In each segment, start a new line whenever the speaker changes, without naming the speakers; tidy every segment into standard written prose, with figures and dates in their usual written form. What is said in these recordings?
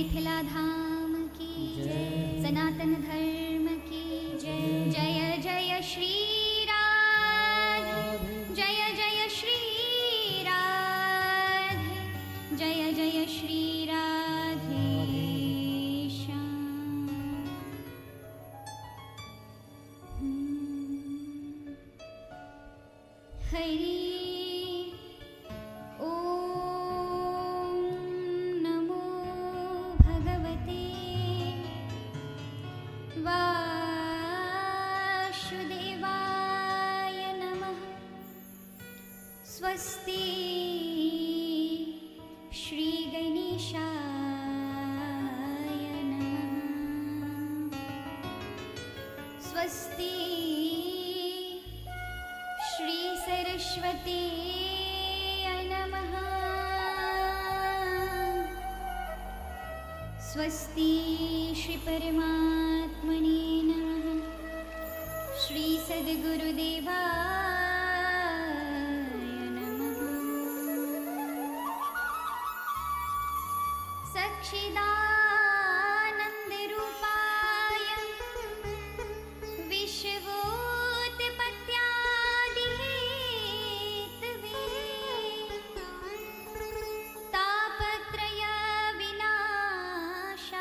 मिथिला धाम की जय, सनातन धर्म की जय। जय जय श्री राधे, जय जय श्री राधे, जय जय श्री राधे श्याम। हरि स्वस्ति श्री गणेशाय नमः। स्वस्ति श्री सरस्वती नमः। स्वस्ति श्री परमात्मने नमः। श्री सद्गुरुदेवा सच्चिदानन्दरूपाय विश्वोत्पत्त्यादिहेतवे तापत्रय विनाशाय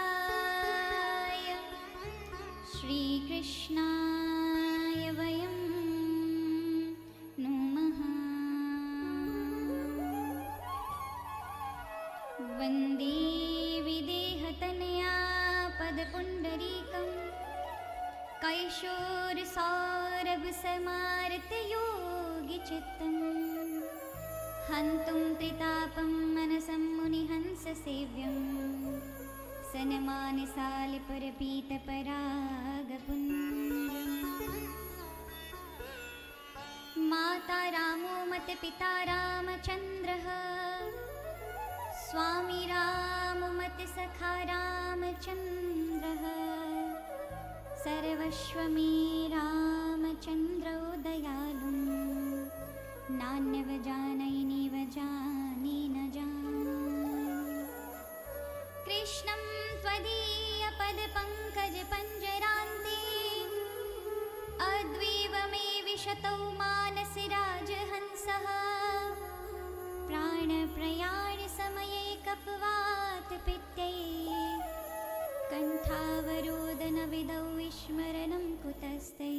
श्रीकृष्णाय वयं नमः। वन्दे विदेहतनया पदपुण्डरीकं कैशोरसौरभसमारतयोगिचित्तं हन्तुं त्रितापं मनसं मुनिहंससेव्यं सनमानसालिपरपीतपरागपुण्यं। माता रामो मतपिता रामचन्द्रः स्वामी राममति सखा रामचन्द्रः सर्वस्वमे रामचन्द्रो दयालुं नान्यवजानयिनिव जाने न जाने। कृष्णं त्वदीयपदपङ्कजपञ्जरान्ते अद्वैवमे विशतौ मानसि राजहंसः प्राणप्रयाणसमये कपवातपित्ते कण्ठावरोदनविधौ विस्मरणं कुतस्ते।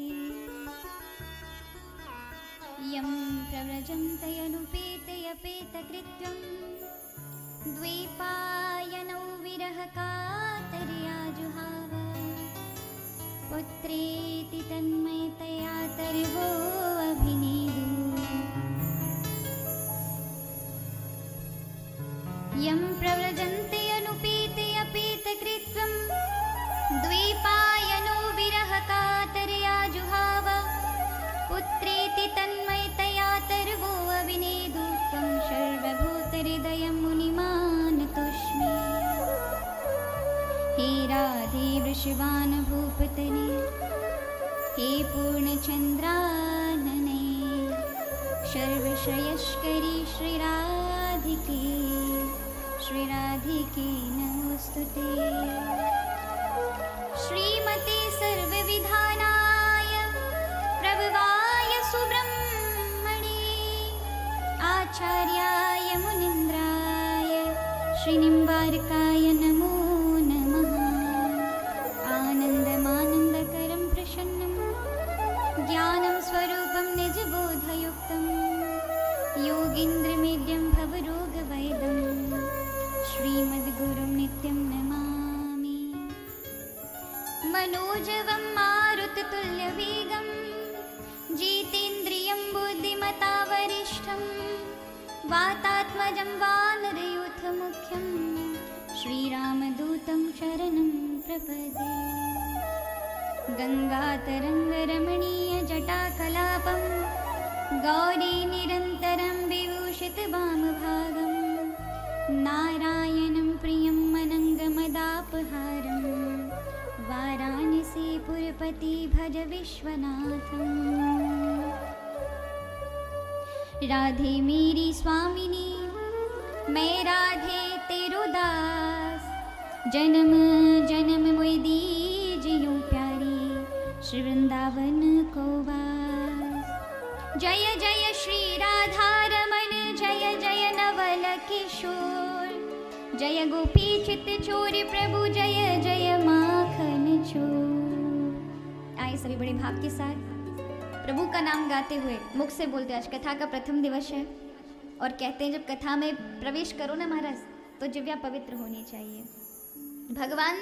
यं प्रव्रजन्तयनुपेतयपेतकृत्यं द्वैपायनौ विरहकातर्या जुहाव पुत्रेति तन्मयतया तर्वो अभिनेदु। यं प्रव्रजन्ते अनुपेते अपेतकृत्वं द्वैपायनो विरहकातर्या जुहाव पुत्रेति तन्मयतया तर्वो अभिनेदु। त्वं सर्वभूतहृदयं मुनिमानतोऽस्मि। हे राधे वृषभानुभूपतने हे पूर्णचन्द्रानने सर्वश्रेयस्करी श्रीराधिके श्रीराधिके नमोस्तुते। श्रीमते सर्वविधानाय प्रभवाय सुब्रह्मणे आचार्याय मुनीन्द्राय श्रीनिम्बार्काय नमो नमः। आनन्दमानन्दकरं प्रसन्नं ज्ञानं स्वरूपं निजबोधयुक्तं योगीन्द्रमेड्यं भवरोगवैद्यं श्रीमद्गुरुं नित्यं नमामि। मनोजवं मारुततुल्यवेगं जितेन्द्रियं बुद्धिमता वरिष्ठं वातात्मजं वानरयूथमुख्यं श्रीरामदूतं शरणं प्रपदे। गङ्गातरङ्गरमणीयजटाकलापं गौरीनिरन्तरं विभूषितवामभागं नारायणं प्रियं मनङ्गमदापहारं वाराणसीपुरपति भज विश्वनाथं। राधे मेरी स्वामिनी मैं राधे तेरो दास जन्म जन्म मोहि दीजियो प्यारी, श्री वृंदावन को वास। जय जय श्री राधा रमन, जय जय नवल किशोर, जय गोपी चित चोर प्रभु, जय जय माखन चोर। आइए सभी बड़े भाव के साथ प्रभु का नाम गाते हुए मुख से बोलते। आज कथा का प्रथम दिवस है और कहते हैं जब कथा में प्रवेश करो ना महाराज तो जिह्वा पवित्र होनी चाहिए। भगवान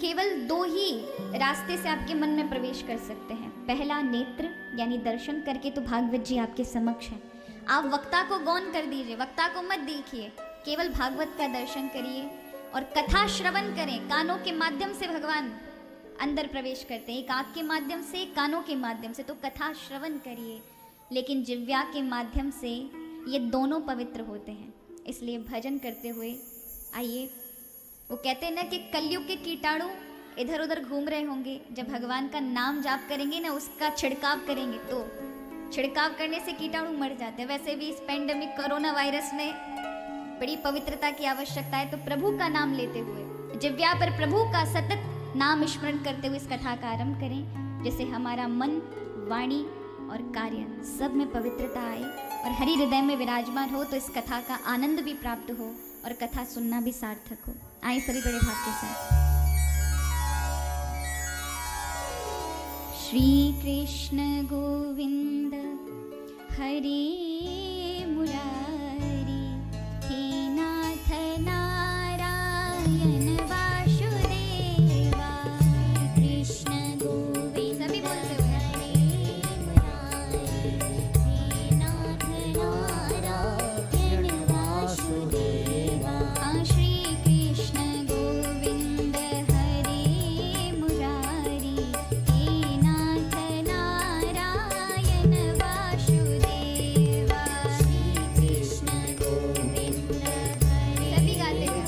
केवल 2 ही रास्ते से आपके मन में प्रवेश कर सकते हैं। पहला नेत्र यानी दर्शन करके, तो भागवत जी आपके समक्ष हैं। आप वक्ता को गौन कर दीजिए, वक्ता को मत देखिए, केवल भागवत का दर्शन करिए और कथा श्रवण करें। कानों के माध्यम से भगवान अंदर प्रवेश करते हैं, एक आँख के माध्यम से, एक कानों के माध्यम से, तो कथा श्रवण करिए। लेकिन जिह्वा के माध्यम से ये दोनों पवित्र होते हैं। इसलिए भजन करते हुए आइए, वो कहते हैं ना कि कलयुग के कीटाणु इधर उधर घूम रहे होंगे, जब भगवान का नाम जाप करेंगे ना, उसका छिड़काव करेंगे तो छिड़काव करने से कीटाणु मर जाते हैं। वैसे भी इस पैंडेमिक कोरोना वायरस में बड़ी पवित्रता की आवश्यकता है, तो प्रभु का नाम लेते हुए जिह्वा पर प्रभु का सतत नाम स्मरण करते हुए इस कथा का आरंभ करें, जिससे हमारा मन, वाणी और कार्य सब में पवित्रता आए और हरि हृदय में विराजमान हो, तो इस कथा का आनंद भी प्राप्त हो और कथा सुनना भी सार्थक हो। आइए सभी बड़े भाव के साथ। श्री कृष्ण गोविंद हरि मुरारी, हे नाथ नारायण वासुदेवा। कृष्ण गोविंद सभी बोलते हुए हरे मुरारी, हे नाथ नारायण वासुदेवा। श्री कृष्ण गोविंद हरे मुरारी, हे नाथ नारायण वासुदेवा। श्री कृष्ण गोविंद हरे, सभी गाते हैं।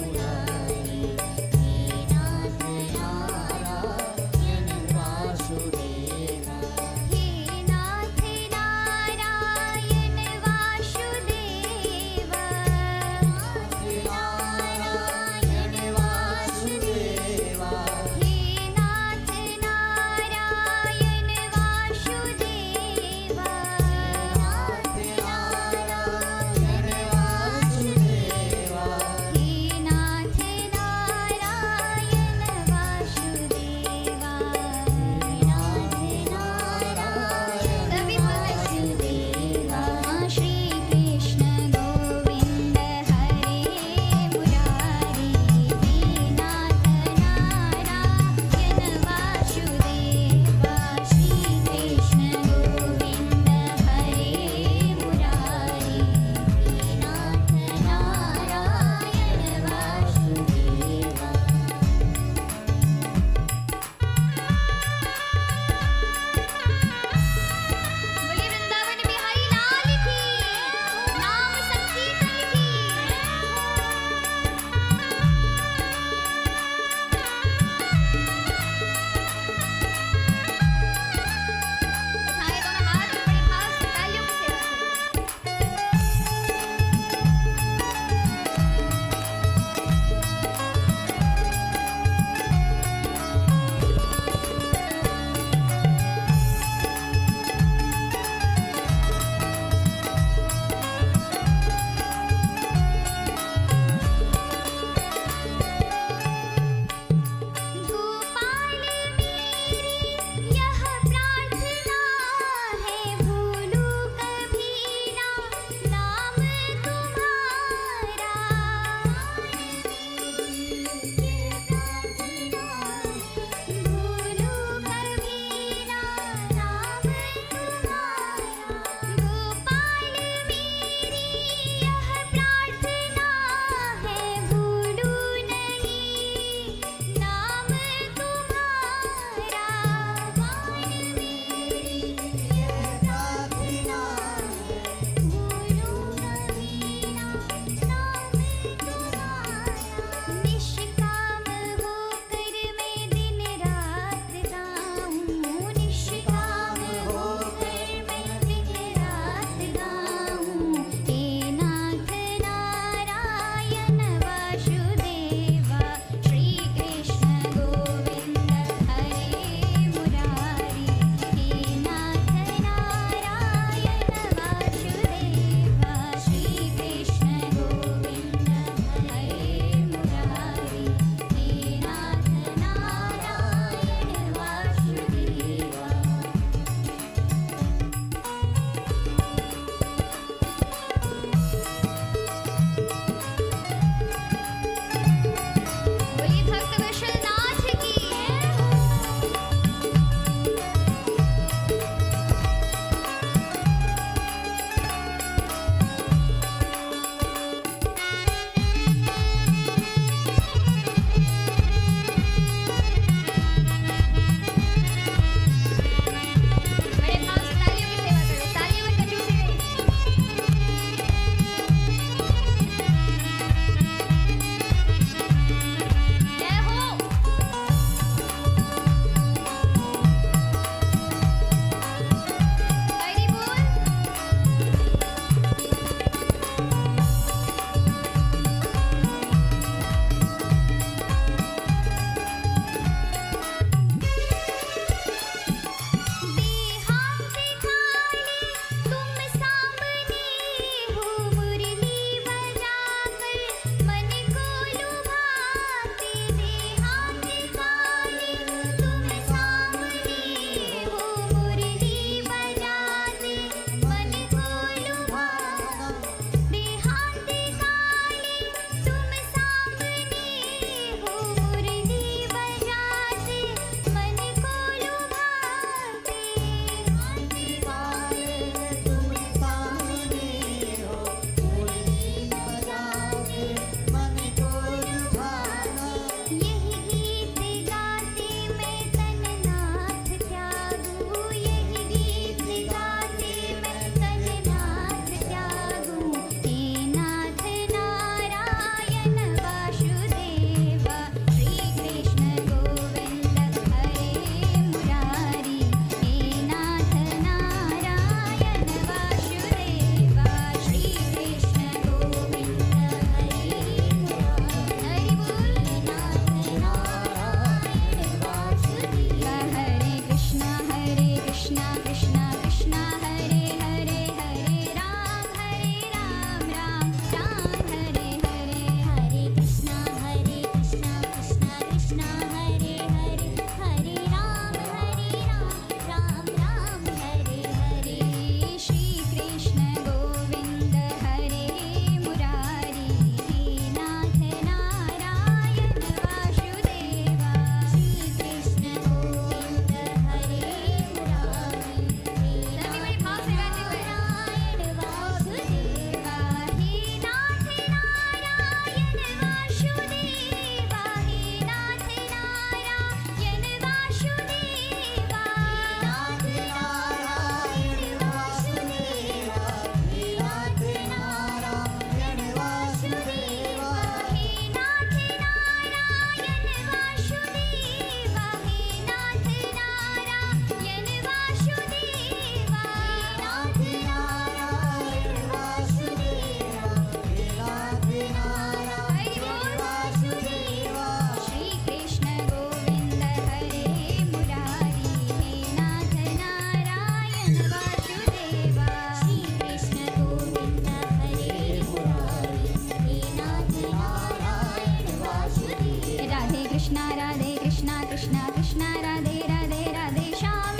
कृष्णा राधे कृष्णा कृष्णा कृष्णा राधे राधे राधे श्याम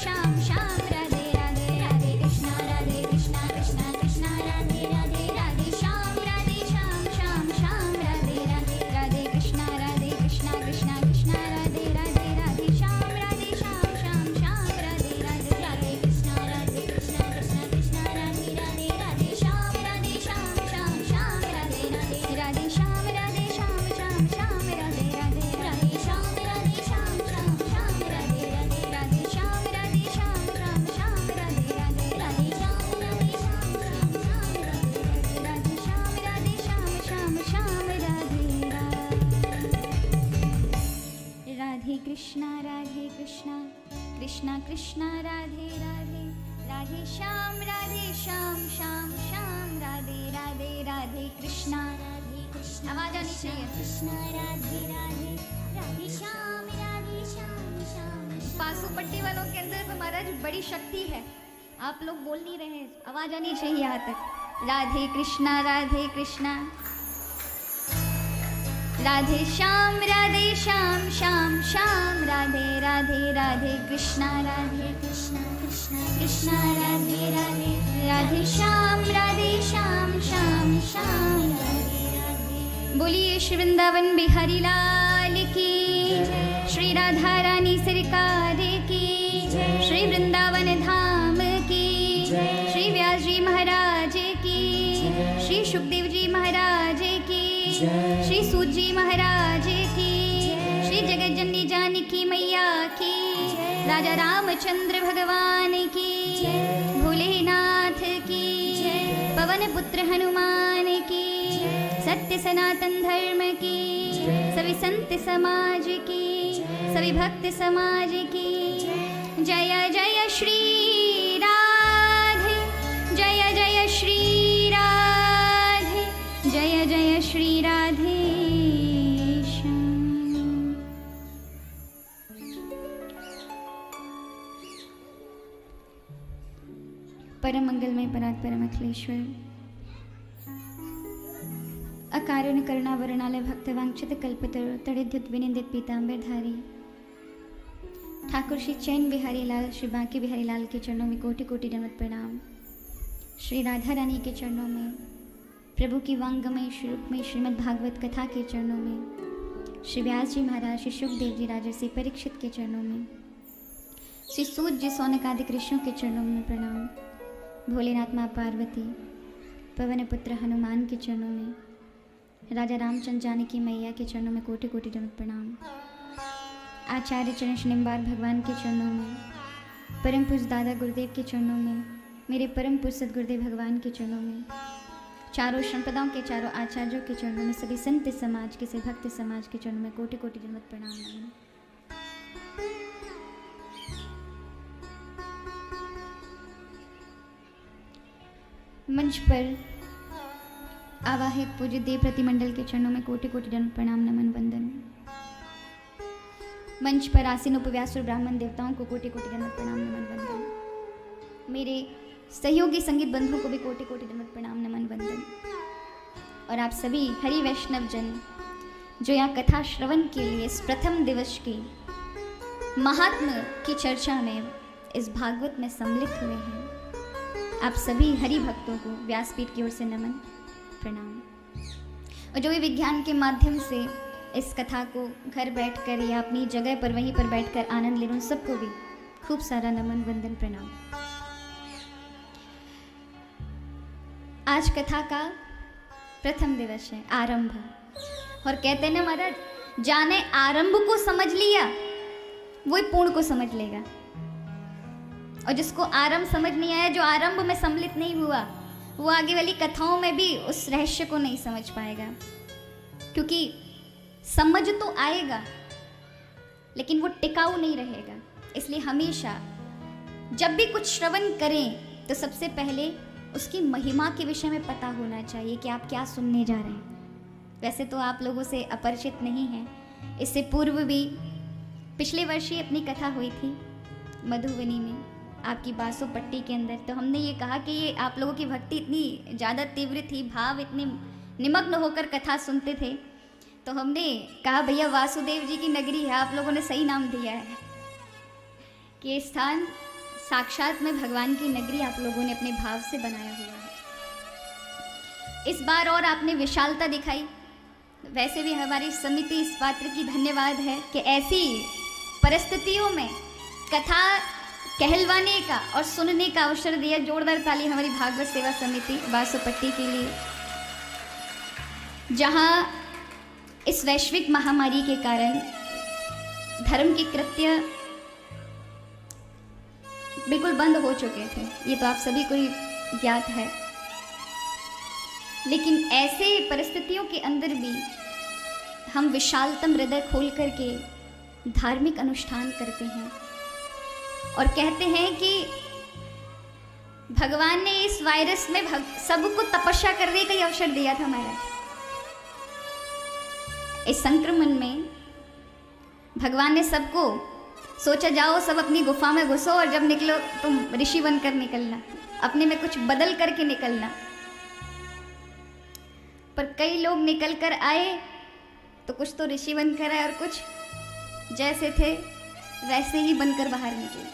श्याम श्याम राधे राधे राधे कृष्णा कृष्णा कृष्णा राधे राधे राधे श्याम श्याम श्याम राधे राधे राधे कृष्णा कृष्णा कृष्णा राधे राधे राधे श्याम श्याम श्याम राधे राधे राधे कृष्णा कृष्णा कृष्णा राधे राधे राधे श्याम श्याम श्याम राधे राधे राधे श्याम श्याम श्याम राधे राधे राधे श्याम श्याम श्याम राधे राधे राधे श्याम श्याम श्याम राधे राधे राधे श्याम श्याम श्याम राधे राधे श्याम श्याम राधे राधे कृष्णा कृष्णा कृष्णा राधे राधे राधे श्याम श्याम श्याम राधे राधे राधे कृष्णा आवाज आनी चाहिए कृष्णा राधे राधे राधे श्याम श्याम पासुपट्टी वालों के अंदर तो महाराज बड़ी शक्ति है, आप लोग बोल नहीं रहे, आवाज आनी चाहिए यहाँ तक। राधे कृष्णा राधे श्याम श्याम राधे राधे राधे कृष्णा कृष्णा राधे राधे राधे श्याम श्याम राधे राधे। बोलिए श्री वृंदावन बिहारी लाल की, श्री राधा रानी सरकार की, श्री वृंदावन धाम की, श्री व्यास जी महाराज की, श्री सुखदेव जी महाराज की, श्री सूत जी महाराज की, श्री जगत जननी जानकी मैया की, राजा रामचंद्र भगवान की, भोलेनाथ की, पवन पुत्र हनुमान की, सत्य सनातन धर्म की, सभी संत समाज की, सभी भक्त समाज की। जय जय श्री राधे, जय जय श्री राधे, जय जय श्री राधे श्याम। परम मंगलमय परात् परम अखिलेश्वर, अकारुण्य करुणावरणालय भक्तवांछित कल्पतरु तड़िद्युत विनिंदित पीतांबरधारी ठाकुर श्री चैन बिहारी लाल, श्री बांके बिहारी लाल के चरणों में कोटि कोटि दंडवत प्रणाम। श्री राधा रानी के चरणों में, प्रभु की वांगमय स्वरूप में श्रीमद् भागवत कथा के चरणों में, श्री व्यास जी महाराज, श्री सुखदेव जी राजर्षि परीक्षित के चरणों में, श्री सूत जी सौनक आदि ऋषियों के चरणों में प्रणाम। भोलेनाथ माँ पार्वती, पवन पुत्र हनुमान के चरणों में, राजा रामचंद्र जानकी मैया के चरणों में कोटि कोटि दंडवत प्रणाम। आचार्य चरण निम्बार भगवान के चरणों में, परम पूज्य दादा गुरुदेव के चरणों में, मेरे परम पूज्य सदगुरुदेव भगवान के चरणों में, चारों संप्रदायों के चारों आचार्यों के चरणों में, सभी संत समाज के, सभी भक्त समाज के चरणों में कोटि कोटि दंडवत प्रणाम। मंच पर आवाहित पूज्य देव प्रतिमंडल के चरणों में कोटि कोटि दंडवत प्रणाम नमन वंदन। मंच पर आसीन उपव्यास और ब्राह्मण देवताओं को कोटि कोटि दंडवत प्रणाम नमन वंदन। मेरे सहयोगी संगीत बंधुओं को भी कोटि कोटि दंडवत प्रणाम नमन वंदन। और आप सभी हरि वैष्णव जन जो यहाँ कथा श्रवण के लिए इस प्रथम दिवस की महात्म्य की चर्चा में इस भागवत में सम्मिलित हुए हैं, आप सभी हरि भक्तों को व्यासपीठ की ओर से नमन प्रणाम। और जो भी विज्ञान के माध्यम से इस कथा को घर बैठकर या अपनी जगह पर वहीं पर बैठकर आनंद ले रहे उन सबको भी खूब सारा नमन वंदन प्रणाम। आज कथा का प्रथम दिवस है, आरंभ। और कहते हैं ना महाराज, जाने आरंभ को समझ लिया वही पूर्ण को समझ लेगा, और जिसको आरंभ समझ नहीं आया, जो आरंभ में सम्मिलित नहीं हुआ, वो आगे वाली कथाओं में भी उस रहस्य को नहीं समझ पाएगा। क्योंकि समझ तो आएगा लेकिन वो टिकाऊ नहीं रहेगा। इसलिए हमेशा जब भी कुछ श्रवण करें तो सबसे पहले उसकी महिमा के विषय में पता होना चाहिए कि आप क्या सुनने जा रहे हैं। वैसे तो आप लोगों से अपरिचित नहीं हैं, इससे पूर्व भी पिछले वर्ष ही अपनी कथा हुई थी मधुबनी में, आपकी बासुपट्टी के अंदर। तो हमने ये कहा कि ये आप लोगों की भक्ति इतनी ज़्यादा तीव्र थी, भाव इतने निमग्न होकर कथा सुनते थे, तो तो हमने कहा भैया वासुदेव जी की नगरी है, आप लोगों ने सही नाम दिया है कि ये स्थान साक्षात में भगवान की नगरी आप लोगों ने अपने भाव से बनाया हुआ है। इस बार और आपने विशालता दिखाई। वैसे भी हमारी समिति इस पात्र की धन्यवाद है कि ऐसी परिस्थितियों में कथा कहलवाने का और सुनने का अवसर दिया। जोरदार ताली हमारी भागवत सेवा समिति बासुपट्टी के लिए, जहां इस वैश्विक महामारी के कारण धर्म के कृत्य बिल्कुल बंद हो चुके थे, ये तो आप सभी को ही ज्ञात है। लेकिन ऐसे परिस्थितियों के अंदर भी हम विशालतम हृदय खोल करके धार्मिक अनुष्ठान करते हैं और कहते हैं कि भगवान ने इस वायरस में सबको तपस्या करने का ही अवसर दिया था। महाराज, इस संक्रमण में भगवान ने सबको सोचा जाओ सब अपनी गुफा में घुसो और जब निकलो तुम ऋषि बनकर निकलना, अपने में कुछ बदल करके निकलना। पर कई लोग निकल कर आए तो कुछ तो ऋषि बनकर आए और कुछ जैसे थे वैसे ही बनकर बाहर निकले।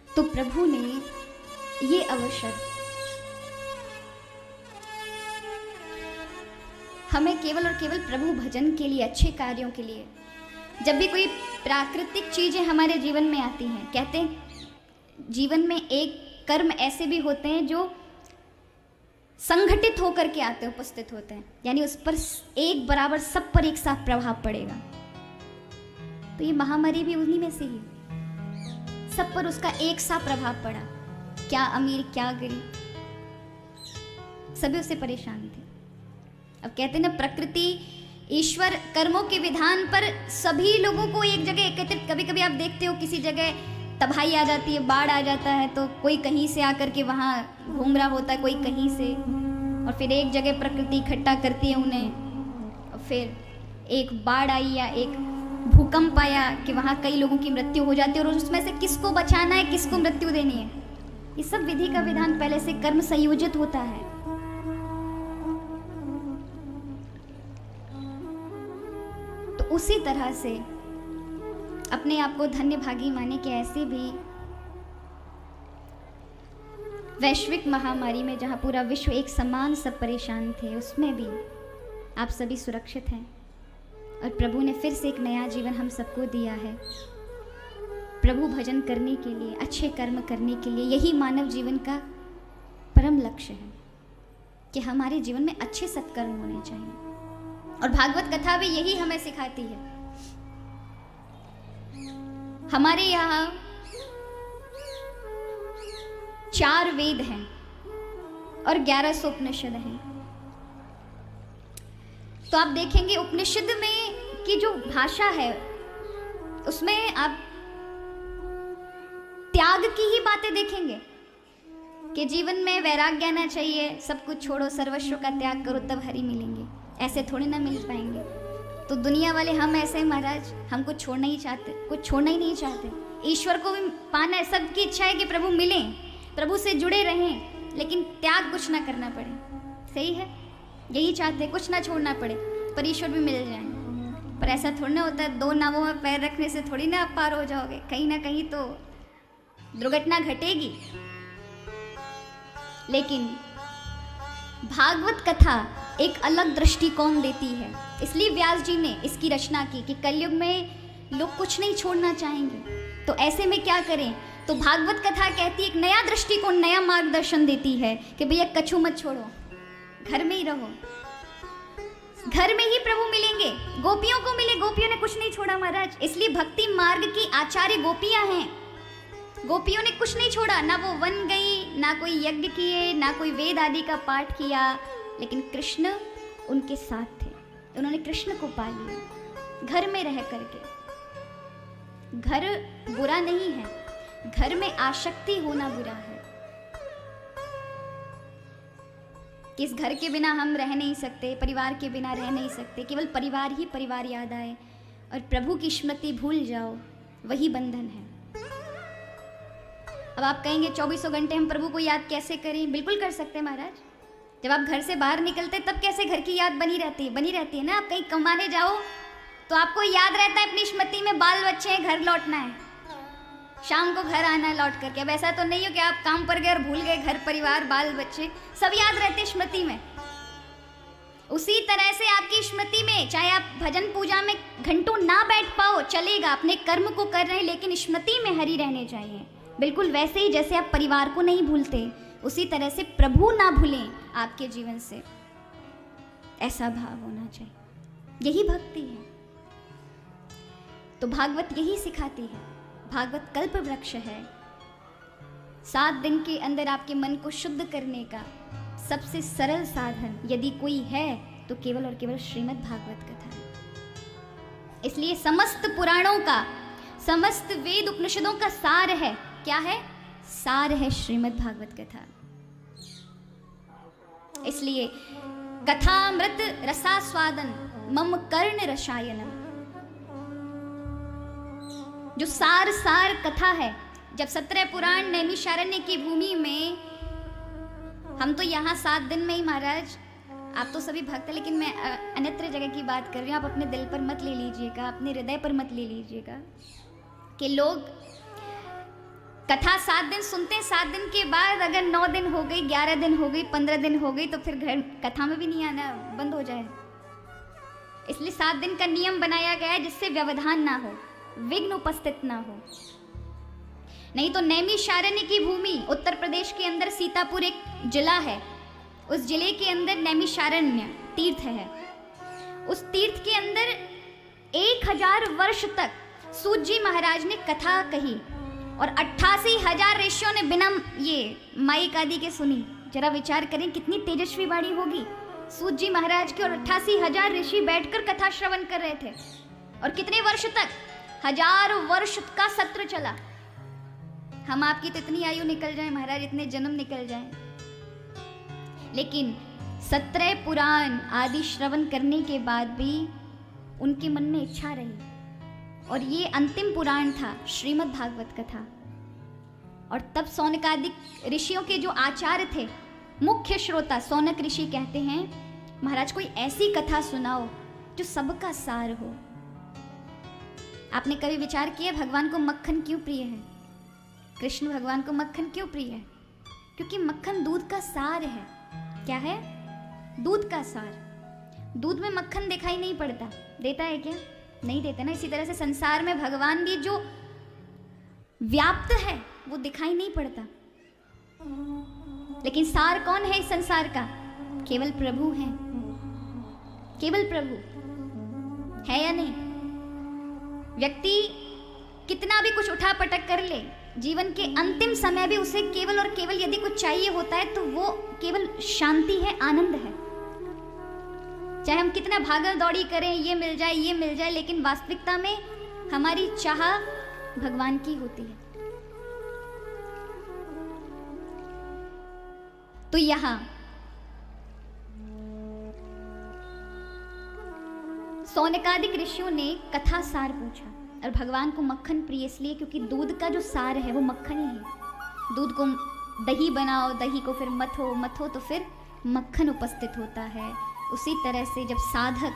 तो प्रभु ने ये अवसर हमें केवल और केवल प्रभु भजन के लिए, अच्छे कार्यों के लिए, जब भी कोई प्राकृतिक चीजें हमारे जीवन में आती हैं, कहते हैं जीवन में एक कर्म ऐसे भी होते हैं जो संगठित होकर के आते हैं, उपस्थित होते हैं, यानी उस पर एक बराबर सब पर एक साथ प्रभाव पड़ेगा। तो ये महामारी भी उन्हीं में से ही, सब पर उसका एक सा प्रभाव पड़ा। क्या अमीर क्या गरीब, सभी उससे परेशान थे। अब कहते हैं ना, प्रकृति ईश्वर कर्मों के विधान पर सभी लोगों को एक जगह एकत्रित। कभी कभी आप देखते हो किसी जगह तबाही आ जाती है, बाढ़ आ जाता है, तो कोई कहीं से आकर के वहाँ घूम रहा होता है, कोई कहीं से, और फिर एक जगह प्रकृति इकट्ठा करती है उन्हें। और फिर एक बाढ़ आई या एक भूकंप आया कि वहाँ कई लोगों की मृत्यु हो जाती है, और उसमें से किसको बचाना है, किसको मृत्यु देनी है, ये सब विधि का विधान पहले से कर्म संयोजित होता है। तो उसी तरह से अपने आप को धन्य भागी माने कि ऐसे भी वैश्विक महामारी में, जहां पूरा विश्व एक समान सब परेशान थे, उसमें भी आप सभी सुरक्षित हैं और प्रभु ने फिर से एक नया जीवन हम सबको दिया है प्रभु भजन करने के लिए, अच्छे कर्म करने के लिए। यही मानव जीवन का परम लक्ष्य है कि हमारे जीवन में अच्छे सत्कर्म होने चाहिए, और भागवत कथा भी यही हमें सिखाती है। हमारे यहाँ 4 वेद हैं और 1100 उपनिषद हैं। तो आप देखेंगे उपनिषद में की जो भाषा है उसमें आप त्याग की ही बातें देखेंगे कि जीवन में वैराग्य आना चाहिए, सब कुछ छोड़ो, सर्वस्व का त्याग करो तब हरि मिलेंगे। ऐसे थोड़ी ना मिल पाएंगे। तो दुनिया वाले हम ऐसे महाराज, हम कुछ छोड़ना ही चाहते, कुछ छोड़ना ही नहीं चाहते। ईश्वर को भी पाना है, सबकी इच्छा है कि प्रभु मिलें, प्रभु से जुड़े रहें, लेकिन त्याग कुछ ना करना पड़े। सही है, यही चाहते, कुछ ना छोड़ना पड़े, पर ईश्वर भी मिल जाए। पर ऐसा थोड़ी ना होता है, 2 नावों में पैर रखने से थोड़ी ना आप पार हो जाओगे, कहीं ना कहीं तो दुर्घटना घटेगी। लेकिन भागवत कथा एक अलग दृष्टिकोण देती है, इसलिए व्यास जी ने इसकी रचना की कि कलयुग में लोग कुछ नहीं छोड़ना चाहेंगे, तो ऐसे में क्या करें। तो भागवत कथा कहती है, एक नया दृष्टिकोण, नया मार्गदर्शन देती है कि भैया कछु मत छोड़ो, घर में ही रहो, घर में ही प्रभु मिलेंगे। गोपियों को मिले, गोपियों ने कुछ नहीं छोड़ा महाराज, इसलिए भक्ति मार्ग की आचार्य गोपियां हैं। गोपियों ने कुछ नहीं छोड़ा, ना वो वन गई, ना कोई यज्ञ किए, ना कोई वेद आदि का पाठ किया, लेकिन कृष्ण उनके साथ थे, उन्होंने कृष्ण को पा लिया घर में रह करके। घर बुरा नहीं है, घर में आसक्ति होना बुरा है। इस घर के बिना हम रह नहीं सकते, परिवार के बिना रह नहीं सकते, केवल परिवार ही परिवार याद आए और प्रभु की स्मृति भूल जाओ, वही बंधन है। अब आप कहेंगे 24 घंटे हम प्रभु को याद कैसे करें? बिल्कुल कर सकते हैं महाराज। जब आप घर से बाहर निकलते तब कैसे घर की याद बनी रहती है ना। आप कहीं कमाने जाओ तो आपको याद रहता है अपनी स्मृति में बाल बच्चे हैं, घर लौटना है, शाम को घर आना है लौट करके। अब ऐसा तो नहीं हो कि आप काम पर गए और भूल गए घर परिवार बाल बच्चे, सब याद रहते स्मृति में। उसी तरह से आपकी स्मृति में, चाहे आप भजन पूजा में घंटों ना बैठ पाओ चलेगा, अपने कर्म को कर रहे हैं लेकिन स्मृति में हरि रहने चाहिए। बिल्कुल वैसे ही जैसे आप परिवार को नहीं भूलते, उसी तरह से प्रभु ना भूलें आपके जीवन से, ऐसा भाव होना चाहिए। यही भक्ति है। तो भागवत यही सिखाती है। भागवत कल्प वृक्ष है। 7 दिन के अंदर आपके मन को शुद्ध करने का सबसे सरल साधन यदि कोई है तो केवल और केवल श्रीमद् भागवत कथा है। इसलिए समस्त पुराणों का, समस्त वेद उपनिषदों का सार है। क्या है? सार है श्रीमद् भागवत कथा। इसलिए कथामृत रसास्वादन मम कर्ण रसायनम, जो सार कथा है। जब 17 पुराण नैमिषारण्य की भूमि में, हम तो यहाँ 7 दिन में ही महाराज, आप तो सभी भक्त हैं लेकिन मैं अन्यत्र जगह की बात कर रही हूँ, आप अपने दिल पर मत ले लीजिएगा, अपने हृदय पर मत ले लीजिएगा कि लोग कथा 7 दिन सुनते हैं, 7 दिन के बाद अगर 9 दिन हो गई, 11 दिन हो गई, 15 दिन हो गई तो फिर घर कथा में भी नहीं आना, बंद हो जाए। इसलिए 7 दिन का नियम बनाया गया है जिससे व्यवधान ना हो, विघ्न उपस्थित ना हो। नहीं तो नैमिषारण्य की भूमि, उत्तर प्रदेश के अंदर सीतापुर एक जिला है, उस जिले के अंदर नैमिषारण्य तीर्थ है। उस तीर्थ के अंदर 1000 वर्ष तक सूत जी महाराज ने कथा कही और 88,000 ऋषियों ने बिना ये माइक आदि के सुनी। जरा विचार करें कितनी तेजस्वी वाणी होगी सूत जी महाराज की, और 88,000 ऋषि बैठकर कथा श्रवण कर रहे थे। और कितने वर्ष तक? 1000 वर्ष का सत्र चला। हम आपकी तो इतनी आयु निकल जाए महाराज, इतने जन्म निकल जाए, लेकिन 17 पुराण आदि श्रवण करने के बाद भी उनके मन में इच्छा रही। और ये अंतिम पुराण था श्रीमद् भागवत कथा। और तब सौनकादिक ऋषियों के जो आचार्य थे, मुख्य श्रोता सौनक ऋषि कहते हैं, महाराज कोई ऐसी कथा सुनाओ जो सबका सार हो। आपने कभी विचार किया भगवान को मक्खन क्यों प्रिय है? कृष्ण भगवान को मक्खन क्यों प्रिय है? क्योंकि मक्खन दूध का सार है। क्या है? दूध का सार। दूध में मक्खन दिखाई नहीं पड़ता, देता है क्या? नहीं देता ना। इसी तरह से संसार में भगवान भी जो व्याप्त है वो दिखाई नहीं पड़ता, लेकिन सार कौन है इस संसार का? केवल प्रभु है। केवल प्रभु है या नहीं? व्यक्ति कितना भी कुछ उठा पटक कर ले, जीवन के अंतिम समय भी उसे केवल और केवल यदि कुछ चाहिए होता है तो वो केवल शांति है, आनंद है। चाहे हम कितना भागल दौड़ी करें, ये मिल जाए, लेकिन वास्तविकता में हमारी चाह भगवान की होती है। तो यहां सौनकादिक ऋषियों ने कथा सार पूछा, और भगवान को मक्खन प्रिय इसलिए क्योंकि दूध का जो सार है वो मक्खन ही है। दूध को दही बनाओ, दही को फिर मथो तो फिर मक्खन उपस्थित होता है। उसी तरह से जब साधक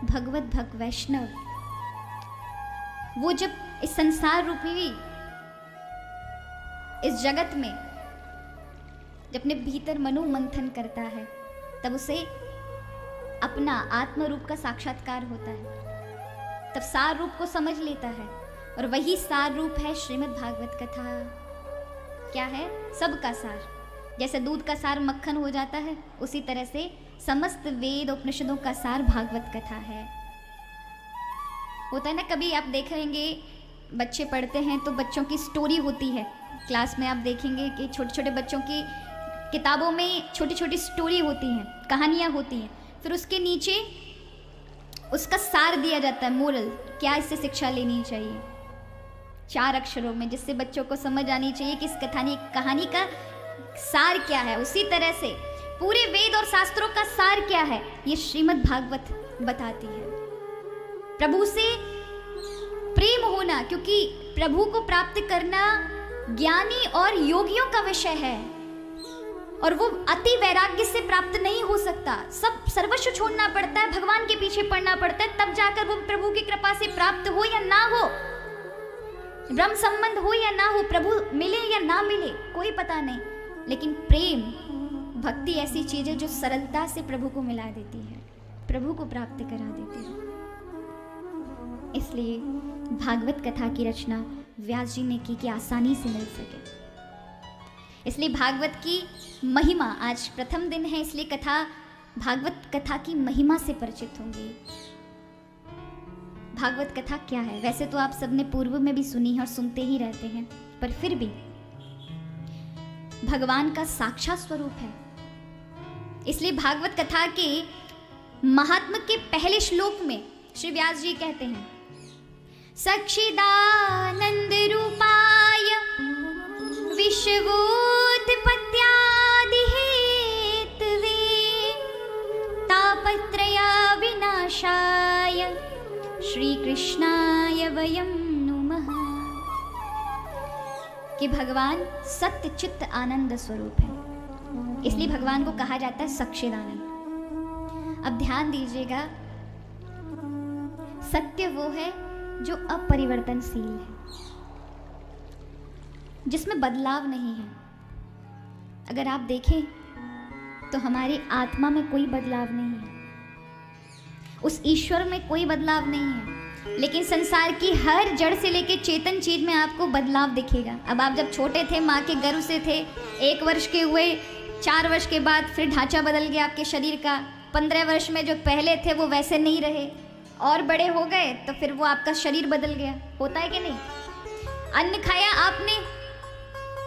भगवत भक्त वैष्णव वो जब इस संसार रूपी इस जगत में जब अपने भीतर मनो मंथन करता है, तब उसे अपना आत्म रूप का साक्षात्कार होता है, तब सार रूप को समझ लेता है। और वही सार रूप है श्रीमद् भागवत कथा। क्या है? सबका सार। जैसे दूध का सार मक्खन हो जाता है, उसी तरह से समस्त वेद उपनिषदों का सार भागवत कथा है। होता है ना, कभी आप देखेंगे बच्चे पढ़ते हैं तो बच्चों की स्टोरी होती है क्लास में। आप देखेंगे कि छोटे छोटे बच्चों की किताबों में छोटी छोटी स्टोरी होती हैं, कहानियाँ होती हैं, फिर उसके नीचे उसका सार दिया जाता है, मोरल, क्या इससे शिक्षा लेनी चाहिए, 4 अक्षरों में, जिससे बच्चों को समझ आनी चाहिए कि इस कहानी का सार क्या है। उसी तरह से पूरे वेद और शास्त्रों का सार क्या है, ये श्रीमद् भागवत बताती है। प्रभु से प्रेम होना, क्योंकि प्रभु को प्राप्त करना ज्ञानी और योगियों का विषय है। और वो अति वैराग्य से प्राप्त नहीं हो सकता। सब सर्वस्व छोड़ना पड़ता है, भगवान के पीछे पड़ना पड़ता है, तब जाकर वो प्रभु की कृपा से प्राप्त हो या ना हो, ब्रह्म संबंध हो या ना हो, प्रभु मिले या ना मिले, कोई पता नहीं। लेकिन प्रेम भक्ति ऐसी चीज है जो सरलता से प्रभु को मिला देती है, प्रभु को प्राप्त करा देती है। इसलिए भागवत कथा की रचना व्यास जी ने की कि आसानी से मिल सके। इसलिए भागवत की महिमा, आज प्रथम दिन है इसलिए कथा, भागवत कथा की महिमा से परिचित होंगे। भागवत कथा क्या है? वैसे तो आप सबने पूर्व में भी सुनी है और सुनते ही रहते हैं, पर फिर भी भगवान का साक्षात स्वरूप है। इसलिए भागवत कथा के महात्म के पहले श्लोक में श्री व्यास जी कहते हैं, सच्चिदानंद रूपाय विश्वोत्पत्त्यादि हेतवे तापत्रय विनाशाय श्री कृष्णाय वयं नुमः। कि भगवान सत्य चित्त आनंद स्वरूप है, इसलिए भगवान को कहा जाता है सच्चिदानंद। अब ध्यान दीजिएगा, सत्य वो है जो अपरिवर्तनशील है, जिसमें बदलाव नहीं है। अगर आप देखें तो हमारी आत्मा में कोई बदलाव नहीं है, उस ईश्वर में कोई बदलाव नहीं है, लेकिन संसार की हर जड़ से लेकर चेतन चीज में आपको बदलाव दिखेगा। अब आप जब छोटे थे, माँ के गर्भ से थे, 1 वर्ष के हुए, 4 वर्ष के बाद फिर ढांचा बदल गया आपके शरीर का, 15 वर्ष में जो पहले थे वो वैसे नहीं रहे, और बड़े हो गए तो फिर वो आपका शरीर बदल गया। होता है कि नहीं? अन्न खाया आपने,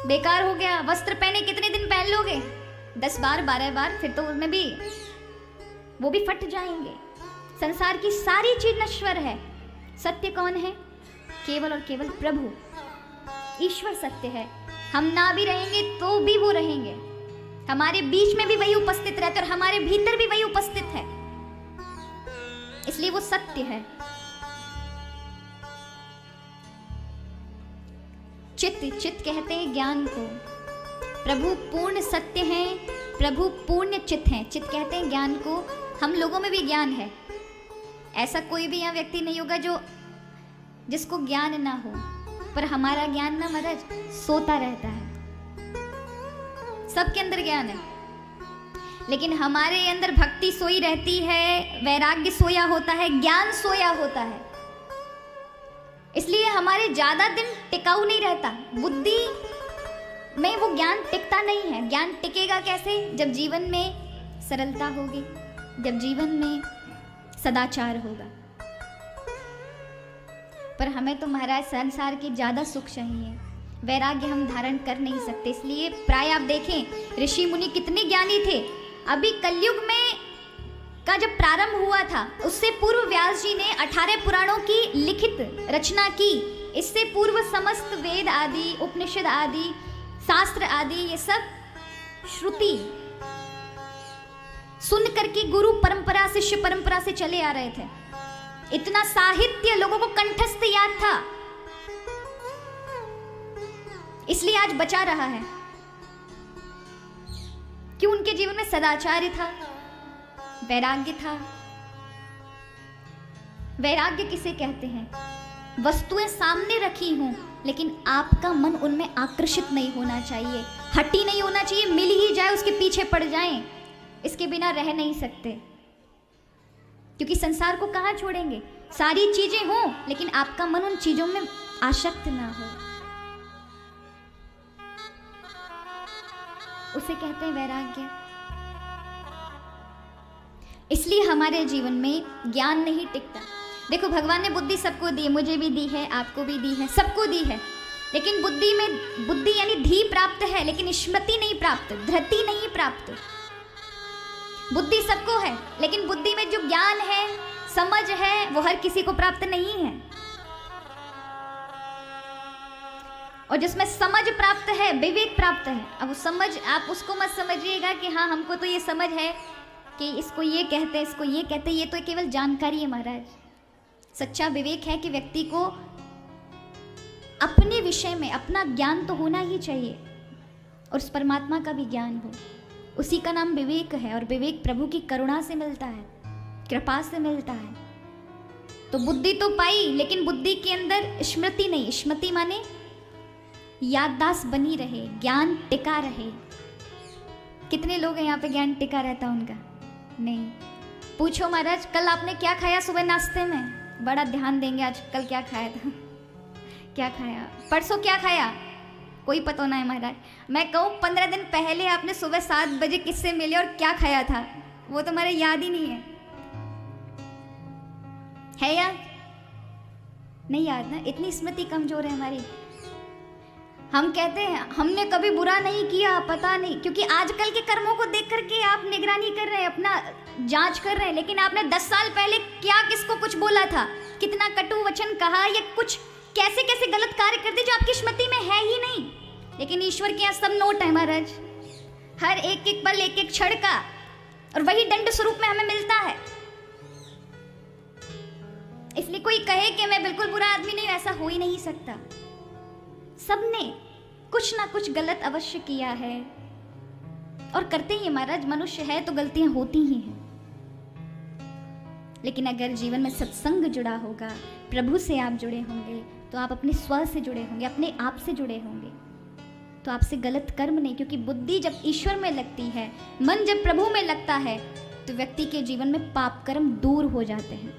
बेकार हो गया। वस्त्र पहने कितने दिन पहन लोगे? 10 बार 12 बार, फिर तो उसमें भी वो भी फट जाएंगे। संसार की सारी चीज नश्वर है। सत्य कौन है? केवल और केवल प्रभु ईश्वर सत्य है। हम ना भी रहेंगे तो भी वो रहेंगे, हमारे बीच में भी वही उपस्थित रहते और हमारे भीतर भी वही उपस्थित है, इसलिए वो सत्य है। चित्त कहते हैं ज्ञान को। प्रभु पूर्ण सत्य हैं, प्रभु पूर्ण चित्त हैं। चित्त कहते हैं ज्ञान को। हम लोगों में भी ज्ञान है, ऐसा कोई भी यहाँ व्यक्ति नहीं होगा जो जिसको ज्ञान ना हो, पर हमारा ज्ञान ना महाराज सोता रहता है। सबके अंदर ज्ञान है, लेकिन हमारे अंदर भक्ति सोई रहती है, वैराग्य सोया होता है, ज्ञान सोया होता है। इसलिए हमारे ज्यादा दिन टिकाऊ नहीं रहता। बुद्धि में वो ज्ञान टिकता नहीं है। ज्ञान टिकेगा कैसे? जब जीवन में सरलता होगी, जब जीवन में सदाचार होगा। पर हमें तो महाराज संसार की ज्यादा सुख चाहिए, वैराग्य हम धारण कर नहीं सकते। इसलिए प्राय आप देखें ऋषि मुनि कितने ज्ञानी थे। अभी कलयुग में का जब प्रारंभ हुआ था, उससे पूर्व व्यास जी ने 18 पुराणों की लिखित रचना की। इससे पूर्व समस्त वेद आदि, उपनिषद आदि, शास्त्र आदि, ये सब श्रुति सुन करके गुरु परंपरा, शिष्य परंपरा से चले आ रहे थे। इतना साहित्य लोगों को कंठस्थ याद था, इसलिए आज बचा रहा है। क्यों? उनके जीवन में सदाचार था, वैराग्य था। वैराग्य किसे कहते हैं? वस्तुएं सामने रखी हूं, लेकिन आपका मन उनमें आकर्षित नहीं होना चाहिए, हटी नहीं होना चाहिए। मिल ही जाए उसके पीछे पड़ जाएं, इसके बिना रह नहीं सकते। क्योंकि संसार को कहाँ छोड़ेंगे? सारी चीजें हों, लेकिन आपका मन उन चीजों में आसक्त ना हो, उसे कहते हैं वैराग्य। इसलिए हमारे जीवन में ज्ञान नहीं टिकता। देखो, भगवान ने बुद्धि सबको दी, मुझे भी दी है, आपको भी दी है, सबको दी है, लेकिन बुद्धि में, बुद्धि यानी धी प्राप्त है, लेकिन स्मृति नहीं प्राप्त, धृति नहीं प्राप्त। बुद्धि सबको है, लेकिन बुद्धि में जो ज्ञान है, समझ है, वो हर किसी को प्राप्त नहीं है। और जिसमें समझ प्राप्त है, विवेक प्राप्त है। अब समझ, आप उसको मत समझिएगा कि हाँ हमको तो ये समझ है कि इसको ये कहते हैं, इसको ये कहते हैं, ये तो केवल जानकारी है महाराज। सच्चा विवेक है कि व्यक्ति को अपने विषय में अपना ज्ञान तो होना ही चाहिए, और उस परमात्मा का भी ज्ञान हो। उसी का नाम विवेक है, और विवेक प्रभु की करुणा से मिलता है, कृपा से मिलता है। तो बुद्धि तो पाई, लेकिन बुद्धि के अंदर स्मृति नहीं। स्मृति माने याददाश्त बनी रहे, ज्ञान टिका रहे। कितने लोग हैं यहाँ पे ज्ञान टिका रहता उनका? नहीं। पूछो महाराज कल आपने क्या खाया सुबह नाश्ते में? बड़ा ध्यान देंगे आज कल क्या खाया था, क्या खाया, परसों क्या खाया, कोई पता ना है महाराज। मैं कहूँ 15 दिन पहले आपने सुबह 7 बजे किससे मिले और क्या खाया था, वो तो हमारे याद ही नहीं है याद? नहीं याद ना, इतनी स्मृति कमजोर है हमारी। हम कहते हैं हमने कभी बुरा नहीं किया, पता नहीं, क्योंकि आजकल के कर्मों को देख करके आप निगरानी कर रहे हैं, अपना जांच कर रहे हैं। लेकिन आपने 10 साल पहले क्या किसको कुछ बोला था, कितना कटु वचन कहा, या कुछ कैसे कैसे गलत कार्य कर दिए जो आपकी स्मृति में है ही नहीं। लेकिन ईश्वर के यहाँ सब नोट है महाराज, हर एक एक पल, एक एक क्षण का, और वही दंड स्वरूप में हमें मिलता है। इसलिए कोई कहे कि मैं बिल्कुल बुरा आदमी नहीं, ऐसा हो ही नहीं सकता। सबने कुछ ना कुछ गलत अवश्य किया है और करते ही महाराज, मनुष्य है तो गलतियां होती ही हैं। लेकिन अगर जीवन में सत्संग जुड़ा होगा, प्रभु से आप जुड़े होंगे, तो आप अपने स्व से जुड़े होंगे, अपने आप से जुड़े होंगे, तो आपसे गलत कर्म नहीं। क्योंकि बुद्धि जब ईश्वर में लगती है, मन जब प्रभु में लगता है, तो व्यक्ति के जीवन में पाप कर्म दूर हो जाते हैं।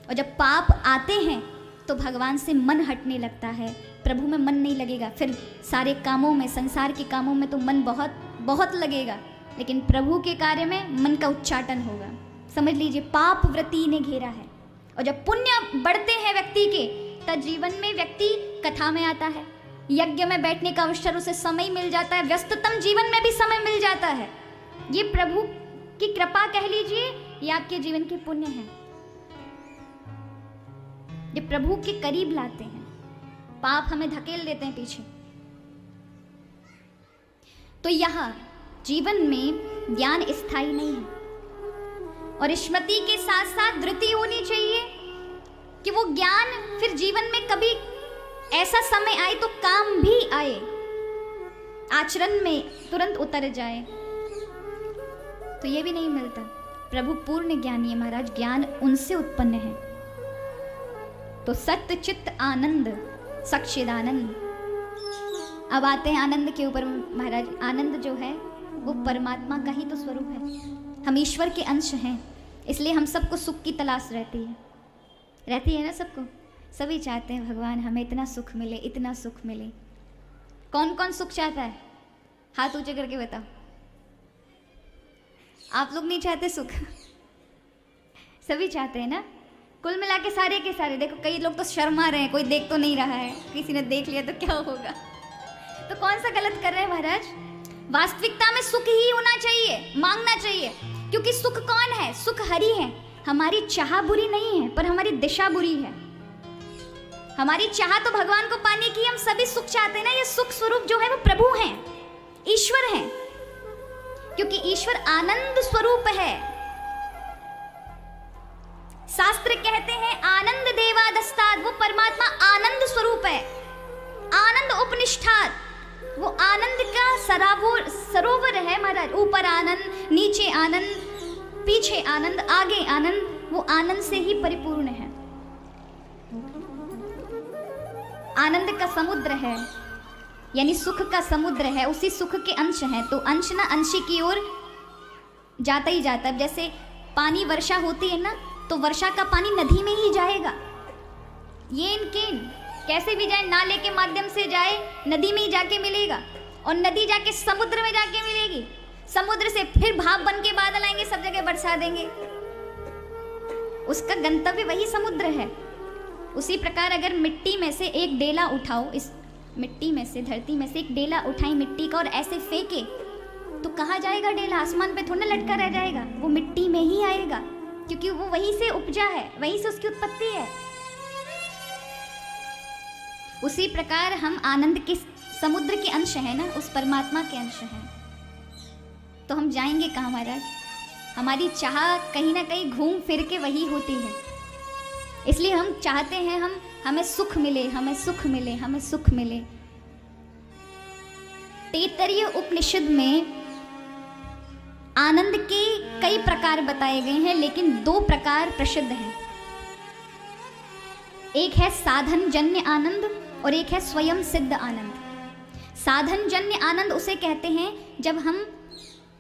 और जब पाप आते हैं तो भगवान से मन हटने लगता है, प्रभु में मन नहीं लगेगा। फिर सारे कामों में, संसार के कामों में तो मन बहुत बहुत लगेगा, लेकिन प्रभु के कार्य में मन का उच्चाटन होगा। समझ लीजिए, पाप वृत्ति ने घेरा है। और जब पुण्य बढ़ते हैं व्यक्ति के, तब जीवन में व्यक्ति कथा में आता है, यज्ञ में बैठने का अवसर उसे समय मिल जाता है, व्यस्ततम जीवन में भी समय मिल जाता है। ये प्रभु की कृपा कह लीजिए, ये आपके जीवन के पुण्य है, ये प्रभु के करीब लाते हैं। पाप हमें धकेल देते हैं पीछे। तो यहां जीवन में ज्ञान स्थायी नहीं है, और स्मृति के साथ साथ धृति होनी चाहिए कि वो ज्ञान फिर जीवन में कभी ऐसा समय आए तो काम भी आए, आचरण में तुरंत उतर जाए। तो ये भी नहीं मिलता। प्रभु पूर्ण ज्ञानी है महाराज, ज्ञान उनसे उत्पन्न है। तो सत्य चित्त आनंद, सच्चिदानंद। अब आते हैं आनंद के ऊपर महाराज। आनंद जो है वो परमात्मा का ही तो स्वरूप है। हम ईश्वर के अंश हैं, इसलिए हम सबको सुख की तलाश रहती है ना सबको। सभी चाहते हैं भगवान हमें इतना सुख मिले, इतना सुख मिले। कौन कौन सुख चाहता है? हाथ ऊंचे करके बताओ। आप लोग नहीं चाहते सुख? सभी चाहते हैं ना, कुल मिला के सारे के सारे। देखो कई लोग तो शर्मा रहे हैं, कोई देख तो नहीं रहा है, किसी ने देख लिया तो क्या होगा। तो कौन सा गलत कर रहे हैं महाराज? वास्तविकता में सुख ही होना चाहिए, मांगना चाहिए। क्योंकि सुख कौन है? सुख हरि है। हमारी चाह बुरी नहीं है, पर हमारी दिशा बुरी है। हमारी चाह तो भगवान को पाने की, हम सभी सुख चाहते हैं ना। ये सुख स्वरूप जो है वो प्रभु हैं, ईश्वर हैं, क्योंकि ईश्वर आनंद स्वरूप है। शास्त्र कहते हैं आनंद देवादस्ताद, वो परमात्मा आनंद स्वरूप है। आनंद उपनिष्ठात, वो आनंद का सरोवर है महाराज। ऊपर आनंद, नीचे आनंद, पीछे आनंद, आगे आनंद, वो आनंद से ही परिपूर्ण है। आनंद का समुद्र है, यानी सुख का समुद्र है, उसी सुख के अंश हैं। तो अंश ना अंशी की ओर जाता ही जाता है। जैसे पानी वर्षा होती है ना, तो वर्षा का पानी नदी में ही जाएगा। ये इनके कैसे भी जाए, नाले के माध्यम से जाए, नदी में ही जाके मिलेगा, और नदी जाके समुद्र में जाके मिलेगी। समुद्र से फिर भाप बन के बादल आएंगे, सब जगह बरसा देंगे। उसका गंतव्य वही समुद्र है। उसी प्रकार अगर मिट्टी में से एक डेला उठाओ, इस मिट्टी में से, धरती में से एक डेला उठाई मिट्टी का और ऐसे फेंके, तो कहाँ जाएगा डेला? आसमान पे थोड़ा लटका रह जाएगा, वो मिट्टी में ही आएगा, क्योंकि वो वहीं से उपजा है, वहीं से उसकी उत्पत्ति है। उसी प्रकार हम आनंद के समुद्र के अंश हैं ना, उस परमात्मा के अंश हैं। तो हम जाएंगे कहाँ महाराज? हमारी चाह कहीं ना कहीं घूम फिर के वही होती है। इसलिए हम चाहते हैं हमें सुख मिले, हमें सुख मिले, हमें सुख मिले। तैत्तरीय उपनिषद में आनंद के कई प्रकार बताए गए हैं, लेकिन 2 प्रकार प्रसिद्ध हैं। एक है साधन जन्य आनंद और एक है स्वयं सिद्ध आनंद। साधन जन्य आनंद उसे कहते हैं जब हम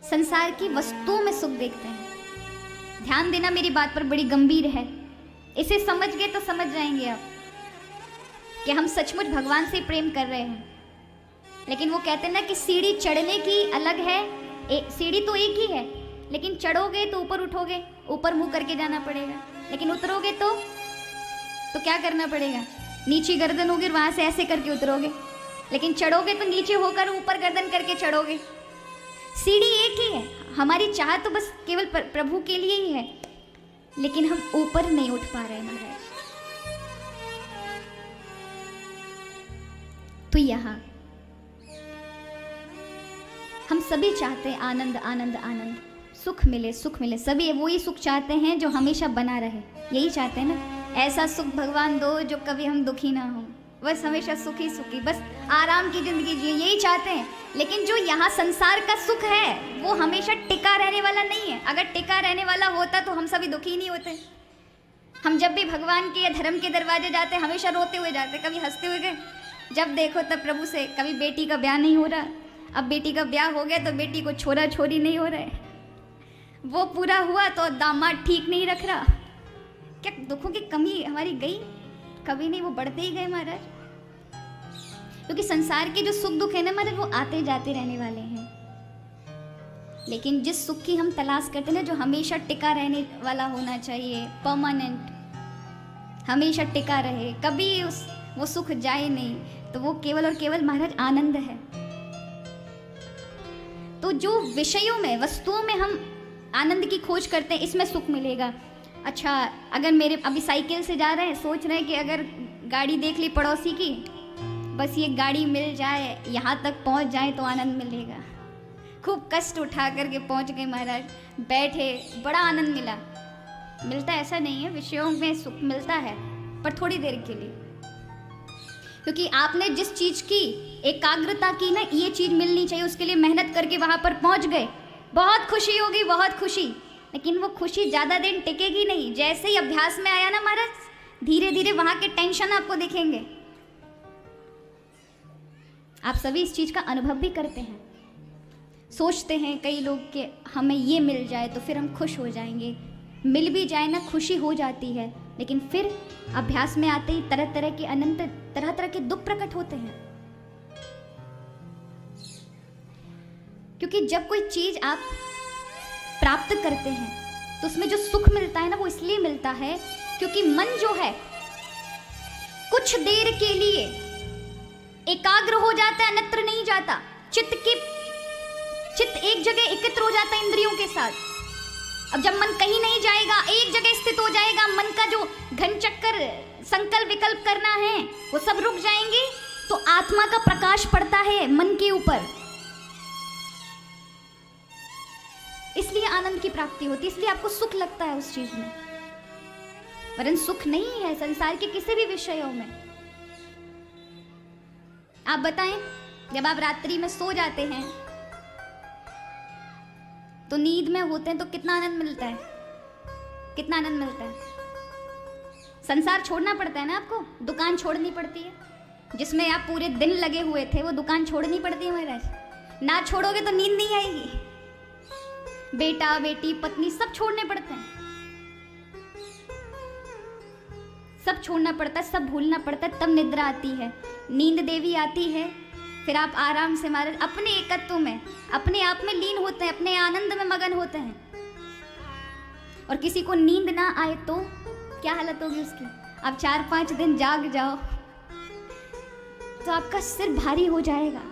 संसार की वस्तुओं में सुख देखते हैं। ध्यान देना, मेरी बात पर बड़ी गंभीर है। इसे समझ गए तो समझ जाएंगे आप कि हम सचमुच भगवान से प्रेम कर रहे हैं। लेकिन वो कहते हैं ना कि सीढ़ी चढ़ने की अलग है, सीढ़ी तो एक ही है, लेकिन चढ़ोगे तो ऊपर उठोगे, ऊपर मुंह करके जाना पड़ेगा, लेकिन उतरोगे तो क्या करना पड़ेगा? नीचे गर्दन होगी, वहां से ऐसे करके उतरोगे, लेकिन चढ़ोगे तो नीचे होकर ऊपर गर्दन करके चढ़ोगे। सीढ़ी एक ही है। हमारी चाह तो बस केवल प्रभु के लिए ही है, लेकिन हम ऊपर नहीं उठ पा रहे महाराज। तो यहां हम सभी चाहते हैं आनंद आनंद आनंद, सुख मिले सुख मिले। सभी वही सुख चाहते हैं जो हमेशा बना रहे, यही चाहते हैं ना। ऐसा सुख भगवान दो जो कभी हम दुखी ना हो, बस हमेशा सुखी सुखी, बस आराम की जिंदगी जिए, यही चाहते हैं। लेकिन जो यहाँ संसार का सुख है वो हमेशा टिका रहने वाला नहीं है। अगर टिका रहने वाला होता तो हम सभी दुखी नहीं होते। हम जब भी भगवान के या धर्म के दरवाजे जाते हमेशा रोते हुए जाते, कभी हंसते हुए गए। जब देखो तब प्रभु से, कभी बेटी का ब्याह नहीं हो रहा, अब बेटी का ब्याह हो गया तो बेटी को छोरा छोरी नहीं हो रहे, वो पूरा हुआ तो दामाद ठीक नहीं रख रहा। क्या दुखों की कमी हमारी गई? कभी नहीं, वो बढ़ते ही गए महाराज। क्योंकि संसार के जो सुख दुख है ना महाराज, वो आते जाते रहने वाले हैं। लेकिन जिस सुख की हम तलाश करते हैं ना, जो हमेशा टिका रहने वाला होना चाहिए, परमानेंट, हमेशा टिका रहे, कभी वो सुख जाए नहीं, तो वो केवल और केवल महाराज आनंद है। तो जो विषयों में, वस्तुओं में हम आनंद की खोज करते हैं, इसमें सुख मिलेगा। अच्छा, अगर मेरे अभी साइकिल से जा रहे हैं, सोच रहे हैं कि अगर गाड़ी देख ली पड़ोसी की, बस ये गाड़ी मिल जाए, यहाँ तक पहुँच जाए तो आनंद मिलेगा। खूब कष्ट उठा करके पहुँच गए महाराज, बैठे, बड़ा आनंद मिला। मिलता ऐसा नहीं है, विषयों में सुख मिलता है, पर थोड़ी देर के लिए। क्योंकि आपने जिस चीज़ की एकाग्रता की ना, ये चीज़ मिलनी चाहिए, उसके लिए मेहनत करके वहाँ पर पहुँच गए, बहुत खुशी होगी, बहुत खुशी। लेकिन वो खुशी ज़्यादा दिन टिकेगी नहीं। जैसे ही अभ्यास में आया ना महाराज, धीरे धीरे वहाँ के टेंशन आपको दिखेंगे। आप सभी इस चीज़ का अनुभव भी करते हैं। सोचते हैं कई लोग कि हमें ये मिल जाए तो फिर हम खुश हो जाएंगे, मिल भी जाए ना खुशी हो जाती है, लेकिन फिर अभ्यास में आते ही तरह तरह के अनंत तरह तरह के दुख प्रकट होते हैं। क्योंकि जब कोई चीज आप प्राप्त करते हैं तो उसमें जो सुख मिलता है ना, वो इसलिए मिलता है क्योंकि मन जो है कुछ देर के लिए एकाग्र हो जाता है, अन्यत्र नहीं जाता। चित्त एक जगह एकत्र हो जाता है इंद्रियों के साथ। अब जब मन कहीं नहीं जाएगा, एक जगह स्थित हो जाएगा, मन का जो घन चक्कर संकल्प विकल्प करना है वो सब रुक जाएंगे, तो आत्मा का प्रकाश पड़ता है मन के ऊपर। इसलिए आनंद की प्राप्ति होती है, इसलिए आपको सुख लगता है उस चीज में, वरन सुख नहीं है संसार के किसी भी विषयों में। आप बताएं, जब आप रात्रि में सो जाते हैं तो नींद में होते हैं तो कितना आनंद मिलता है, कितना आनंद मिलता है। संसार छोड़ना पड़ता है ना आपको, दुकान छोड़नी पड़ती है, जिसमें आप पूरे दिन लगे हुए थे वो दुकान छोड़नी पड़ती है महाराज। ना छोड़ोगे तो नींद नहीं आएगी। बेटा बेटी पत्नी सब छोड़ने पड़ते हैं, सब छोड़ना पड़ता है, सब भूलना पड़ता है, तब निद्रा आती है, नींद देवी आती है। फिर आप आराम से महाराज अपने एकत्व में, अपने आप में लीन होते हैं, अपने आनंद में मगन होते हैं। और किसी को नींद ना आए तो क्या हालत होगी उसकी। आप 4-5 दिन जाग जाओ तो आपका सिर भारी हो जाएगा,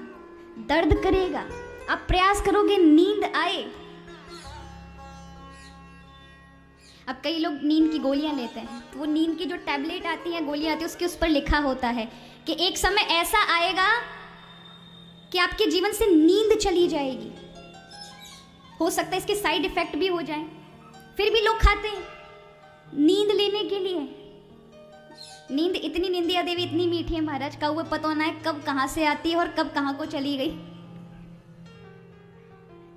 दर्द करेगा, आप प्रयास करोगे नींद आए। अब कई लोग नींद की गोलियां लेते हैं, तो वो नींद की जो टैबलेट आती है, गोलियां आती है, उसके उस पर लिखा होता है कि एक समय ऐसा आएगा कि आपके जीवन से नींद चली जाएगी। हो सकता है इसके साइड इफेक्ट भी हो जाए, फिर भी लोग खाते हैं नींद लेने के लिए। नींद इतनी, निंदिया देवी इतनी मीठी है महाराज, कब वो पता ना है कब कहां से आती है और कब कहां को चली गई।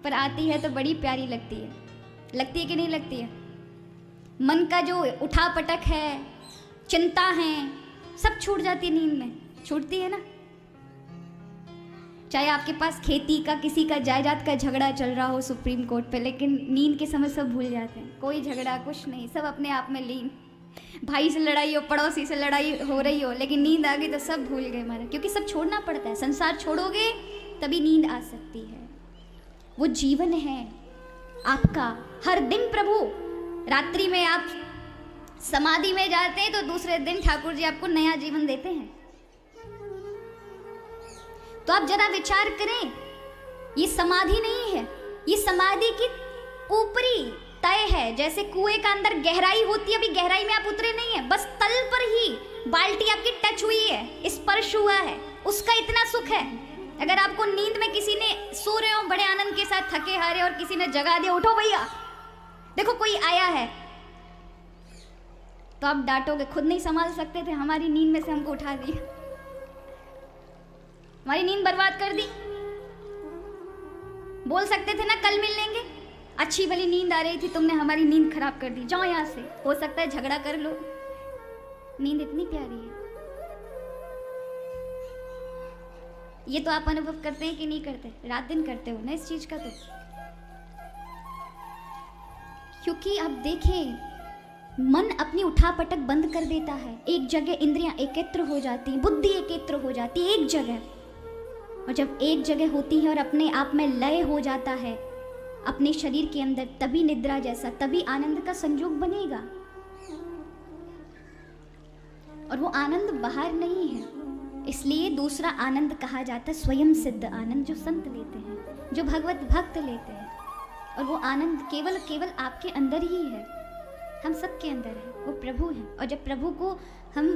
पर आती है तो बड़ी प्यारी लगती है। लगती है कि नहीं लगती है? मन का जो उठा पटक है, चिंता है, सब छूट जाती है नींद में। छूटती है ना? चाहे आपके पास खेती का, किसी का जायदाद का झगड़ा चल रहा हो सुप्रीम कोर्ट पे, लेकिन नींद के समय सब भूल जाते हैं। कोई झगड़ा, कुछ नहीं, सब अपने आप में लीन। भाई से लड़ाई हो, पड़ोसी से लड़ाई हो रही हो, लेकिन नींद आ गई तो सब भूल गए महाराज। क्योंकि सब छोड़ना पड़ता है। संसार छोड़ोगे तभी नींद आ सकती है। वो जीवन है आपका। हर दिन प्रभु, रात्रि में आप समाधि में जाते हैं तो दूसरे दिन ठाकुर जी आपको नया जीवन देते हैं। तो आप जरा विचार करें, ये समाधि नहीं है, ये समाधि की ऊपरी तय है। जैसे कुएं का अंदर गहराई होती है, अभी गहराई में आप उतरे नहीं है, बस तल पर ही बाल्टी आपकी टच हुई है, स्पर्श हुआ है, उसका इतना सुख है। अगर आपको नींद में किसी ने, सो रहे हो बड़े आनंद के साथ, थके हारे, और किसी ने जगा दिया, उठो भैया देखो कोई आया है, तो आप डांटोगे, खुद नहीं संभाल सकते थे, हमारी नींद में से हमको उठा दिया, हमारी नींद बर्बाद कर दी। बोल सकते थे ना कल मिल लेंगे, अच्छी भली नींद आ रही थी, तुमने हमारी नींद खराब कर दी, जाओ यहां से। हो सकता है झगड़ा कर लो। नींद इतनी प्यारी है। ये तो आप अनुभव करते हैं कि नहीं करते? रात दिन करते हो ना इस चीज का। तो क्योंकि आप देखें, मन अपनी उठापटक बंद कर देता है, एक जगह इंद्रियां एकत्र हो जाती हैं, बुद्धि एकत्र हो जाती है एक जगह। और जब एक जगह होती है और अपने आप में लय हो जाता है अपने शरीर के अंदर, तभी निद्रा जैसा, तभी आनंद का संयोग बनेगा। और वो आनंद बाहर नहीं है, इसलिए दूसरा आनंद कहा जाता है स्वयं सिद्ध आनंद, जो संत लेते हैं, जो भगवत भक्त लेते हैं। और वो आनंद केवल केवल आपके अंदर ही है, हम सबके अंदर है, वो प्रभु हैं। और जब प्रभु को हम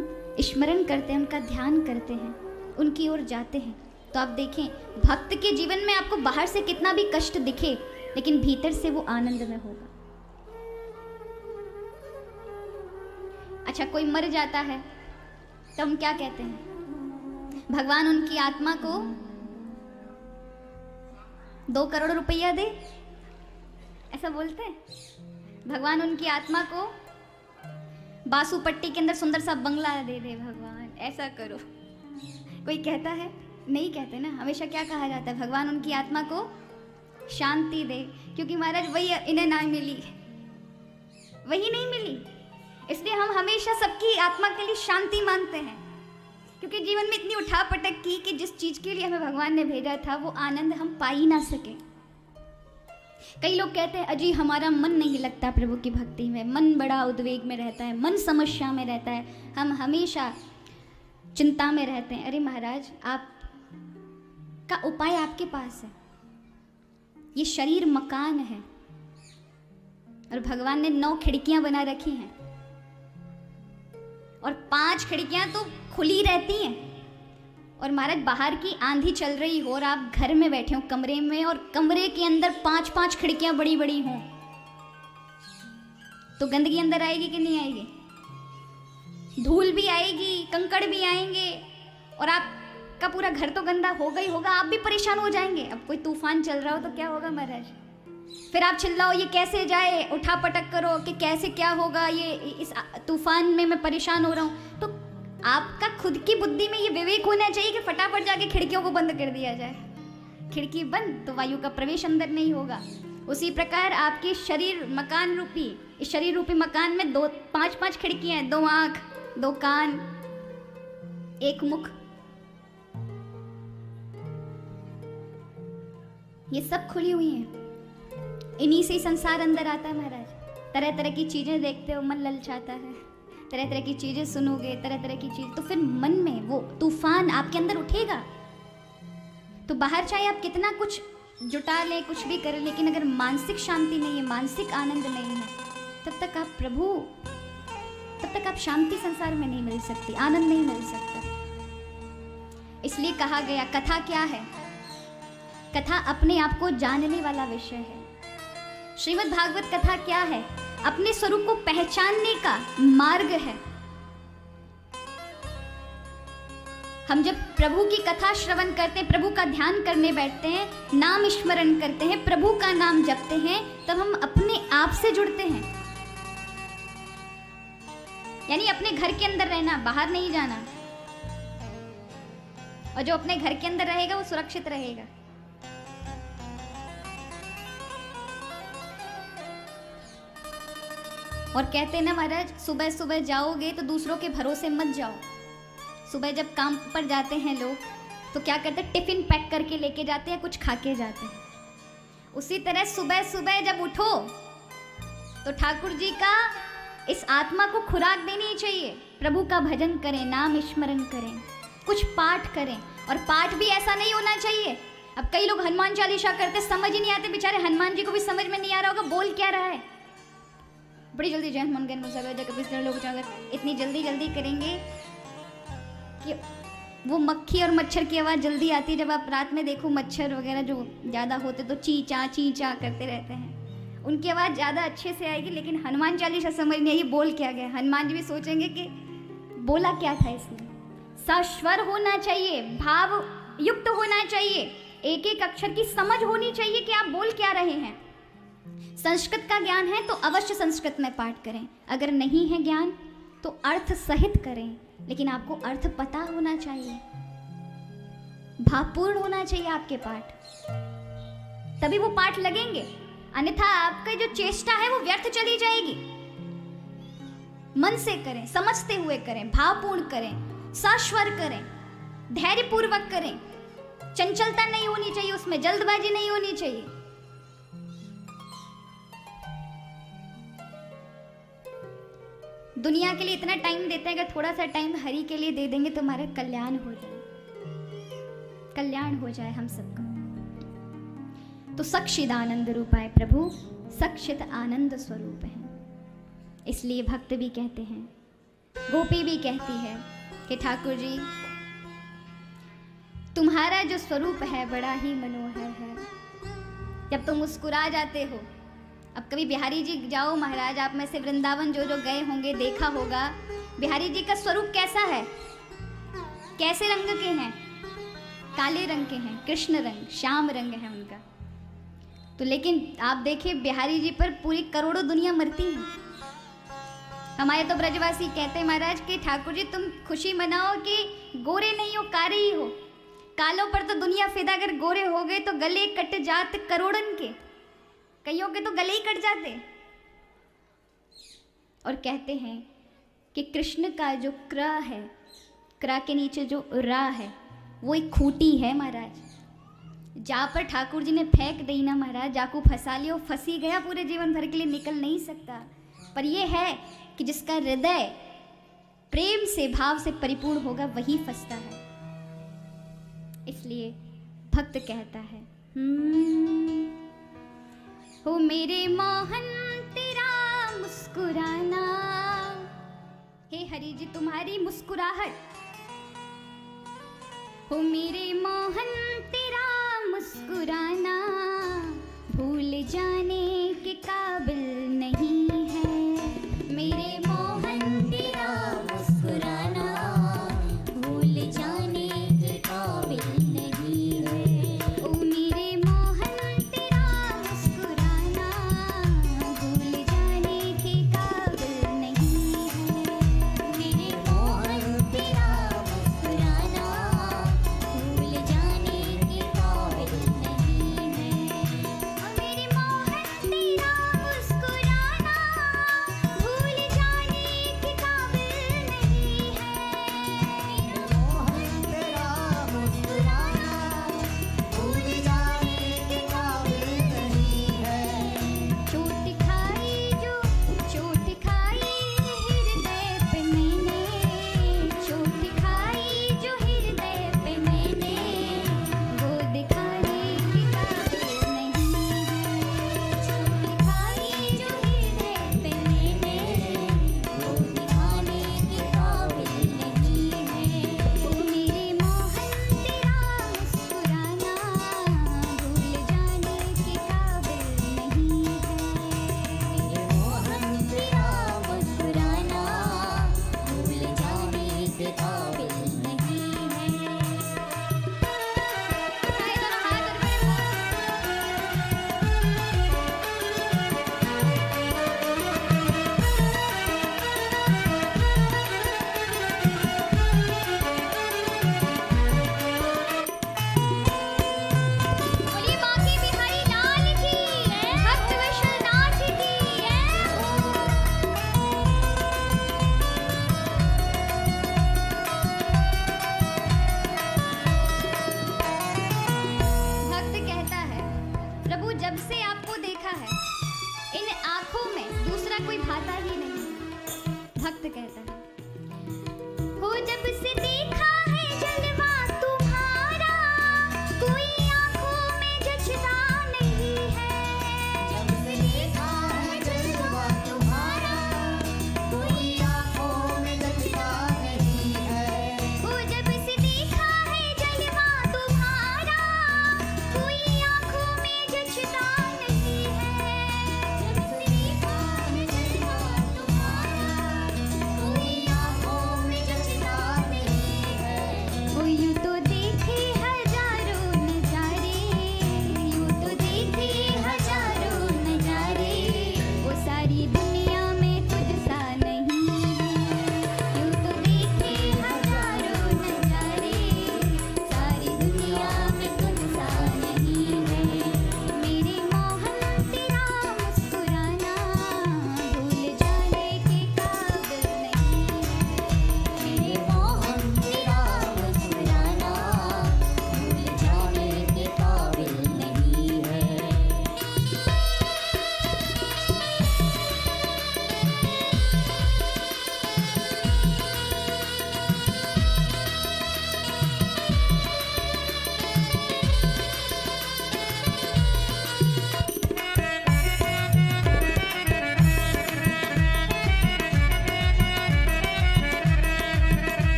स्मरण करते हैं, उनका ध्यान करते हैं, उनकी ओर जाते हैं, तो आप देखें भक्त के जीवन में आपको बाहर से कितना भी कष्ट दिखे, लेकिन भीतर से वो आनंद में होगा। अच्छा, कोई मर जाता है तो हम क्या कहते हैं? भगवान उनकी आत्मा को 2 करोड़ रुपया दे, ऐसा बोलते हैं। भगवान उनकी आत्मा को बासुपट्टी के अंदर सुंदर सा बंगला दे दे, भगवान ऐसा करो। कोई कहता है? नहीं कहते ना। हमेशा क्या कहा जाता है? भगवान उनकी आत्मा को शांति दे, क्योंकि महाराज वही इन्हें ना मिली, वही नहीं मिली, इसलिए हम हमेशा सबकी आत्मा के लिए शांति मांगते हैं। क्योंकि जीवन में इतनी उठापटक की कि जिस चीज के लिए हमें भगवान ने भेजा था वो आनंद हम पा ही ना सके। कई लोग कहते हैं अजी हमारा मन नहीं लगता प्रभु की भक्ति में, मन बड़ा उद्वेग में रहता है, मन समस्या में रहता है, हम हमेशा चिंता में रहते हैं। अरे महाराज, आप का उपाय आपके पास है। ये शरीर मकान है और भगवान ने 9 खिड़कियां बना रखी हैं और 5 खिड़कियां तो खुली रहती हैं। और महाराज बाहर की आंधी चल रही हो और आप घर में बैठे हो कमरे में, और कमरे के अंदर 5-5 खिड़कियां बड़ी बड़ी हों, तो गंदगी अंदर आएगी कि नहीं आएगी? धूल भी आएगी, कंकड़ भी आएंगे, और आपका पूरा घर तो गंदा होगा ही होगा, आप भी परेशान हो जाएंगे। अब कोई तूफान चल रहा हो तो क्या होगा महाराज? फिर आप चिल्लाओ ये कैसे जाए, उठा पटक करो कि कैसे क्या होगा, ये इस तूफान में मैं परेशान हो रहा हूँ। तो आपका खुद की बुद्धि में ये विवेक होना चाहिए कि फटाफट जाके खिड़कियों को बंद कर दिया जाए। खिड़की बंद तो वायु का प्रवेश अंदर नहीं होगा। उसी प्रकार आपके शरीर मकान रूपी, इस शरीर रूपी मकान में 5-5 खिड़कियां हैं, 2 आंख, 2 कान, 1 मुख, ये सब खुली हुई हैं। इन्हीं से ही संसार अंदर आता है महाराज। तरह तरह की चीजें देखते हो, मन ललचाता है, तरह तरह की चीजें सुनोगे, तरह तरह की चीज, तो फिर मन में वो तूफान आपके अंदर उठेगा। तो बाहर चाहे आप कितना कुछ जुटा लें, कुछ भी करें, लेकिन अगर मानसिक शांति नहीं है, मानसिक आनंद नहीं है, तब तक आप शांति संसार में नहीं मिल सकती, आनंद नहीं मिल सकता। इसलिए कहा गया कथा क्या है? कथा अपने आप को जानने वाला विषय है। श्रीमद् भागवत कथा क्या है? अपने स्वरूप को पहचानने का मार्ग है। हम जब प्रभु की कथा श्रवण करते हैं, प्रभु का ध्यान करने बैठते हैं, नाम स्मरण करते हैं, प्रभु का नाम जपते हैं, तब हम अपने आप से जुड़ते हैं। यानी अपने घर के अंदर रहना, बाहर नहीं जाना। और जो अपने घर के अंदर रहेगा वो सुरक्षित रहेगा। और कहते हैं ना महाराज, सुबह सुबह जाओगे तो दूसरों के भरोसे मत जाओ। सुबह जब काम पर जाते हैं लोग तो क्या करते हैं, टिफिन पैक करके लेके जाते हैं, कुछ खा के जाते हैं। उसी तरह सुबह सुबह जब उठो तो ठाकुर जी का इस आत्मा को खुराक देनी चाहिए। प्रभु का भजन करें, नाम स्मरण करें, कुछ पाठ करें। और पाठ भी ऐसा नहीं होना चाहिए, अब कई लोग हनुमान चालीसा करते, समझ ही नहीं आते, बेचारे हनुमान जी को भी समझ में नहीं आ रहा होगा बोल क्या रहा है। बड़ी जल्दी जय हनुमान ज्ञान गुण सागर लोग इतनी जल्दी जल्दी करेंगे कि वो मक्खी और मच्छर की आवाज़ जल्दी आती है। जब आप रात में देखो मच्छर वगैरह जो ज़्यादा होते तो ची चा करते रहते हैं, उनकी आवाज़ ज़्यादा अच्छे से आएगी। लेकिन हनुमान चालीसा समझ नहीं आई बोल क्या गया, हनुमान जी भी सोचेंगे कि बोला क्या था इसमें। सस्वर होना चाहिए, भाव युक्त होना चाहिए, एक एक अक्षर की समझ होनी चाहिए कि आप बोल क्या रहे हैं। संस्कृत का ज्ञान है तो अवश्य संस्कृत में पाठ करें, अगर नहीं है ज्ञान तो अर्थ सहित करें, लेकिन आपको अर्थ पता होना चाहिए, भावपूर्ण होना चाहिए आपके पाठ, तभी वो पाठ लगेंगे। अन्यथा आपका जो चेष्टा है वो व्यर्थ चली जाएगी। मन से करें, समझते हुए करें, भावपूर्ण करें, सस्वर करें, धैर्यपूर्वक करें। चंचलता नहीं होनी चाहिए, उसमें जल्दबाजी नहीं होनी चाहिए। दुनिया के लिए इतना टाइम देते हैं, अगर थोड़ा सा टाइम हरि के लिए दे देंगे तो हमारा कल्याण हो जाए, कल्याण हो जाए हम सबका। तो सक्षिद आनंद रूपाय प्रभु सक्षित आनंद स्वरूप है। इसलिए भक्त भी कहते हैं, गोपी भी कहती है कि ठाकुर जी तुम्हारा जो स्वरूप है बड़ा ही मनोहर है। जब तुम मुस्कुरा जाते हो, अब कभी बिहारी जी जाओ महाराज, आप में से वृंदावन जो जो गए होंगे देखा होगा, बिहारी जी का स्वरूप कैसा है, कैसे रंग के हैं, काले रंग के हैं, कृष्ण रंग, श्याम रंग है उनका। तो लेकिन आप देखिए बिहारी जी पर पूरी करोड़ों दुनिया मरती है। हमारे तो ब्रजवासी कहते हैं महाराज कि ठाकुर जी तुम खुशी मनाओ कि गोरे नहीं हो, कारे ही हो। कालों पर तो दुनिया फिदा, अगर गोरे हो गए तो गले कट जात करोड़न के, कईयों के तो गले ही कट जाते। और कहते हैं कि कृष्ण का जो क्र है, क्र के नीचे जो रा है, वो एक खूंटी है महाराज। जहाँ पर ठाकुर जी ने फेंक दी ना महाराज, जाकू फंसा लियो, फंसी गया, पूरे जीवन भर के लिए निकल नहीं सकता। पर यह है कि जिसका हृदय प्रेम से, भाव से परिपूर्ण होगा, वही फंसता है। इसलिए भक्त कहता है, हो मेरे मोहन तेरा मुस्कुराना, हे हरि जी तुम्हारी मुस्कुराहट, हो मेरे मोहन तेरा मुस्कुराना भूल जाने के काबिल नहीं है। मेरे मोहन तेरा मुस्कुराना भूल जाने के काबिल नहीं है। ओ मेरे मोहन तेरा मुस्कुराना भूल जाने के काबिल नहीं है। मेरे मोहन तेरा मुस्कुराना भूल जाने के काबिल नहीं है। ओ मेरे मोहन आंखों में दूसरा कोई भाता ही नहीं। भक्त कहता है, हो जब से देखा है जलवा तुम्हारा, कोई आंखों में जचता नहीं है।
जब से देखा है जलवा तुम्हारा, कोई आंखों में जचता नहीं है।
हो जब से देखा है जलवा तुम्हारा, कोई आंखों में जचता नहीं है।
जब से देखा है जलवा तुम्हारा, कोई आंखों में जचता नहीं है।
ओ यूं तो देखे हजारों नजारे, यूं तो देखे हजारों नजारे, वो सारी दुनिया में तुझ सा नहीं है। यूं तो देखे हजारों नजारे, सारी दुनिया में तुझ सा नहीं है। मेरे मोहन तेरा मुस्कुराना, भूल जाने के काबिल नहीं है।
मेरे मोहन तेरा मुस्कुराना, भूल जाने के काबिल नहीं है।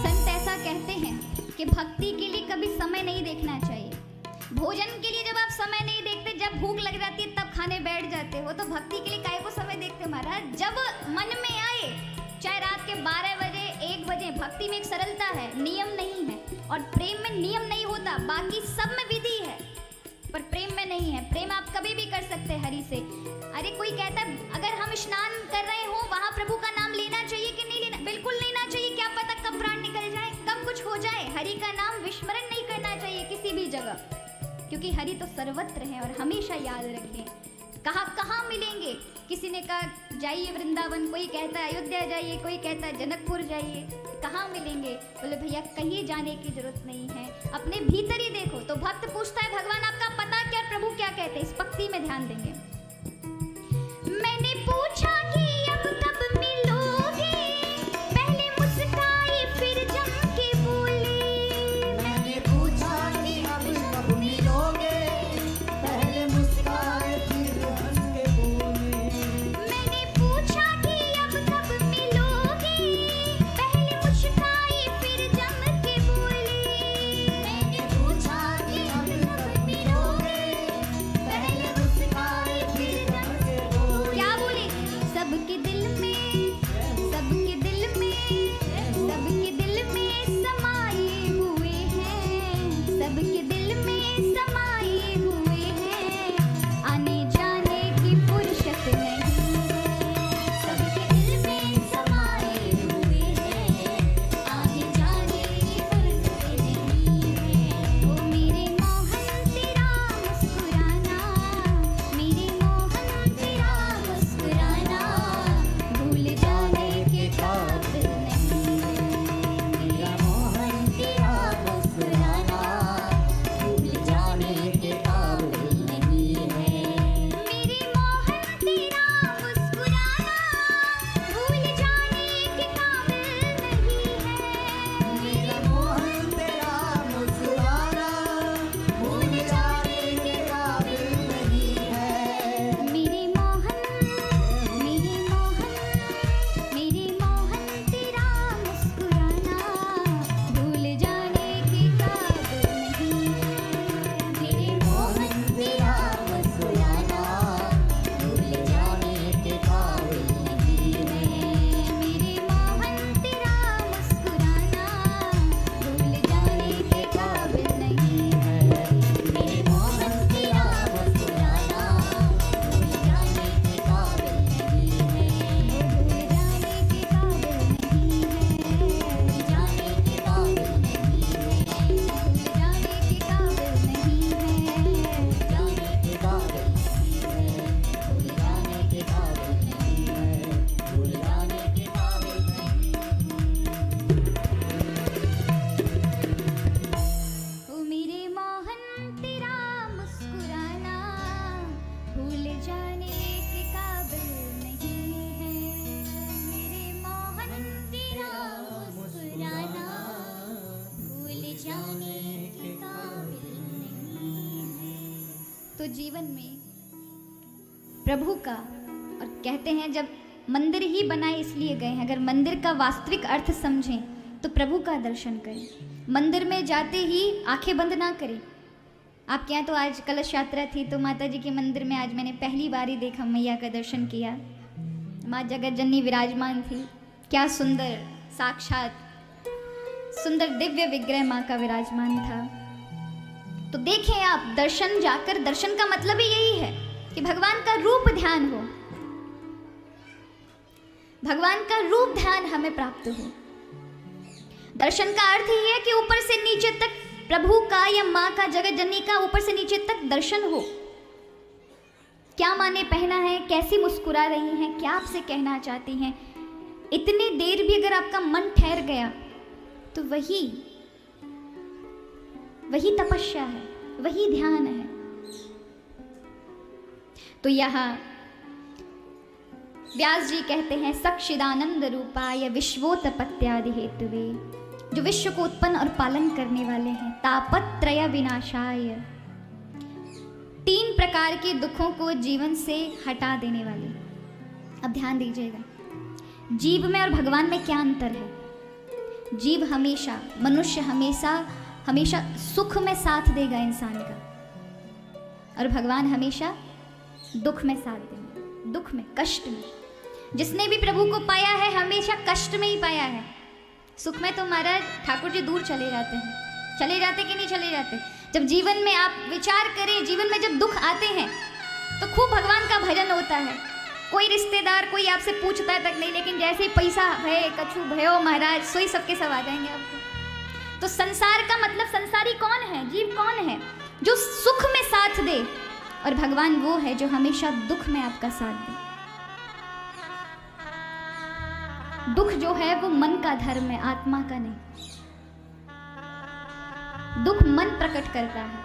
संत ऐसा कहते हैं कि भक्ति के लिए कभी समय नहीं देखना चाहिए। भोजन के लिए जब आप समय नहीं देखते, जब भूख लग जाती है तब खाने बैठ जाते हो, तो भक्ति के लिए काहे को समय देखते हो महाराज? जब मन में आए, चाहे रात के 12 बजे 1 बजे, भक्ति में एक सरलता है, नियम नहीं है। और प्रेम में नियम नहीं होता, बाकी सब में विधि है, पर प्रेम में नहीं है। प्रेम आप कभी भी कर सकते हैं हरि से। अरे कोई कहता है अगर हम स्नान कर रहे हो वहां प्रभु का नाम लेना चाहिए कि नहीं लेना? बिल्कुल लेना चाहिए। क्या पता कब प्राण निकल जाए, कब कुछ हो जाए। हरि का नाम विस्मरण नहीं करना चाहिए किसी भी जगह, क्योंकि हरि तो सर्वत्र है और हमेशा याद रखें। कहाँ मिलेंगे? किसी ने कहा जाइए वृंदावन, कोई कहता है अयोध्या जाइए, कोई कहता है जनकपुर जाइए। कहाँ मिलेंगे? बोले भैया कहीं जाने की जरूरत नहीं है, अपने भीतर ही देखो। तो भक्त पूछता है भगवान आपका पता क्या, प्रभु क्या कहते हैं? इस पंक्ति में ध्यान देंगे। मैंने पूछा कि अब कब मिलोगे, पहले मुस्काए फिर जम के बोले।
मैंने पूछा कि अब कब मिलोगे, पहले मुस्काए फिर हंस के बोले।
मैंने पूछा कि अब कब मिलोगे, पहले मुस्काए फिर जम के बोले।
मैंने पूछा कि अब कब मिलोगे, पहले मुस्काए
जीवन में प्रभु का, और कहते हैं जब मंदिर ही बनाए इसलिए गए हैं, अगर मंदिर का वास्तविक अर्थ समझें तो प्रभु का दर्शन करें। मंदिर में जाते ही आंखें बंद ना करें। आपके यहाँ तो आज कलश यात्रा थी, तो माता जी के मंदिर में आज मैंने पहली बार ही देखा, मैया का दर्शन किया। माँ जगत जननी विराजमान थी, क्या सुंदर, साक्षात सुंदर दिव्य विग्रह माँ का विराजमान था। तो देखें आप, दर्शन जाकर, दर्शन का मतलब ही यही है कि भगवान का रूप ध्यान हो, भगवान का रूप ध्यान हमें प्राप्त हो। दर्शन का अर्थ ही है कि ऊपर से नीचे तक प्रभु का या माँ का, जगत जननी का ऊपर से नीचे तक दर्शन हो। क्या माँ ने पहना है, कैसी मुस्कुरा रही हैं, क्या आपसे कहना चाहती हैं, इतनी देर भी अगर आपका मन ठहर गया तो वही तपस्या है, वही ध्यान है। तो यहाँ व्यास जी कहते हैं, सक्षिदानंद रूपाय विश्वोत्पत्त्यादि हेतुवे, जो विश्व को उत्पन्न और पालन करने वाले हैं। तापत्रय विनाशाय, 3 प्रकार के दुखों को जीवन से हटा देने वाले। अब ध्यान दीजिएगा, जीव में और भगवान में क्या अंतर है। जीव हमेशा, मनुष्य हमेशा सुख में साथ देगा इंसान का, और भगवान हमेशा दुख में साथ देंगे, दुख में, कष्ट में। जिसने भी प्रभु को पाया है हमेशा कष्ट में ही पाया है। सुख में तो महाराज ठाकुर जी दूर चले जाते हैं, चले जाते कि नहीं चले जाते। जब जीवन में आप विचार करें, जीवन में जब दुख आते हैं तो खूब भगवान का भजन होता है। कोई रिश्तेदार, कोई आपसे पूछता तक नहीं, लेकिन जैसे ही पैसा है, कछु भयो महाराज, सोई सबके सब आ जाएंगे आपको। तो संसार का मतलब, संसारी कौन है, जीव कौन है, जो सुख में साथ दे, और भगवान वो है जो हमेशा दुख में आपका साथ दे। दुख जो है वो मन का धर्म है, आत्मा का नहीं। दुख मन प्रकट करता है,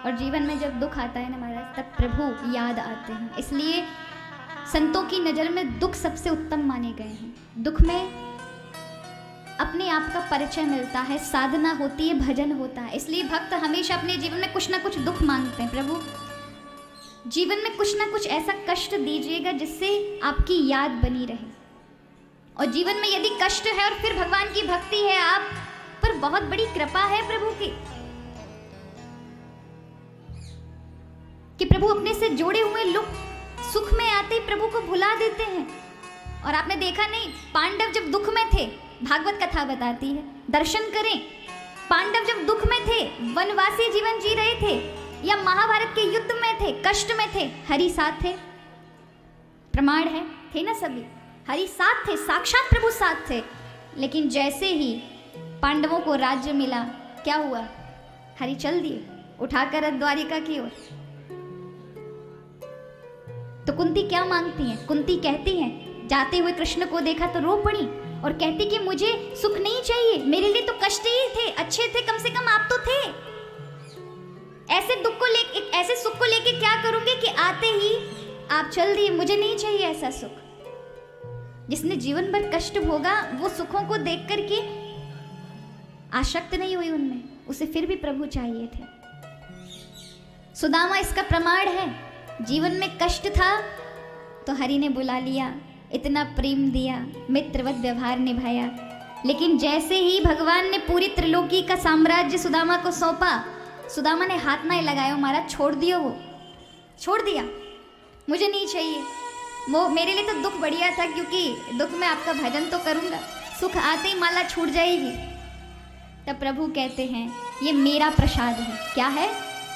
और जीवन में जब दुख आता है ना महाराज, तब प्रभु याद आते हैं। इसलिए संतों की नजर में दुख सबसे उत्तम माने गए हैं। दुख में अपने आप का परिचय मिलता है, साधना होती है, भजन होता है। इसलिए भक्त हमेशा अपने जीवन में कुछ ना कुछ दुख मांगते हैं। प्रभु जीवन में कुछ ना कुछ ऐसा कष्ट दीजिएगा जिससे आपकी याद बनी रहे। और जीवन में यदि कष्ट है और फिर भगवान की भक्ति है, आप पर बहुत बड़ी कृपा है प्रभु की, कि प्रभु अपने से जोड़े हुए लोग सुख में आते ही प्रभु को भुला देते हैं। और आपने देखा नहीं, पांडव जब दुख में थे, भागवत कथा बताती है, दर्शन करें, पांडव जब दुख में थे, वनवासी जीवन जी रहे थे, या महाभारत के युद्ध में थे, कष्ट में थे, हरि साथ थे। प्रमाण है, थे ना सभी, हरि साथ थे, साक्षात प्रभु साथ थे। लेकिन जैसे ही पांडवों को राज्य मिला, क्या हुआ, हरि चल दिए उठाकर द्वारिका की ओर। तो कुंती क्या मांगती हैं, कुंती कहती हैं, जाते हुए कृष्ण को देखा तो रो पड़ी और कहती कि मुझे सुख नहीं चाहिए, मेरे लिए तो कष्ट ही थे, अच्छे थे, कम से कम आप तो थे। ऐसे दुख को लेके, ऐसे सुख को लेके क्या करूंगी कि आते ही आप चल दिए, मुझे नहीं चाहिए ऐसा सुख। जिसने जीवन भर कष्ट भोगा, वो सुखों को देख करके आसक्त नहीं हुई उनमें, उसे फिर भी प्रभु चाहिए थे। सुदामा इसका प्रमाण है। जीवन में कष्ट था तो हरि ने बुला लिया, इतना प्रेम दिया, मित्रवत व्यवहार निभाया। लेकिन जैसे ही भगवान ने पूरी त्रिलोकी का साम्राज्य सुदामा को सौंपा, सुदामा ने हाथ ना लगाया, महाराज छोड़ दियो, वो छोड़ दिया, मुझे नहीं चाहिए। वो मेरे लिए तो दुख बढ़िया था, क्योंकि दुख में आपका भजन तो करूँगा, सुख आते ही माला छूट जाएगी। तब प्रभु कहते हैं, ये मेरा प्रसाद है। क्या है,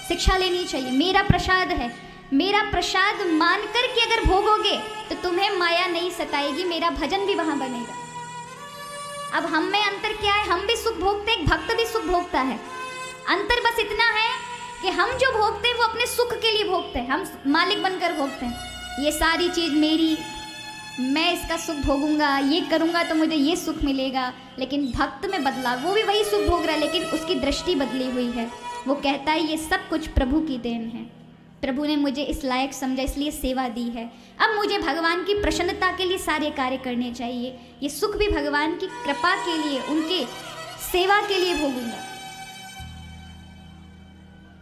शिक्षा लेनी चाहिए, मेरा प्रसाद है। मेरा प्रसाद मान कर के अगर भोगोगे तो तुम्हें माया नहीं सताएगी, मेरा भजन भी वहाँ बनेगा। अब हम में अंतर क्या है, हम भी सुख भोगते हैं, भक्त भी सुख भोगता है। अंतर बस इतना है कि हम जो भोगते हैं वो अपने सुख के लिए भोगते हैं, हम मालिक बनकर भोगते हैं। ये सारी चीज़ मेरी, मैं इसका सुख भोगूंगा, ये करूंगा तो मुझे ये सुख मिलेगा। लेकिन भक्त में बदलाव, वो भी वही सुख भोग रहा है, लेकिन उसकी दृष्टि बदली हुई है। वो कहता है ये सब कुछ प्रभु की देन है, प्रभु ने मुझे इस लायक समझा, इसलिए सेवा दी है। अब मुझे भगवान की प्रसन्नता के लिए सारे कार्य करने चाहिए। ये सुख भी भगवान की कृपा के लिए, उनके सेवा के लिए भोगूंगा।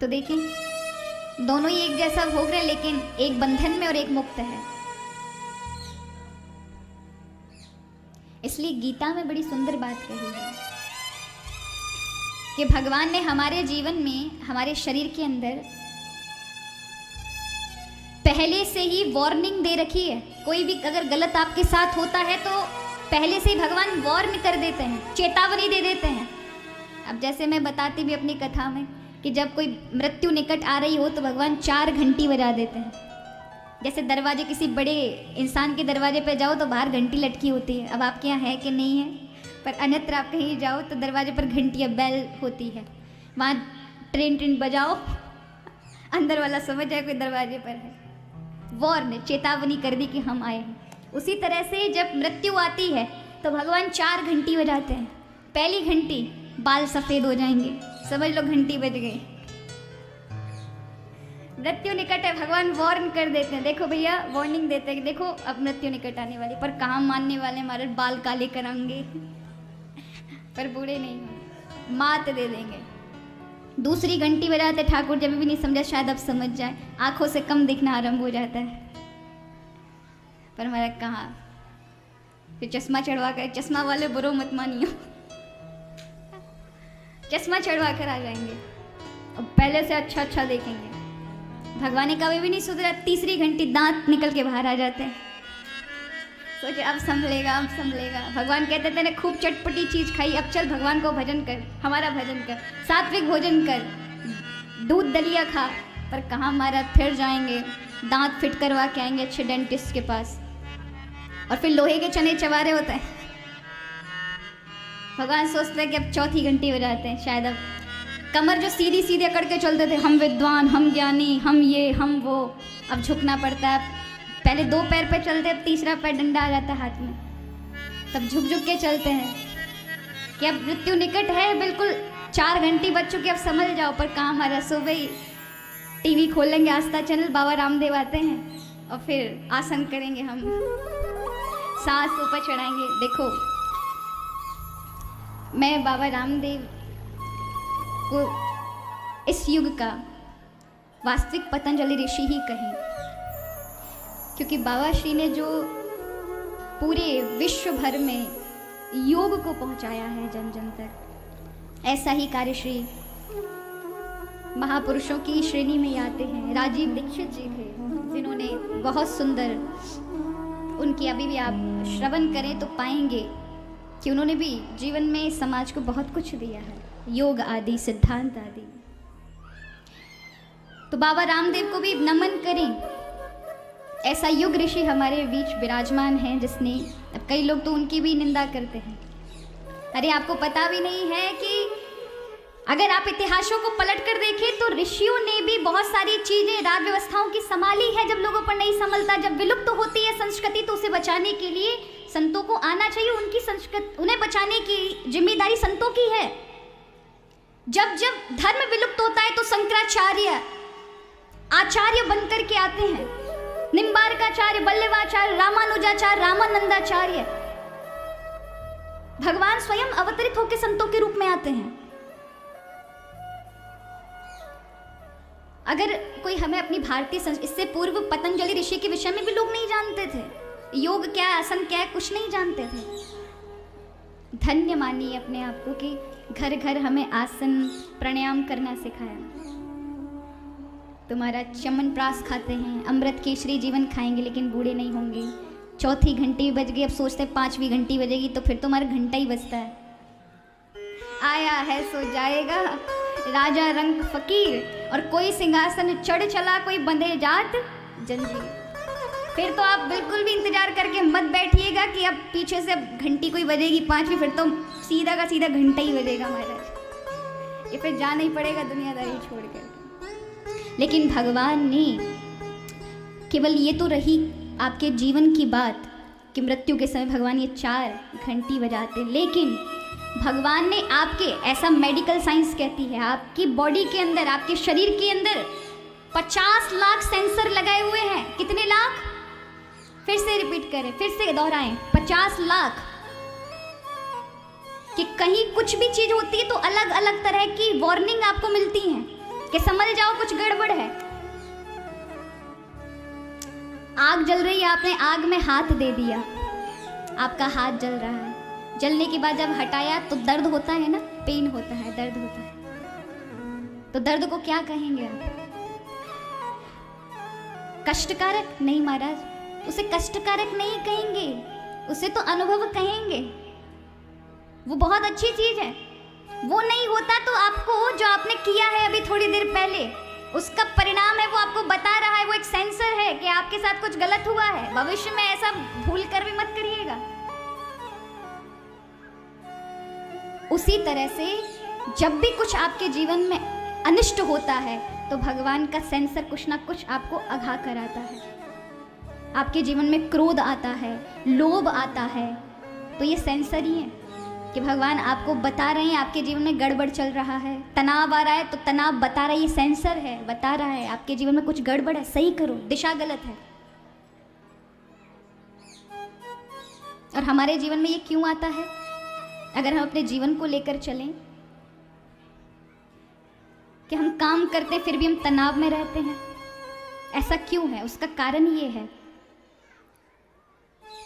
तो देखिए दोनों ही एक जैसा भोग रहे, लेकिन एक बंधन में और एक मुक्त है। इसलिए गीता में बड़ी सुंदर बात कही है कि भगवान ने हमारे जीवन में, हमारे शरीर के अंदर पहले से ही वार्निंग दे रखी है। कोई भी अगर गलत आपके साथ होता है तो पहले से ही भगवान वार्न कर देते हैं, चेतावनी दे देते हैं। अब जैसे मैं बताती भी अपनी कथा में कि जब कोई मृत्यु निकट आ रही हो तो भगवान 4 घंटी बजा देते हैं। जैसे दरवाजे, किसी बड़े इंसान के दरवाजे पे जाओ तो बाहर घंटी लटकी होती है। अब आपके यहाँ है कि नहीं है, पर अन्यत्र आप कहीं जाओ तो दरवाजे पर घंटी या बेल होती है। वहाँ ट्रेन बजाओ, अंदर वाला समझ जाए कोई दरवाजे पर है। वार्न, चेतावनी कर दी कि हम आए हैं। उसी तरह से जब मृत्यु आती है तो भगवान 4 घंटी बजाते हैं। पहली घंटी, बाल सफ़ेद हो जाएंगे, समझ लो घंटी बज गई। मृत्यु निकट है, भगवान वार्न कर देते हैं। देखो भैया, वार्निंग देते हैं कि देखो अब मृत्यु निकट आने वाली। पर कहाँ मानने वाले, हमारे बाल काले कराएंगे पर बूढ़े नहीं होंगे, मात दे देंगे। दूसरी घंटी बजाते ठाकुर जब भी नहीं समझा, शायद अब समझ जाए, आंखों से कम दिखना आरंभ हो जाता है। पर हमारा कहाँ, फिर चश्मा चढ़वा कर, चश्मा वाले बुरो मत मानियो, चश्मा चढ़वा कर आ जाएंगे और पहले से अच्छा अच्छा देखेंगे। भगवान ने कभी भी नहीं सुधरा। तीसरी घंटी, दांत निकल के बाहर आ जाते हैं। सोचे अब संभलेगा, अब संभलेगा। भगवान कहते थे ना, खूब चटपटी चीज खाई, अब चल भगवान को भजन कर, हमारा भजन कर, सात्विक भोजन कर, दूध दलिया खा। पर कहाँ महाराज, फिर जाएंगे, दांत फिट करवा के आएंगे अच्छे डेंटिस्ट के पास, और फिर लोहे के चने चबारे होते हैं। भगवान सोचते हैं कि अब चौथी घंटी बजाते हैं, शायद अब कमर जो सीधी सीधी अकड़ के चलते थे, हम विद्वान, हम ज्ञानी, हम ये, हम वो, अब झुकना पड़ता है। पहले 2 पैर पे चलते, अब तीसरा पैर डंडा आ जाता है हाथ में, तब झुक झुक के चलते हैं कि अब मृत्यु निकट है, बिल्कुल 4 घंटी बज चुकी, अब समझ जाओ। पर कहाँ हमारा, सुबह ही टीवी खोलेंगे, आस्था चैनल, बाबा रामदेव आते हैं और फिर आसन करेंगे, हम सांस ऊपर चढ़ाएंगे। देखो, मैं बाबा रामदेव को इस युग का वास्तविक पतंजलि ऋषि ही कहें, क्योंकि बाबा श्री ने जो पूरे विश्व भर में योग को पहुंचाया है जन जन तक, ऐसा ही कार्य श्री महापुरुषों की श्रेणी में आते हैं। राजीव दीक्षित जी थे, जिन्होंने बहुत सुंदर, उनकी अभी भी आप श्रवण करें तो पाएंगे कि उन्होंने भी जीवन में समाज को बहुत कुछ दिया है, योग आदि, सिद्धांत आदि। तो बाबा रामदेव को भी नमन करें। ऐसा युग ऋषि हमारे बीच विराजमान है, जिसने, अब कई लोग तो उनकी भी निंदा करते हैं। अरे आपको पता भी नहीं है कि अगर आप इतिहासों को पलट कर देखें तो ऋषियों ने भी बहुत सारी चीजें, राज व्यवस्थाओं की संभाली है। जब लोगों पर नहीं संभलता, जब विलुप्त तो होती है संस्कृति, तो उसे बचाने के लिए संतों को आना चाहिए। उनकी संस्कृति, उन्हें बचाने की जिम्मेदारी संतों की है। जब जब धर्म विलुप्त होता है तो शंकराचार्य आचार्य बनकर के आते हैं, निम्बार्काचार्य, बल्लवाचार्य, रामानुजाचार्य, रामानंदाचार्य। भगवान स्वयं अवतरित होकर संतों के रूप में आते हैं। अगर कोई हमें अपनी भारतीय संस्कृति, इससे पूर्व पतंजलि ऋषि के विषय में भी लोग नहीं जानते थे, योग क्या है, आसन क्या है, कुछ नहीं जानते थे। धन्य मानिए अपने आप को कि घर घर हमें आसन प्राणायाम करना सिखाया। तुम्हारा च्यवनप्राश खाते हैं, अमृत केसरी जीवन खाएंगे, लेकिन बूढ़े नहीं होंगे। चौथी घंटी बज गई, अब सोचते 5वीं घंटी बजेगी, तो फिर तुम्हारा घंटा ही बजता है। आया है सो जाएगा, राजा रंग फकीर, और कोई सिंहासन चढ़ चला, कोई बंधे जात जंजीर। फिर तो आप बिल्कुल भी इंतजार करके मत बैठिएगा कि अब पीछे से घंटी कोई बजेगी 5वीं, फिर तो सीधा का सीधा घंटा ही बजेगा महाराज। ये फिर जाना ही पड़ेगा दुनियादारी छोड़कर। लेकिन भगवान ने केवल ये तो रही आपके जीवन की बात कि मृत्यु के समय भगवान ये 4 घंटी बजाते, लेकिन भगवान ने आपके, ऐसा मेडिकल साइंस कहती है, आपकी बॉडी के अंदर, आपके शरीर के अंदर 50 लाख सेंसर लगाए हुए हैं। कितने लाख? फिर से रिपीट करें, फिर से दोहराएं, 50 लाख। कि कहीं कुछ भी चीज होती है तो अलग अलग तरह की वार्निंग आपको मिलती है। कि संभल जाओ कुछ गड़बड़ है। आग जल रही है, आपने आग में हाथ दे दिया, आपका हाथ जल रहा है। जलने के बाद जब हटाया तो दर्द होता है ना, पेन होता है, दर्द होता है। तो दर्द को क्या कहेंगे आप? कष्टकारक? नहीं महाराज, उसे कष्टकारक नहीं कहेंगे, उसे तो अनुभव कहेंगे। वो बहुत अच्छी चीज है। वो नहीं होता तो आपको जो आपने किया है अभी थोड़ी देर पहले, उसका परिणाम है, वो आपको बता रहा है, वो एक सेंसर है कि आपके साथ कुछ गलत हुआ है। भविष्य में ऐसा भूल कर भी मत करिएगा। उसी तरह से जब भी कुछ आपके जीवन में अनिष्ट होता है तो भगवान का सेंसर कुछ ना कुछ आपको आगाह कराता है। आपके जीवन में क्रोध आता है, लोभ आता है, तो ये सेंसर ही है कि भगवान आपको बता रहे हैं आपके जीवन में गड़बड़ चल रहा है। तनाव आ रहा है तो तनाव बता रहा है, ये सेंसर है, बता रहा है आपके जीवन में कुछ गड़बड़ है, सही करो, दिशा गलत है। और हमारे जीवन में ये क्यों आता है? अगर हम अपने जीवन को लेकर चलें कि हम काम करते हैं फिर भी हम तनाव में रहते हैं, ऐसा क्यों है? उसका कारण ये है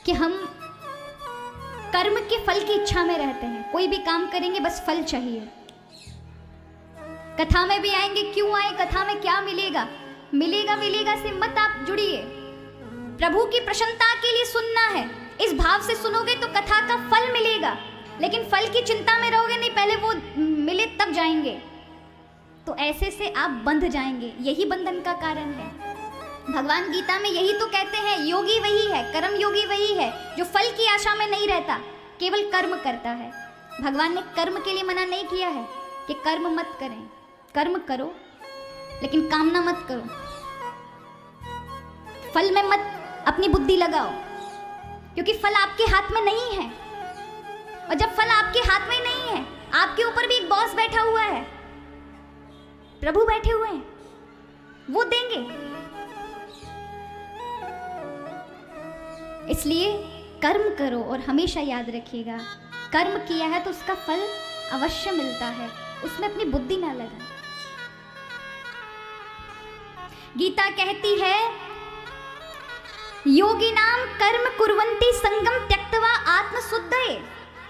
कि हम कर्म के फल की इच्छा में रहते हैं। कोई भी काम करेंगे बस फल चाहिए। कथा में भी आएंगे, क्यों आए? कथा में क्या मिलेगा? मिलेगा मिलेगा से मत आप जुड़िए। प्रभु की प्रसन्नता के लिए सुनना है, इस भाव से सुनोगे तो कथा का फल मिलेगा। लेकिन फल की चिंता में रहोगे, नहीं पहले वो मिले तब जाएंगे, तो ऐसे से आप बंध जाएंगे। यही बंधन का कारण है। भगवान गीता में यही तो कहते हैं, योगी वही है, कर्म योगी वही है जो फल की आशा में नहीं रहता, केवल कर्म करता है। भगवान ने कर्म के लिए मना नहीं किया है कि कर्म मत करें, कर्म करो लेकिन कामना मत करो, फल में मत अपनी बुद्धि लगाओ, क्योंकि फल आपके हाथ में नहीं है। और जब फल आपके हाथ में नहीं है, आपके ऊपर भी एक बॉस बैठा हुआ है, प्रभु बैठे हुए हैं, वो देंगे। इसलिए कर्म करो और हमेशा याद रखिएगा, कर्म किया है तो उसका फल अवश्य मिलता है, उसमें अपनी बुद्धि ना लगा। गीता कहती है, योगी नाम कर्म कुर्वन्ति संगम त्यक्त्वा आत्मशुद्धये।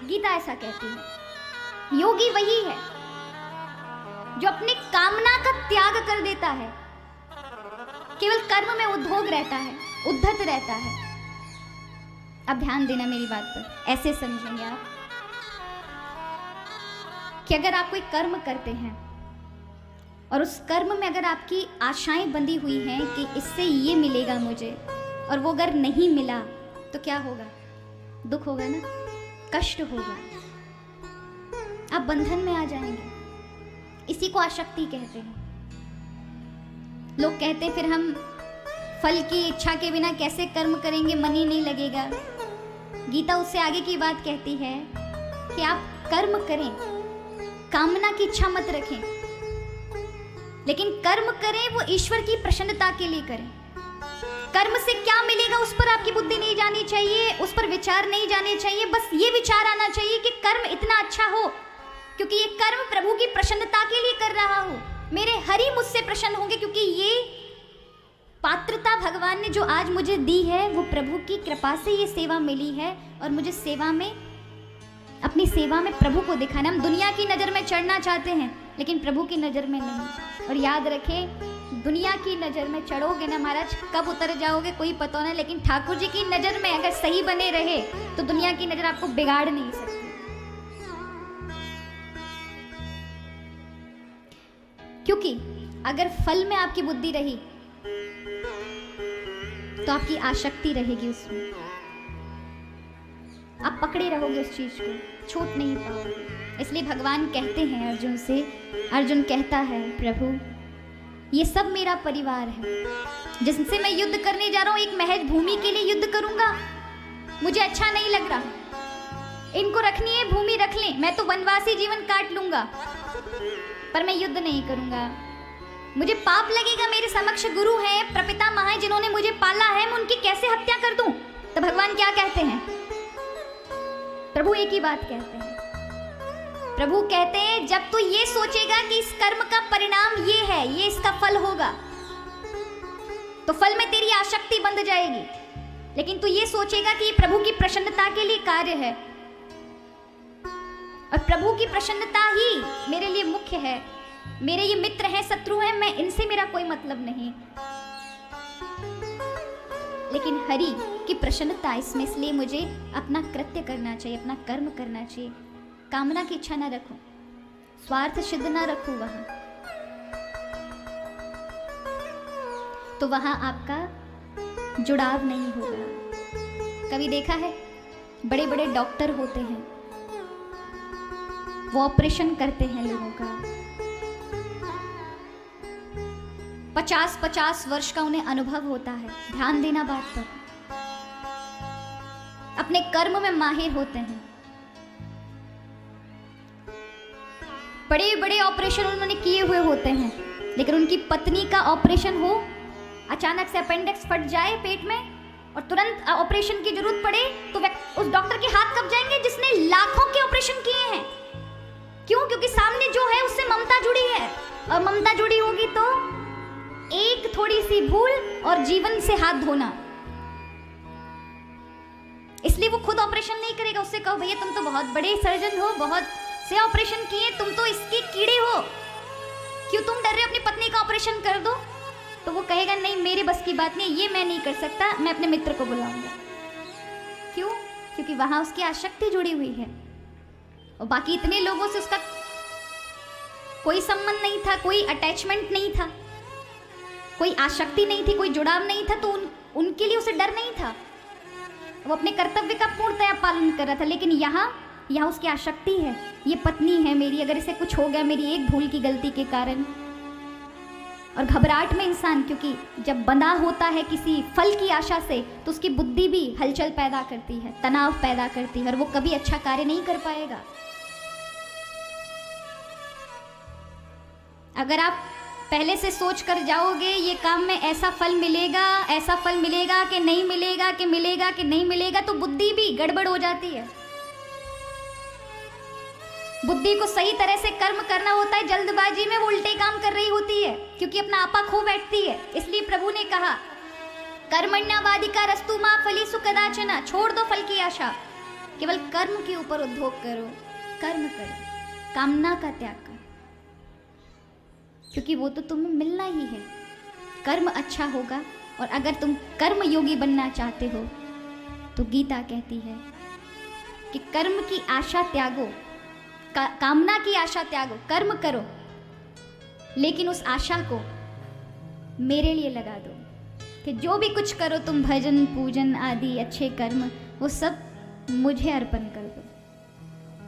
गीता ऐसा कहती है, योगी वही है जो अपनी कामना का त्याग कर देता है, केवल कर्म में उद्योग रहता है, उद्धत रहता है। अब ध्यान देना मेरी बात पर, ऐसे समझेंगे आप कि अगर आप कोई कर्म करते हैं और उस कर्म में अगर आपकी आशाएं बंधी हुई हैं कि इससे ये मिलेगा मुझे, और वो अगर नहीं मिला तो क्या होगा? दुख होगा ना, कष्ट होगा, आप बंधन में आ जाएंगे। इसी को आसक्ति कहते हैं। लोग कहते हैं फिर हम फल की इच्छा के बिना कैसे कर्म करेंगे, मन ही नहीं लगेगा। गीता उससे आगे की बात कहती है कि आप कर्म करें, कामना की इच्छा मत रखें, लेकिन कर्म करें वो ईश्वर की प्रसन्नता के लिए करें। कर्म से क्या मिलेगा उस पर आपकी बुद्धि नहीं जानी चाहिए, उस पर विचार नहीं जाने चाहिए। बस ये विचार आना चाहिए कि कर्म इतना अच्छा हो क्योंकि ये कर्म प्रभु की प्रसन्नता के लिए कर रहा हूं, मेरे हरि मुझसे प्रसन्न होंगे, क्योंकि ये पात्रता भगवान ने जो आज मुझे दी है वो प्रभु की कृपा से ये सेवा मिली है, और मुझे सेवा में, अपनी सेवा में प्रभु को दिखाना। हम दुनिया की नज़र में चढ़ना चाहते हैं लेकिन प्रभु की नज़र में नहीं। और याद रखें, दुनिया की नज़र में चढ़ोगे ना महाराज, कब उतर जाओगे कोई पता नहीं, लेकिन ठाकुर जी की नज़र में अगर सही बने रहे तो दुनिया की नज़र आपको बिगाड़ नहीं सकती। क्योंकि अगर फल में आपकी बुद्धि रही तो आपकी आसक्ति रहेगी उसमें, आप पकड़े रहोगे उस चीज को, छूट नहीं पाओगे। इसलिए भगवान कहते हैं अर्जुन से, अर्जुन कहता है, प्रभु ये सब मेरा परिवार है जिनसे मैं युद्ध करने जा रहा हूं, एक महज भूमि के लिए युद्ध करूंगा, मुझे अच्छा नहीं लग रहा, इनको रखनी है भूमि रख लें, मैं तो वनवासी जीवन काट लूंगा पर मैं युद्ध नहीं करूंगा। मुझे पाप लगेगा, मेरे समक्ष गुरु हैं, प्रपितामह हैं जिन्होंने मुझे पाला है, मैं उनकी कैसे हत्या कर दूं? तो भगवान क्या कहते हैं? प्रभु एक ही बात कहते हैं, प्रभु कहते हैं जब तू ये सोचेगा कि इस कर्म का परिणाम ये है, ये इसका फल होगा, तो फल में तेरी आसक्ति बंध जाएगी। लेकिन तू ये सोचेगा कि ये प्रभु की प्रसन्नता के लिए कार्य है और प्रभु की प्रसन्नता ही मेरे लिए मुख्य है, मेरे ये मित्र हैं, शत्रु हैं, मैं इनसे मेरा कोई मतलब नहीं, लेकिन हरि की प्रसन्नता इसमें, इसलिए मुझे अपना कृत्य करना चाहिए, अपना कर्म करना चाहिए। कामना की इच्छा ना रखूं, स्वार्थ सिद्ध ना रखूं वहां, तो वहां आपका जुड़ाव नहीं होगा। कभी देखा है बड़े बड़े डॉक्टर होते हैं, वो ऑपरेशन करते हैं लोगों का, 50-50 वर्ष का उन्हें अनुभव होता है। ध्यान देना बात पर, अपने कर्म में माहिर होते हैं, बड़े बड़े ऑपरेशन उन्होंने किए हुए होते हैं, लेकिन उनकी पत्नी का ऑपरेशन हो, अचानक से अपेंडिक्स फट जाए पेट में और तुरंत ऑपरेशन की जरूरत पड़े, तो उस डॉक्टर के हाथ कब जाएंगे जिसने लाखों के ऑपरेशन किए हैं। क्यों? क्योंकि सामने जो है उससे ममता जुड़ी है, और ममता जुड़ी होगी तो एक थोड़ी सी भूल और जीवन से हाथ धोना, इसलिए वो खुद ऑपरेशन नहीं करेगा। उससे कहो भैया तुम तो बहुत बड़े सर्जन हो, बहुत से ऑपरेशन किए, तुम तो इसके कीड़े हो, क्यों तुम डर रहे हो, अपनी पत्नी का ऑपरेशन कर दो। तो वो कहेगा नहीं मेरे बस की बात नहीं, ये मैं नहीं कर सकता, मैं अपने मित्र को बुलाऊंगा। क्यों? क्योंकि वहां उसकी आसक्ति जुड़ी हुई है और बाकी इतने लोगों से उसका कोई संबंध नहीं था, कोई अटैचमेंट नहीं था, कोई आसक्ति नहीं थी, कोई जुड़ाव नहीं था, तो उनके लिए उसे डर नहीं था, वो अपने कर्तव्य का पूर्णतया पालन कर रहा था। लेकिन यहाँ उसकी आसक्ति है, ये पत्नी है मेरी, अगर इसे कुछ हो गया मेरी एक भूल की गलती के कारण, और घबराहट में इंसान, क्योंकि जब बंधा होता है किसी फल की आशा से तो उसकी बुद्धि भी हलचल पैदा करती है, तनाव पैदा करती है, और वो कभी अच्छा कार्य नहीं कर पाएगा। अगर आप पहले से सोच कर जाओगे ये काम में ऐसा फल मिलेगा, ऐसा फल मिलेगा कि नहीं मिलेगा, कि मिलेगा कि नहीं मिलेगा, तो बुद्धि भी गड़बड़ हो जाती है। बुद्धि को सही तरह से कर्म करना होता है, जल्दबाजी में वो उल्टे काम कर रही होती है, क्योंकि अपना आपा खो बैठती है। इसलिए प्रभु ने कहा कर्मण्यवाधिका रस्तु मां फलेषु कदाचन, छोड़ दो फल की आशा, केवल कर्म के ऊपर उद्योग करो, कर्म करो, कामना का त्याग करो, क्योंकि वो तो तुम्हें मिलना ही है। कर्म अच्छा होगा, और अगर तुम कर्म योगी बनना चाहते हो तो गीता कहती है कि कर्म की आशा त्यागो, कामना की आशा त्यागो, कर्म करो, लेकिन उस आशा को मेरे लिए लगा दो, कि जो भी कुछ करो तुम, भजन पूजन आदि अच्छे कर्म, वो सब मुझे अर्पण कर दो,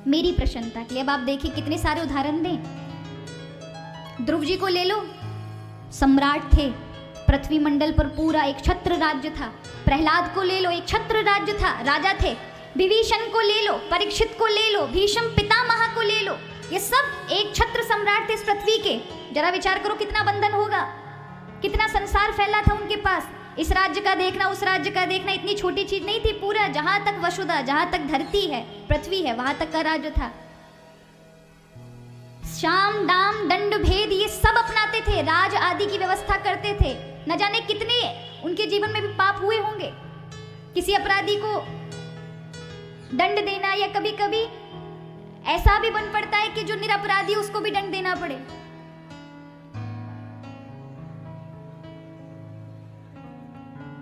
मेरी प्रसन्नता के लिए। अब आप देखिए कितने सारे उदाहरण दें। ध्रुव जी को ले लो, सम्राट थे, पृथ्वी मंडल पर पूरा एक छत्र राज्य था। प्रहलाद को ले लो, एक छत्र राज्य था, राजा थे। विभीषण को ले लो, परीक्षित को ले लो, भीष्म पितामह को ले लो, ये सब एक छत्र सम्राट थे इस पृथ्वी के। जरा विचार करो कितना बंधन होगा, कितना संसार फैला था उनके पास, इस राज्य का देखना, उस राज्य का देखना, इतनी छोटी चीज नहीं थी। पूरा जहां तक वसुधा, जहां तक धरती है, पृथ्वी है, वहां तक का राज्य था। शाम दाम दंड भेद ये सब अपनाते थे, राज आदि की व्यवस्था करते थे। न जाने कितने उनके जीवन में भी पाप हुए होंगे, किसी अपराधी को दंड देना, या कभी कभी ऐसा भी बन पड़ता है कि जो निरपराधी उसको भी दंड देना पड़े।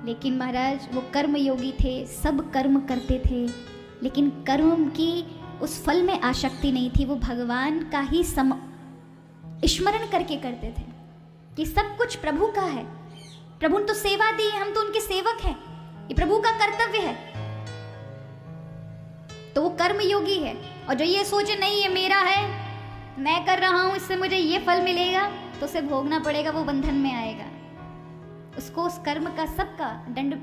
लेकिन महाराज वो कर्म योगी थे, सब कर्म करते थे, लेकिन कर्म की उस फल में आसक्ति नहीं थी। वो भगवान का ही स्मरण करके करते थे कि सब कुछ प्रभु का है, प्रभु ने तो सेवा दी, हम तो उनके सेवक हैं, ये प्रभु का कर्तव्य है, तो वो कर्म योगी है। और जो ये सोचे नहीं ये मेरा है, मैं कर रहा हूं, इससे मुझे ये फल मिलेगा, तो उसे भोगना पड़ेगा, वो बंधन में आएगा, उसको उस कर्म का सबका दंड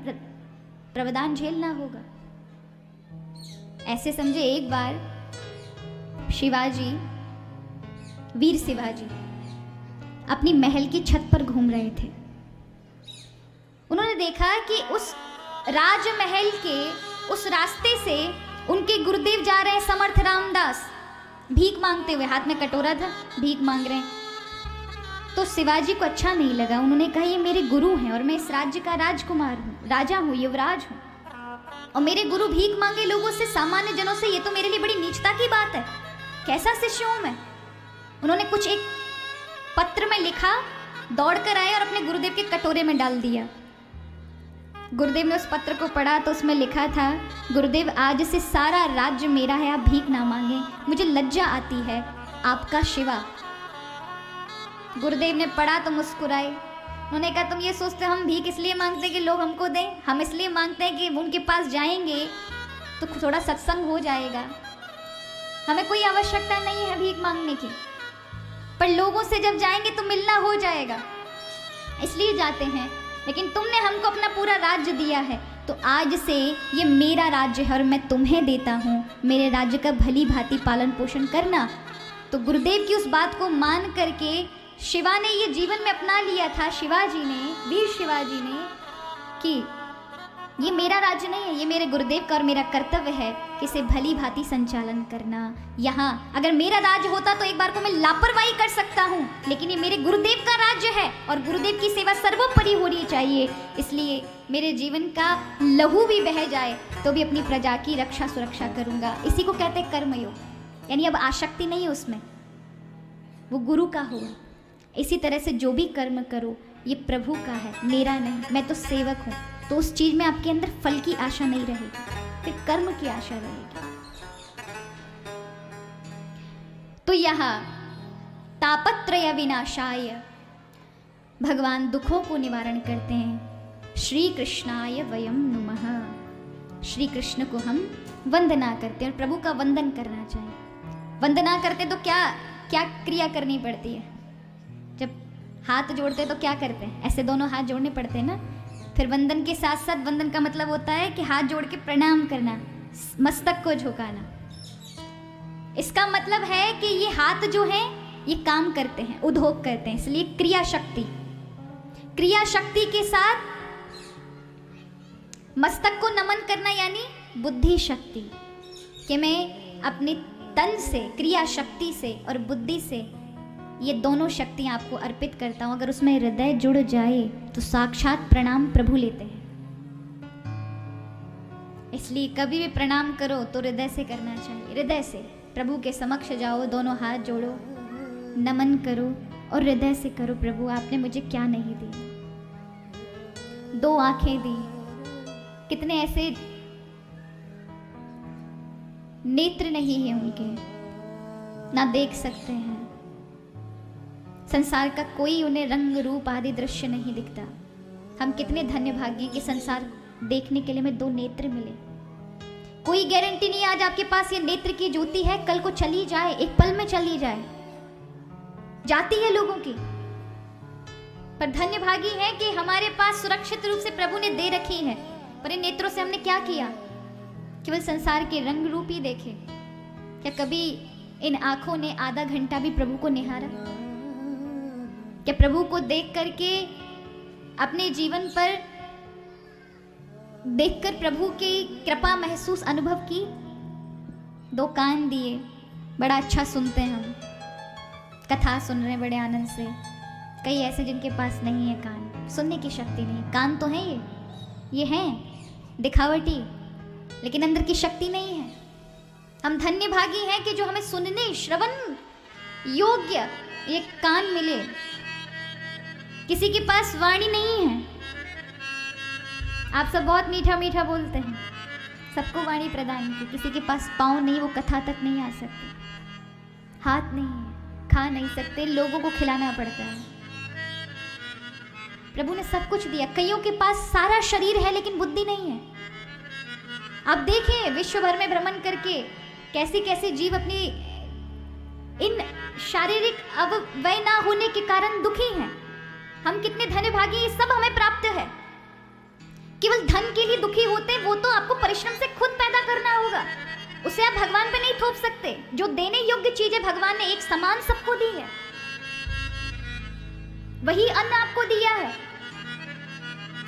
प्रावधान झेलना होगा। ऐसे समझे एक बार शिवाजी, वीर शिवाजी अपनी महल की छत पर घूम रहे थे। उन्होंने देखा कि उस राजमहल के उस रास्ते से उनके गुरुदेव जा रहे हैं, समर्थ रामदास, भीख मांगते हुए, हाथ में कटोरा था, भीख मांग रहे हैं। तो शिवाजी को अच्छा नहीं लगा। उन्होंने कहा ये मेरे गुरु हैं और मैं इस राज्य का राजकुमार हूँ, राजा हूँ, युवराज हूँ, और मेरे गुरु भीख मांगे लोगों से, सामान्य जनों से, ये तो मेरे लिए बड़ी नीचता की बात है। कैसा शिष्य हूँ मैं। उन्होंने कुछ एक पत्र में लिखा, दौड़ कर आए और अपने गुरुदेव के कटोरे में डाल दिया। गुरुदेव ने उस पत्र को पढ़ा तो उसमें लिखा था, गुरुदेव आज से सारा राज्य मेरा है, आप भीख ना मांगे, मुझे लज्जा आती है, आपका शिवा। गुरुदेव ने पढ़ा तो मुस्कुराए। उन्होंने कहा तुम ये सोचते हो हम भीख इसलिए मांगते कि लोग हमको दें? हम इसलिए मांगते हैं कि उनके पास जाएंगे तो थोड़ा सत्संग हो जाएगा। हमें कोई आवश्यकता नहीं है भीख मांगने की, पर लोगों से जब जाएंगे तो मिलना हो जाएगा, इसलिए जाते हैं। लेकिन तुमने हमको अपना पूरा राज्य दिया है, तो आज से ये मेरा राज्य है और मैं तुम्हें देता हूँ, मेरे राज्य का भली भांति पालन पोषण करना। तो गुरुदेव की उस बात को मान करके शिवा ने ये जीवन में अपना लिया था, शिवाजी ने, वीर शिवाजी ने, कि ये मेरा राज्य नहीं है, ये मेरे गुरुदेव का और मेरा कर्तव्य है कि इसे भली भांति संचालन करना। यहाँ अगर मेरा राज्य होता तो एक बार को मैं लापरवाही कर सकता हूँ, लेकिन ये मेरे गुरुदेव का राज्य है और गुरुदेव की सेवा सर्वोपरि होनी चाहिए। इसलिए मेरे जीवन का लहू भी बह जाए तो भी अपनी प्रजा की रक्षा सुरक्षा करूँगा। इसी को कहते हैं कर्मयोग, यानी अब आसक्ति नहीं है उसमें, वो गुरु का हुआ। इसी तरह से जो भी कर्म करो ये प्रभु का है, मेरा नहीं, मैं तो सेवक हूँ। तो उस चीज में आपके अंदर फल की आशा नहीं रहेगी, फिर कर्म की आशा रहेगी। तो यहाँ तापत्रय विनाशाय, भगवान दुखों को निवारण करते हैं। श्री कृष्णाय वयम नुमः, श्री कृष्ण को हम वंदना करते हैं और प्रभु का वंदन करना चाहिए। वंदना करते तो क्या क्या क्रिया करनी पड़ती है? जब हाथ जोड़ते तो क्या करते हैं? ऐसे दोनों हाथ जोड़ने पड़ते हैं ना। फिर वंदन के साथ साथ, वंदन का मतलब होता है कि हाथ जोड़ के प्रणाम करना, मस्तक को झुकाना। इसका मतलब है कि ये हाथ जो है ये काम करते हैं, उद्योग करते हैं, इसलिए क्रिया शक्ति। क्रिया शक्ति के साथ मस्तक को नमन करना यानी बुद्धि शक्ति, कि मैं अपने तन से, क्रिया शक्ति से और बुद्धि से ये दोनों शक्तियाँ आपको अर्पित करता हूँ। अगर उसमें हृदय जुड़ जाए तो साक्षात प्रणाम प्रभु लेते हैं। इसलिए कभी भी प्रणाम करो तो हृदय से करना चाहिए। हृदय से प्रभु के समक्ष जाओ, दोनों हाथ जोड़ो, नमन करो और हृदय से करो, प्रभु आपने मुझे क्या नहीं दी, 2 आंखें दी, कितने ऐसे नेत्र नहीं है उनके, ना देख सकते हैं, संसार का कोई उन्हें रंग रूप आदि दृश्य नहीं दिखता। हम कितने धन्य भाग्य कि संसार देखने के लिए हमें 2 नेत्र मिले। कोई गारंटी नहीं आज आपके पास ये नेत्र की ज्योति है कल को चली जाए, एक पल में चली जाए, जाती है लोगों की। पर धन्य भागी है कि हमारे पास सुरक्षित रूप से प्रभु ने दे रखी है। पर इन नेत्रों से हमने क्या किया? केवल संसार के रंग रूप ही देखे। क्या कभी इन आंखों ने आधा घंटा भी प्रभु को निहारा? क्या प्रभु को देख करके अपने जीवन पर देखकर प्रभु की कृपा महसूस अनुभव की? 2 कान दिए, बड़ा अच्छा सुनते हैं, हम कथा सुन रहे हैं बड़े आनंद से। कई ऐसे जिनके पास नहीं है कान, सुनने की शक्ति नहीं। कान तो है ये हैं दिखावटी, लेकिन अंदर की शक्ति नहीं है। हम धन्य भागी हैं कि जो हमें सुनने, श्रवण योग्य ये कान मिले। किसी के पास वाणी नहीं है। आप सब बहुत मीठा मीठा बोलते हैं, सबको वाणी प्रदान की। किसी के पास पाँव नहीं, वो कथा तक नहीं आ सकते। हाथ नहीं है, खा नहीं सकते, लोगों को खिलाना पड़ता है। प्रभु ने सब कुछ दिया। कईयों के पास सारा शरीर है लेकिन बुद्धि नहीं है। आप देखें विश्व भर में भ्रमण करके कैसे कैसे जीव अपनी इन शारीरिक अवयव ना होने के कारण दुखी हैं। हम कितने धन्य भागी, ये सब हमें प्राप्त है। केवल धन के लिए दुखी होते, वो तो आपको परिश्रम से खुद पैदा करना होगा, उसे आप भगवान पे नहीं थोप सकते। जो देने योग्य चीजें भगवान ने एक समान सबको दी है, वही अन्न आपको दिया है,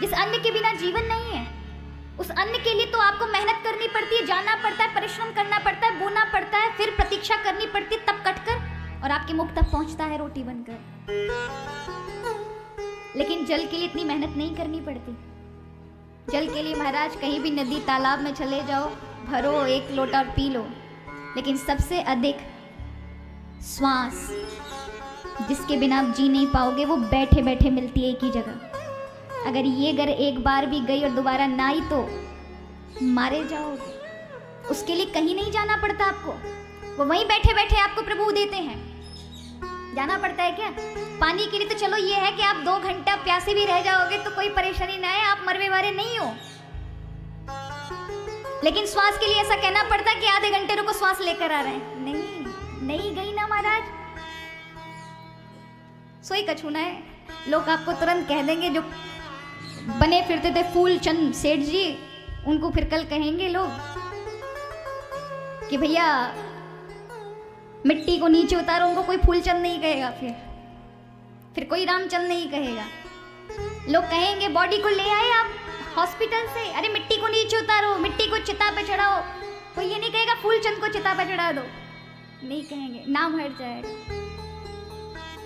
जिस अन्न के बिना जीवन नहीं है। उस अन्न के लिए तो आपको मेहनत करनी पड़ती है, जाना पड़ता है, परिश्रम करना पड़ता है, बोना पड़ता है, फिर प्रतीक्षा करनी पड़ती है, तब कटकर और आपके मुख तक पहुंचता है रोटी बनकर। लेकिन जल के लिए इतनी मेहनत नहीं करनी पड़ती। जल के लिए महाराज कहीं भी नदी तालाब में चले जाओ, भरो 1 लोटा और पी लो। लेकिन सबसे अधिक श्वास जिसके बिना आप जी नहीं पाओगे, वो बैठे बैठे मिलती है एक ही जगह। अगर ये अगर एक बार भी गई और दोबारा ना आई तो मारे जाओगे। उसके लिए कहीं नहीं जाना पड़ता आपको, वो वहीं बैठे बैठे आपको प्रभु देते हैं। जाना पड़ता है क्या? पानी के लिए तो चलो ये है कि आप 2 घंटा प्यासे भी रह जाओगे तो कोई परेशानी ना है, आप मरवे वाले नहीं हो। लेकिन श्वास के लिए ऐसा कहना पड़ता है कि आधे घंटे रुको, श्वास लेकर आ रहे हैं। नहीं गई ना महाराज, सोई कछूना है। लोग आपको तुरंत कह देंगे, जो बने फिरते थे फूलचंद सेठ जी, उनको फिर कल कहेंगे लोग कि भैया मिट्टी को नीचे उतारो। उनको कोई फूलचंद नहीं कहेगा, फिर कोई रामचंद नहीं कहेगा। लोग कहेंगे बॉडी को ले आए आप हॉस्पिटल से, अरे मिट्टी को नीचे उतारो, मिट्टी को चिता पे चढ़ाओ। कोई ये नहीं कहेगा फूलचंद को चिता पे चढ़ा दो, नहीं कहेंगे, नाम हट जाएगा।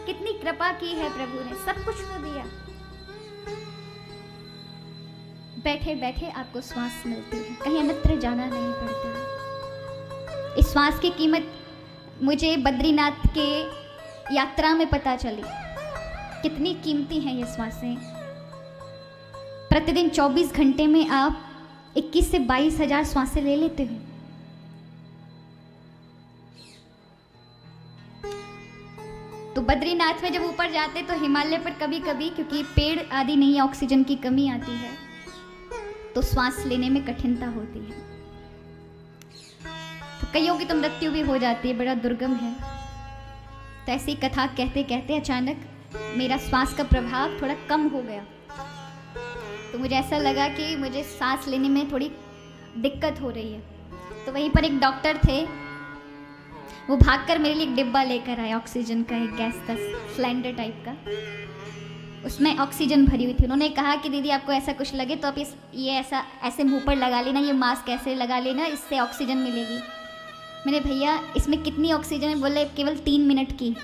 कितनी कृपा की है प्रभु ने, सब कुछ तो दिया। बैठे बैठे आपको श्वास मिलती है, कहीं अन्यत्र जाना नहीं पड़ता। इस श्वास की कीमत मुझे बद्रीनाथ के यात्रा में पता चली, कितनी कीमती हैं ये श्वासें। प्रतिदिन 24 घंटे में आप 21 से 22 हजार श्वासें ले लेते हो। तो बद्रीनाथ में जब ऊपर जाते तो हिमालय पर कभी कभी, क्योंकि पेड़ आदि नहीं है, ऑक्सीजन की कमी आती है, तो श्वास लेने में कठिनता होती है। तो कईयों की तो मृत्यु भी हो जाती है, बड़ा दुर्गम है। तो ऐसी कथा कहते कहते अचानक मेरा श्वास का प्रभाव थोड़ा कम हो गया। तो मुझे ऐसा लगा कि मुझे सांस लेने में थोड़ी दिक्कत हो रही है। तो वहीं पर एक डॉक्टर थे, वो भागकर मेरे लिए एक डिब्बा लेकर आए, ऑक्सीजन का एक गैस का सिलेंडर टाइप का, उसमें ऑक्सीजन भरी हुई थी। उन्होंने कहा कि दीदी आपको ऐसा कुछ लगे तो आप ये ऐसे मुंह पर लगा लेना, ये मास्क ऐसे लगा लेना, इससे ऑक्सीजन मिलेगी। मैंने भैया इसमें कितनी ऑक्सीजन है? बोले केवल 3 मिनट की।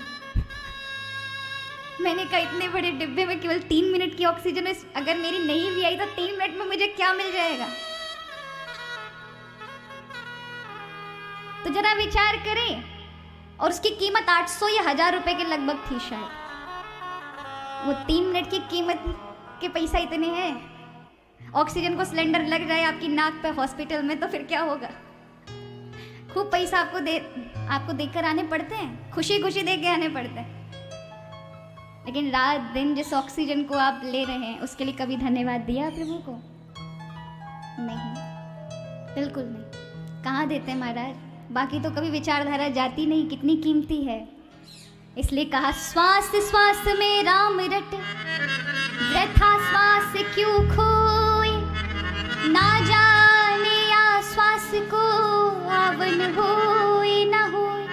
मैंने कहा इतने बड़े डिब्बे में केवल 3 मिनट की ऑक्सीजन है, अगर मेरी नहीं भी आई तो 3 मिनट में मुझे क्या मिल जाएगा? तो जरा विचार करें। और उसकी कीमत 800 या 1000 रुपए के लगभग थी शायद। वो 3 मिनट की कीमत के पैसा इतने हैं। ऑक्सीजन को सिलेंडर लग जाए आपकी नाक पे हॉस्पिटल में तो फिर क्या होगा? खूब पैसा आपको देकर आने पड़ते हैं, खुशी खुशी दे के आने पड़ते हैं। लेकिन रात दिन जिस ऑक्सीजन को आप ले रहे हैं उसके लिए कभी धन्यवाद दिया प्रभु को? नहीं, बिल्कुल नहीं। कहाँ देते हैं महाराज? बाकी तो कभी विचारधारा जाती नहीं, कितनी कीमती है। इसलिए कहा श्वास श्वास में राम रट, वृथा श्वास क्यों खोए, ना जाने या श्वास को आवन होए ना होए।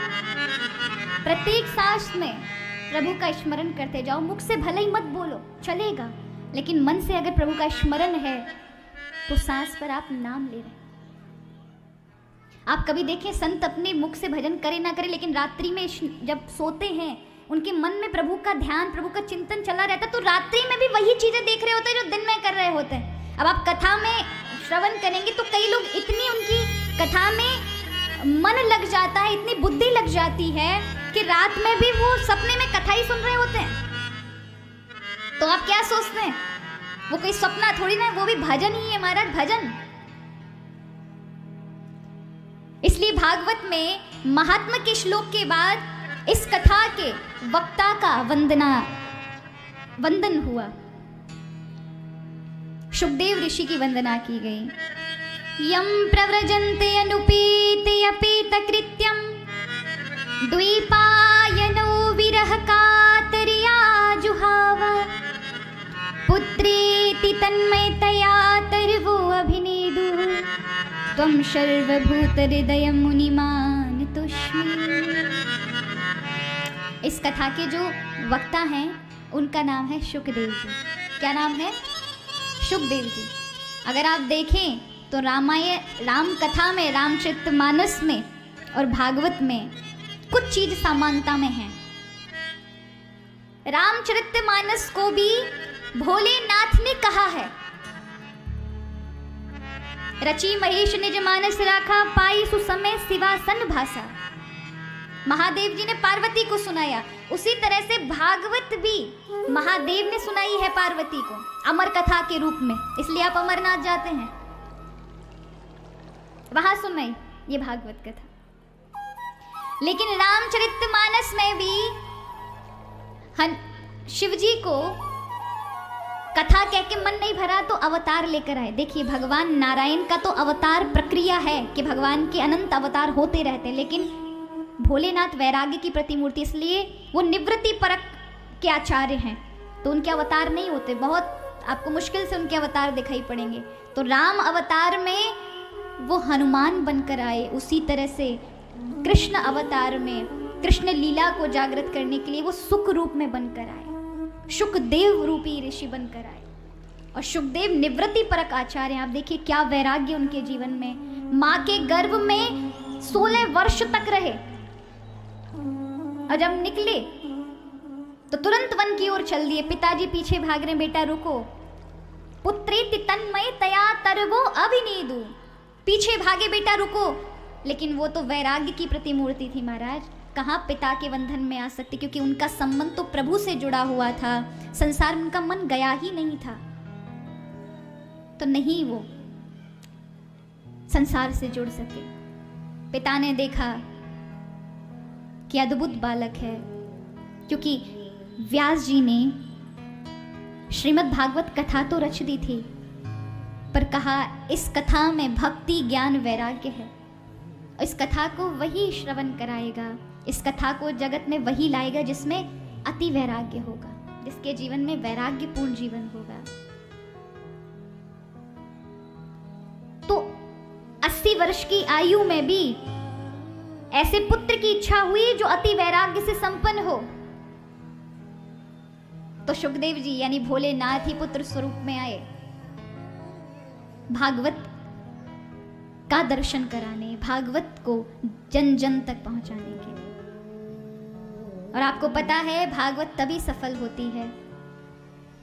प्रत्येक सांस में प्रभु का स्मरण करते जाओ। मुख से भले ही मत बोलो, चलेगा, लेकिन मन से अगर प्रभु का स्मरण है तो सांस पर आप नाम ले रहे हैं। आप कभी देखें संत अपने मुख से भजन करे ना करे, लेकिन रात्रि में जब सोते हैं उनके मन में प्रभु का ध्यान, प्रभु का चिंतन चला रहता है, तो रात्रि में भी वही चीजें देख रहे होते हैं जो दिन में कर रहे होते हैं। अब आप कथा में श्रवण करेंगे तो कई लोग इतनी उनकी कथा में मन लग जाता है, इतनी बुद्धि लग जाती है कि रात में भी वो सपने में कथा ही सुन रहे होते हैं। तो आप क्या सोचते हैं? वो कोई सपना थोड़ी ना, वो भी भजन ही है महाराज, भजन। इसलिए भागवत में महात्मा के श्लोक के बाद इस कथा के वक्ता का वंदन हुआ। शुकदेव ऋषि की वंदना की गई। यम प्रव्रजन्ते अनुपीते अपेत कृत्यम, द्वीपायनो विरह कातर्या जुहाव, पुत्रेति तन्मयतया तर्वो अभिनेदु, त्वं सर्वभूत हृदय मुनिमान तुष्मि। इस कथा के जो वक्ता हैं उनका नाम है शुकदेव जी। क्या नाम है? शुकदेव जी। अगर आप देखें तो राम कथा में, रामचरितमानस में और भागवत में कुछ चीज समानता में है। रामचरितमानस को भी भोलेनाथ ने कहा है, रची महेश निज मानस राखा, पाई सुसमय सिवासन भाषा। महादेव जी ने पार्वती को सुनाया, उसी तरह से भागवत भी महादेव ने सुनाई है पार्वती को अमर कथा के रूप में। इसलिए आप अमरनाथ जाते हैं, वहां सुनाई ये भागवत कथा। लेकिन रामचरितमानस में भी शिव जी को कथा कह के मन नहीं भरा तो अवतार लेकर आए। देखिए, भगवान नारायण का तो अवतार प्रक्रिया है कि भगवान के अनंत अवतार होते रहते हैं, लेकिन भोलेनाथ वैराग्य की प्रतिमूर्ति, इसलिए वो निवृत्ति परक के आचार्य हैं, तो उनके अवतार नहीं होते, बहुत आपको मुश्किल से उनके अवतार दिखाई पड़ेंगे। तो राम अवतार में वो हनुमान बनकर आए, उसी तरह से कृष्ण अवतार में कृष्ण लीला को जागृत करने के लिए वो सुख रूप में बनकर आए, शुकदेव रूपी ऋषि बनकर आए। और शुकदेव निवृत्ति परक आचार्य हैं। आप देखिए क्या वैराग्य उनके जीवन में। माँ के गर्भ में 16 वर्ष तक रहे और जब निकले तो तुरंत वन की ओर चल दिए। पिताजी पीछे भाग रहे, बेटा रुको, पुत्रेति तन्मय तया तरवो अभिनेदु, पीछे भागे बेटा रुको। लेकिन वो तो वैराग्य की प्रतिमूर्ति थी महाराज, कहाँ पिता के बंधन में आ सकते, क्योंकि उनका संबंध तो प्रभु से जुड़ा हुआ था, संसार में उनका मन गया ही नहीं था, तो नहीं वो संसार से जुड़ सके। पिता ने देखा कि अद्भुत बालक है, क्योंकि व्यास जी ने श्रीमद् भागवत कथा तो रच दी थी, पर कहा इस कथा में भक्ति ज्ञान वैराग्य है, इस कथा को वही श्रवण कराएगा, इस कथा को जगत में वही लाएगा जिसमें अति वैराग्य होगा, जिसके जीवन में वैराग्यपूर्ण जीवन होगा। तो 80 वर्ष की आयु में भी ऐसे पुत्र की इच्छा हुई जो अति वैराग्य से संपन्न हो। तो शुकदेव जी यानी भोलेनाथ ही पुत्र स्वरूप में आए, भागवत का दर्शन कराने, भागवत को जन जन तक पहुंचाने के लिए। और आपको पता है भागवत तभी सफल होती है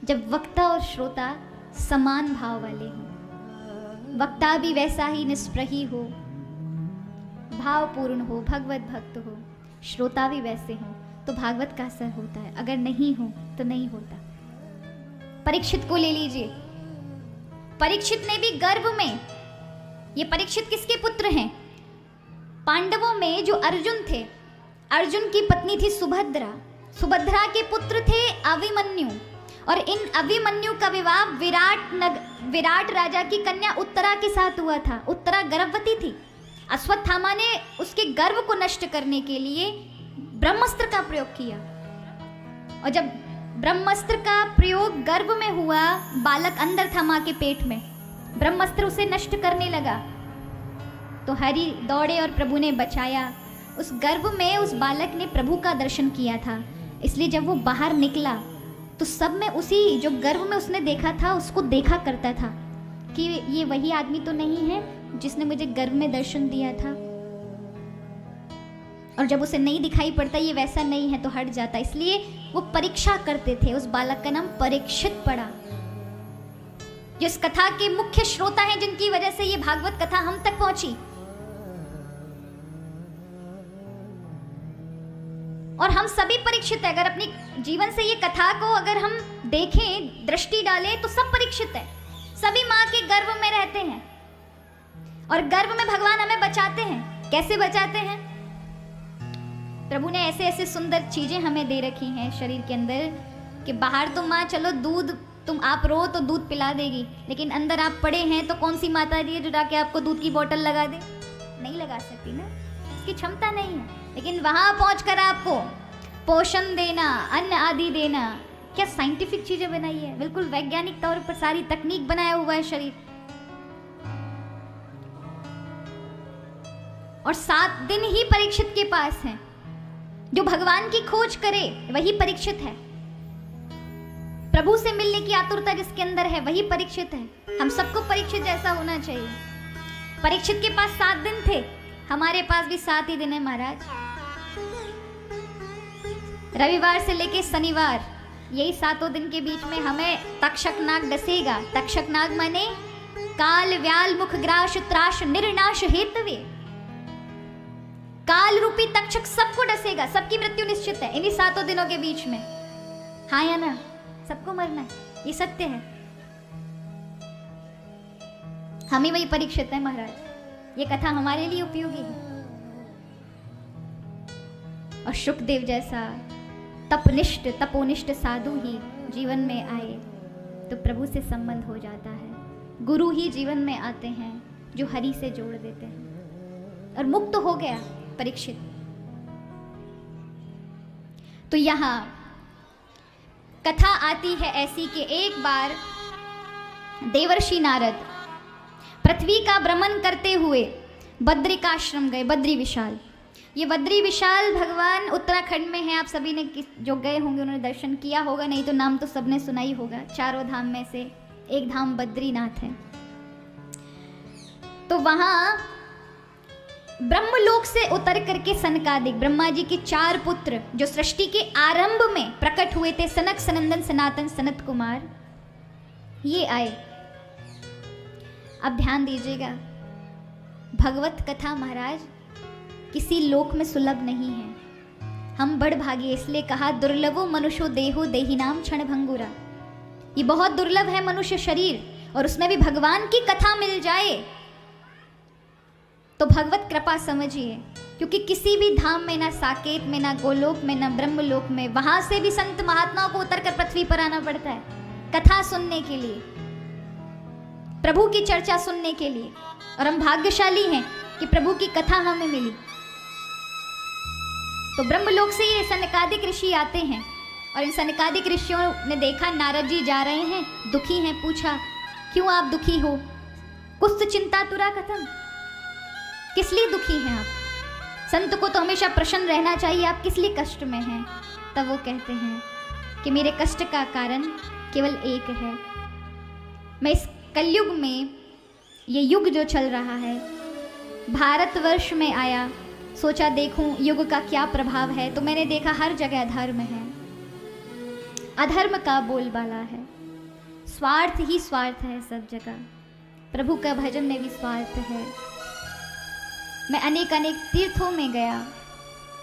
जब वक्ता और श्रोता समान भाव वाले हों, वक्ता भी वैसा ही निष्प्रही हो, भावपूर्ण हो, भगवत भक्त हो, श्रोता भी वैसे हो, तो भागवत का असर होता है। अगर नहीं हो तो नहीं होता। परीक्षित को ले लीजिए, परीक्षित ने भी गर्भ में, ये परीक्षित किसके पुत्र हैं? पांडवों में जो अर्जुन थे, अर्जुन की पत्नी थी सुभद्रा, सुभद्रा के पुत्र थे अभिमन्यु, और इन अभिमन्यु का विवाह विराट राजा की कन्या उत्तरा के साथ हुआ था। उत्तरा गर्भवती थी, अश्वत्थामा ने उसके गर्भ को नष्ट करने के लिए ब्रह्मास्त्र का प्रयोग किया, और जब ब्रह्मास्त्र का प्रयोग गर्भ में हुआ, बालक अंदर था मां के पेट में, ब्रह्मास्त्र उसे नष्ट करने लगा, तो हरि दौड़े और प्रभु ने बचाया। उस गर्भ में उस बालक ने प्रभु का दर्शन किया था, इसलिए जब वो बाहर निकला तो सब में उसी जो गर्भ में उसने देखा था उसको देखा करता था कि ये वही आदमी तो नहीं है जिसने मुझे गर्भ में दर्शन दिया था, और जब उसे नहीं दिखाई पड़ता ये वैसा नहीं है तो हट जाता। इसलिए वो परीक्षा करते थे। उस बालक का नाम परीक्षित पड़ा, जिस कथा के मुख्य श्रोता हैं, जिनकी वजह से ये भागवत कथा हम तक पहुंची। और हम सभी परीक्षित है। अगर अपनी जीवन से ये कथा को अगर हम देखें, दृष्टि डालें, तो सब परीक्षित है। सभी माँ के गर्भ में रहते हैं और गर्भ में भगवान हमें बचाते हैं। कैसे बचाते हैं? प्रभु ने ऐसे ऐसे सुंदर चीजें हमें दे रखी हैं शरीर के अंदर कि बाहर तो माँ चलो दूध, तुम आप रो तो दूध पिला देगी, लेकिन अंदर आप पड़े हैं तो कौन सी माता जी है जो जाके आपको दूध की बोतल लगा दे? नहीं लगा सकती ना, इसकी क्षमता नहीं है। लेकिन वहां पहुंचकर आपको पोषण देना, अन्न आदि देना, क्या साइंटिफिक चीजें बनाई है, बिल्कुल वैज्ञानिक तौर पर सारी तकनीक बनाया हुआ है शरीर। और 7 दिन ही परीक्षित के पास है। जो भगवान की खोज करे वही परीक्षित है। प्रभु से मिलने की आतुरता जिसके अंदर है वही परीक्षित है। हम सबको परीक्षित जैसा होना चाहिए। परीक्षित के पास 7 दिन थे, हमारे पास भी 7 ही दिन है महाराज। रविवार से लेके शनिवार, यही 7 दिन के बीच में हमें तक्षक नाग डसेगा। तक्षक नाग माने काल व्याल मुख ग्राश त्राश निर्नाश हेतवे। काल रूपी तक्षक सबको डसेगा, सबकी मृत्यु निश्चित है इन्हीं 7 दिनों के बीच में। हाँ या ना? सबको मरना है, ये सत्य है। हम ही वही परीक्षित है महाराज। ये कथा हमारे लिए उपयोगी है। और शुकदेव जैसा तपनिष्ठ तपोनिष्ठ साधु ही जीवन में आए तो प्रभु से संबंध हो जाता है। गुरु ही जीवन में आते हैं जो हरि से जोड़ देते हैं। और मुक्त हो गया परीक्षित। तो यहां कथा आती है ऐसी कि एक बार देवर्षि नारद पृथ्वी का भ्रमण करते हुए बद्रिकाश्रम गए। बद्री विशाल, ये बद्री विशाल भगवान उत्तराखंड में है। आप सभी ने जो गए होंगे उन्होंने दर्शन किया होगा, नहीं तो नाम तो सबने सुना ही होगा। 4 धाम में से एक धाम बद्रीनाथ है। तो वहां ब्रह्मलोक से उतर करके सनकादिक ब्रह्मा जी के 4 पुत्र जो सृष्टि के आरंभ में प्रकट हुए थे, सनक सनंदन सनातन सनत कुमार, ये आए। अब ध्यान दीजिएगा, भगवत कथा महाराज किसी लोक में सुलभ नहीं है। हम बड़ भागी, इसलिए कहा दुर्लभो मनुष्यो देहो देहिनाम क्षण भंगुरा। ये बहुत दुर्लभ है मनुष्य शरीर, और उसमें भी भगवान की कथा मिल जाए तो भगवत कृपा समझिए। क्योंकि किसी भी धाम में, ना साकेत में, ना गोलोक में, ना ब्रह्मलोक में, वहां से भी संत महात्माओं को उतरकर पृथ्वी पर आना पड़ता है कथा सुनने के लिए, प्रभु की चर्चा सुनने के लिए। और हम भाग्यशाली हैं कि प्रभु की कथा हमें मिली। तो ब्रह्मलोक से ये सनकादिक ऋषि आते हैं, और इन सनकादिक ऋषियों ने देखा नारद जी जा रहे हैं, दुखी हैं। पूछा, क्यों आप दुखी हो? कुछ चिंता तुरा कथम, किस लिए दुखी हैं आप? संत को तो हमेशा प्रसन्न रहना चाहिए, आप किस लिए कष्ट में हैं? तब वो कहते हैं कि मेरे कष्ट का कारण केवल एक है। मैं इस कलयुग में, ये युग जो चल रहा है, भारतवर्ष में आया, सोचा देखूं युग का क्या प्रभाव है। तो मैंने देखा हर जगह अधर्म है, अधर्म का बोलबाला है, स्वार्थ ही स्वार्थ है सब जगह। प्रभु का भजन में भी स्वार्थ है। मैं अनेक तीर्थों में गया,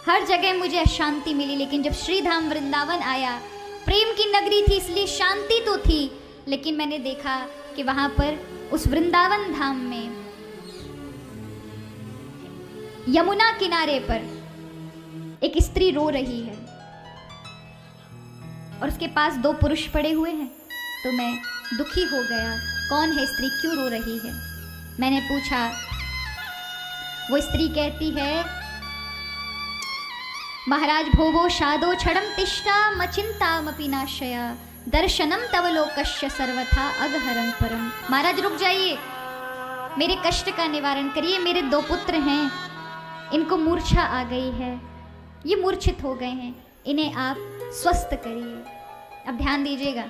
हर जगह मुझे अशांति मिली। लेकिन जब श्रीधाम वृंदावन आया, प्रेम की नगरी थी इसलिए शांति तो थी, लेकिन मैंने देखा कि वहां पर उस वृंदावन धाम में यमुना किनारे पर एक स्त्री रो रही है और उसके पास 2 पुरुष पड़े हुए हैं। तो मैं दुखी हो गया, कौन है स्त्री, क्यों रो रही है? मैंने पूछा, वो स्त्री कहती है, महाराज भोवो शादो छड़म तिष्ठा मचिंतामपि नाशया दर्शनम तव लोकस्य सर्वथा अगहरं परम। महाराज रुक जाइए, मेरे कष्ट का निवारण करिए। मेरे 2 पुत्र हैं, इनको मूर्छा आ गई है, ये मूर्छित हो गए हैं, इन्हें आप स्वस्थ करिए। अब ध्यान दीजिएगा,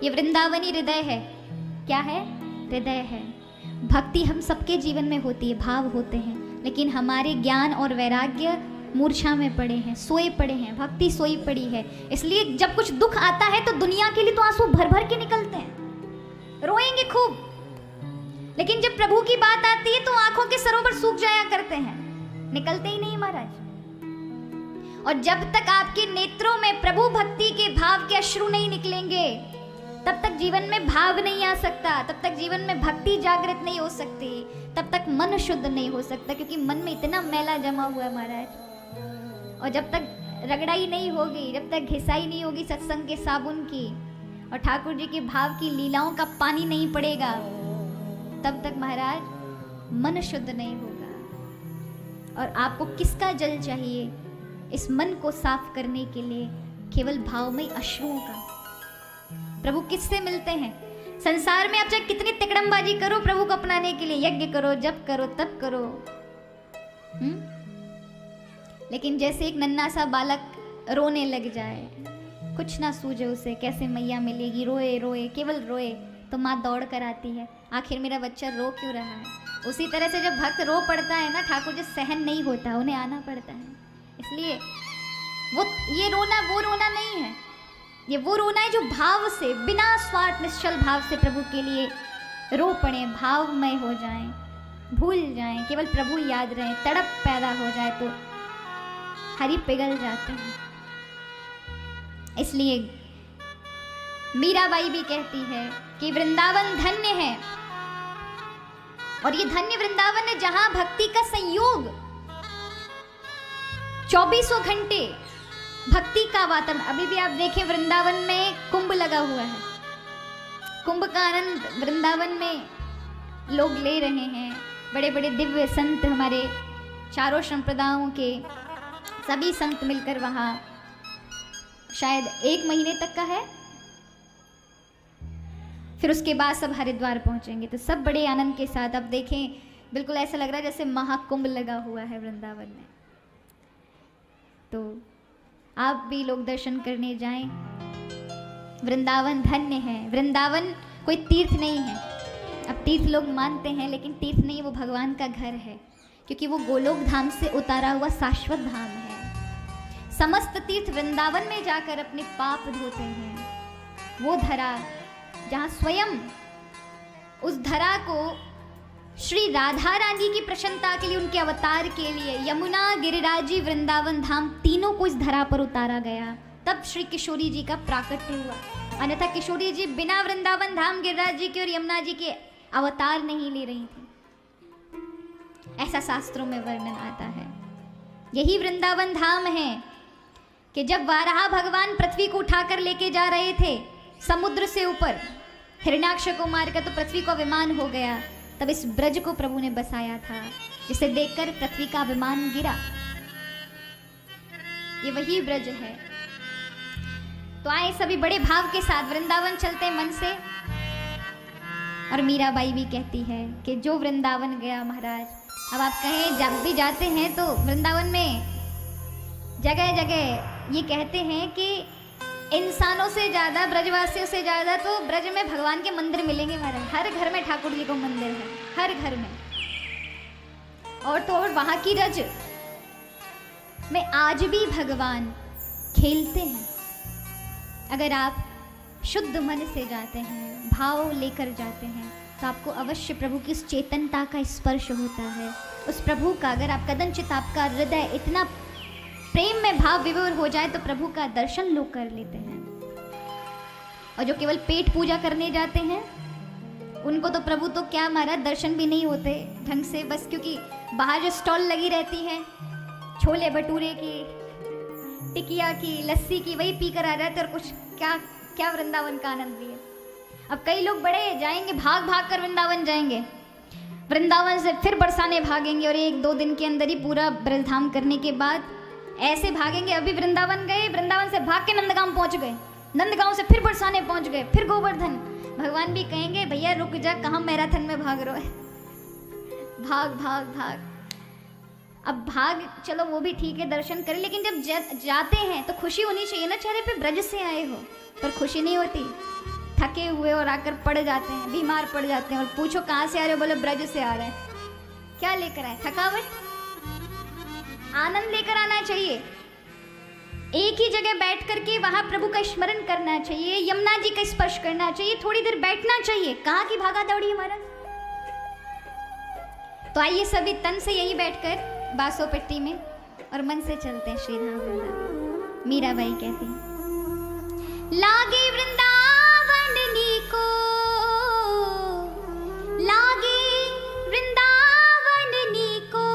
ये वृंदावनी हृदय है। क्या है? हृदय है। भक्ति हम सबके जीवन में होती है, भाव होते हैं, लेकिन हमारे ज्ञान और वैराग्य मूर्छा में पड़े हैं, सोए पड़े हैं, भक्ति सोई पड़ी है। इसलिए जब कुछ दुख आता है तो दुनिया के लिए तो आंसू भर भर के निकलते हैं, रोएंगे खूब, लेकिन जब प्रभु की बात आती है तो आंखों के सरोवर सूख जाया करते हैं, निकलते ही नहीं महाराज। और जब तक आपके नेत्रों में प्रभु भक्ति के भाव के अश्रु नहीं निकलेंगे, तब तक जीवन में भाव नहीं आ सकता, तब तक जीवन में भक्ति जागृत नहीं हो सकती, तब तक मन शुद्ध नहीं हो सकता। क्योंकि मन में इतना मैला जमा हुआ है महाराज, और जब तक रगड़ाई नहीं होगी, जब तक घिसाई नहीं होगी सत्संग के साबुन की, और ठाकुर जी के भाव की लीलाओं का पानी नहीं पड़ेगा, तब तक महाराज मन शुद्ध नहीं होगा। और आपको किसका जल चाहिए इस मन को साफ करने के लिए? केवल भावमय अश्रुओं का। प्रभु किससे मिलते हैं? संसार में आप चाहे कितनी तिकड़मबाजी करो प्रभु को अपनाने के लिए, यज्ञ करो, जप करो, तप करो, लेकिन जैसे एक नन्हा सा बालक रोने लग जाए, कुछ ना सूझे उसे, कैसे मैया मिलेगी, रोए रोए केवल रोए, तो माँ दौड़ कर आती है, आखिर मेरा बच्चा रो क्यों रहा है। उसी तरह से जब भक्त रो पड़ता है ना, ठाकुर जी सहन नहीं होता, उन्हें आना पड़ता है। इसलिए वो ये रोना वो रोना नहीं है, ये वो रोना है जो भाव से, बिना स्वार्थ निश्चल भाव से प्रभु के लिए रो पड़े, भावमय हो जाएं, भूल जाएं, केवल प्रभु याद रहे, तड़प पैदा हो जाए तो हरि पिघल जाते हैं। इसलिए मीराबाई भी कहती है कि वृंदावन धन्य है, और ये धन्य वृंदावन है जहां भक्ति का संयोग 24 घंटे भक्ति का वातावरण। अभी भी आप देखें वृंदावन में कुंभ लगा हुआ है, कुंभ का आनंद वृंदावन में लोग ले रहे हैं। बड़े बड़े दिव्य संत, हमारे चारों संप्रदायों के सभी संत मिलकर वहाँ, शायद 1 महीने तक का है, फिर उसके बाद सब हरिद्वार पहुंचेंगे, तो सब बड़े आनंद के साथ। अब देखें बिल्कुल ऐसा लग रहा है जैसे महाकुंभ लगा हुआ है वृंदावन में। तो आप भी लोग दर्शन करने जाएं, वृंदावन धन्य है। वृंदावन कोई तीर्थ नहीं है, अब तीर्थ लोग मानते हैं, लेकिन तीर्थ नहीं, वो भगवान का घर है, क्योंकि वो गोलोक धाम से उतारा हुआ शाश्वत धाम है। समस्त तीर्थ वृंदावन में जाकर अपने पाप धोते हैं। वो धरा जहाँ स्वयं उस धरा को श्री राधा रानी की प्रसन्नता के लिए, उनके अवतार के लिए यमुना, गिरिराजी, वृंदावन धाम तीनों को इस धरा पर उतारा गया, तब श्री किशोरी जी का प्राकट्य हुआ। अन्यथा किशोरी जी बिना वृंदावन धाम, गिरिराज जी के और यमुना जी के अवतार नहीं ले रही थी, ऐसा शास्त्रों में वर्णन आता है। यही वृंदावन धाम है कि जब वाराह भगवान पृथ्वी को उठाकर लेके जा रहे थे समुद्र से ऊपर, हिरण्याक्ष को मारकर तो पृथ्वी को अभिमान हो गया, तब इस ब्रज को प्रभु ने बसाया था, जिसे देखकर पृथ्वी का अभिमान गिरा। ये वही ब्रज है। तो आए सभी बड़े भाव के साथ वृंदावन चलते मन से। और मीराबाई भी कहती है कि जो वृंदावन गया महाराज, अब आप कहें जब भी जाते हैं तो वृंदावन में जगह जगह ये कहते हैं कि इंसानों से ज़्यादा, ब्रजवासियों से ज़्यादा तो ब्रज में भगवान के मंदिर मिलेंगे महाराज। हर घर में ठाकुर जी को मंदिर है, हर घर में। और तो और वहाँ की रज में आज भी भगवान खेलते हैं। अगर आप शुद्ध मन से जाते हैं, भाव लेकर जाते हैं, तो आपको अवश्य प्रभु की उस चेतनता का स्पर्श होता है। उस प्रभु का अगर आप कदंचित, आपका हृदय इतना प्रेम में भाव विभोर हो जाए तो प्रभु का दर्शन लोग कर लेते हैं। और जो केवल पेट पूजा करने जाते हैं उनको तो प्रभु तो क्या महाराज दर्शन भी नहीं होते ढंग से, बस क्योंकि बाहर जो स्टॉल लगी रहती है छोले भटूरे की, टिकिया की, लस्सी की, वही पी कर आ जाते और कुछ क्या क्या वृंदावन का आनंद भी है। अब कई लोग बड़े जाएंगे, भाग भाग कर वृंदावन जाएंगे, वृंदावन से फिर बरसाने भागेंगे और 1-2 दिन के अंदर ही पूरा ब्रजधाम करने के बाद ऐसे भागेंगे। अभी वृंदावन गए, वृंदावन से भाग के नंदगांव पहुंच गए, नंदगांव से फिर बरसाने पहुंच गए, फिर गोवर्धन। भगवान भी कहेंगे भैया रुक जा, कहाँ मैराथन में भाग रहे हो, भाग भाग भाग। अब भाग चलो वो भी ठीक है, दर्शन करें, लेकिन जब जाते हैं तो खुशी होनी चाहिए ना चेहरे पे, ब्रज से आए हो, पर खुशी नहीं होती। थके हुए और आकर पड़ जाते हैं, बीमार पड़ जाते हैं, और पूछो कहाँ से आ रहे हो, बोले ब्रज से आ रहे हैं। क्या लेकर आए? थकावट। आनंद लेकर आना चाहिए। एक ही जगह बैठ करके वहां प्रभु का स्मरण करना चाहिए, यमुना जी का स्पर्श करना चाहिए, थोड़ी देर बैठना चाहिए। कहाँ की भागा दौड़ी हमारा। तो आइए सभी तन से यही बैठकर बासोपट्टी में और मन से चलते हैं श्री धाम वृंदावन। मीराबाई कहती हैं, लागे वृंदावन नीको, लागे वृंदावन नीको,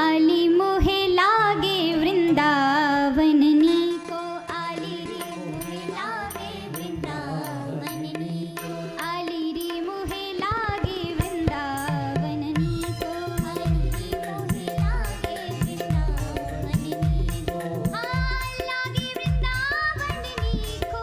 आली मोहे लागे वृंदावन नीको, आली रे मोहे लागे वृंदावन नीको, आली रे मोहे लागे वृंदावन नीको, आली रे मोहे लागे वृंदावन नीको, लागे वृंदावन नीको,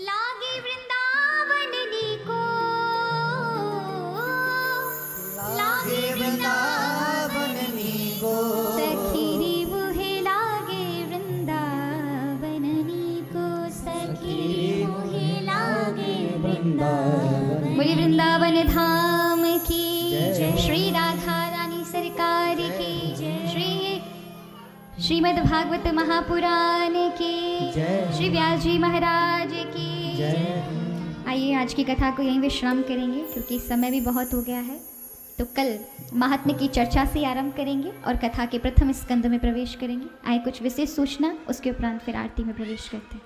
लागे वृंदावन नीको,
लागे वृंदावन नीको,
सखी रे मोहे लागे वृंदावन नीको, सखी रे मोहे लागे वृंदावन। बोले वृंदावन धाम की जय, श्री राधा रानी सरकार की जय, श्रीमद् भागवत महापुराण की
जय,
श्री व्यास जी महाराज की
जय।
आइए आज की कथा को यहीं विश्राम करेंगे क्योंकि समय भी बहुत हो गया है। तो कल महात्म्य की चर्चा से आरंभ करेंगे और कथा के प्रथम स्कंद में प्रवेश करेंगे। आइए कुछ विशेष सूचना, उसके उपरांत फिर आरती में प्रवेश करते हैं।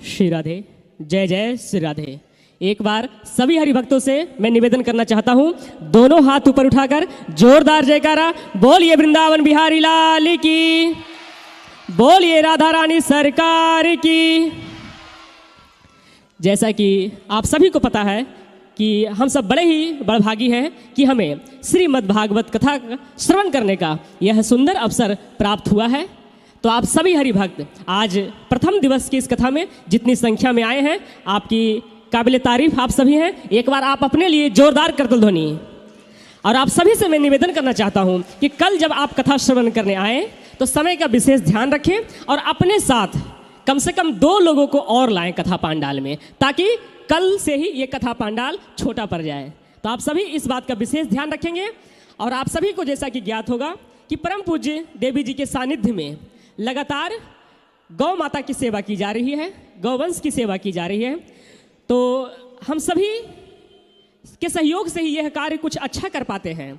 श्री राधे, जय जय श्री राधे। एक बार सभी हरिभक्तों से मैं निवेदन करना चाहता हूँ, दोनों हाथ ऊपर उठाकर जोरदार जयकारा बोलिए वृंदावन बिहारी लाल की, बोलिए राधा रानी सरकार की। जैसा कि आप सभी को पता है कि हम सब बड़े ही बड़भागी हैं कि हमें श्रीमद् भागवत कथा श्रवण करने का यह सुंदर अवसर प्राप्त हुआ है। तो आप सभी हरिभक्त आज प्रथम दिवस की इस कथा में जितनी संख्या में आए हैं, आपकी काबिल तारीफ आप सभी हैं। एक बार आप अपने लिए जोरदार करतल ध्वनि। और आप सभी से मैं निवेदन करना चाहता हूं कि कल जब आप कथा श्रवण करने आए तो समय का विशेष ध्यान रखें और अपने साथ कम से कम 2 लोगों को और लाएं कथा पांडाल में, ताकि कल से ही ये कथा पांडाल छोटा पड़ जाए। तो आप सभी इस बात का विशेष ध्यान रखेंगे। और आप सभी को जैसा कि ज्ञात होगा कि परम पूज्य देवी जी के सानिध्य में लगातार गौ माता की सेवा की जा रही है, गौवंश की सेवा की जा रही है। तो हम सभी के सहयोग से ही यह कार्य कुछ अच्छा कर पाते हैं।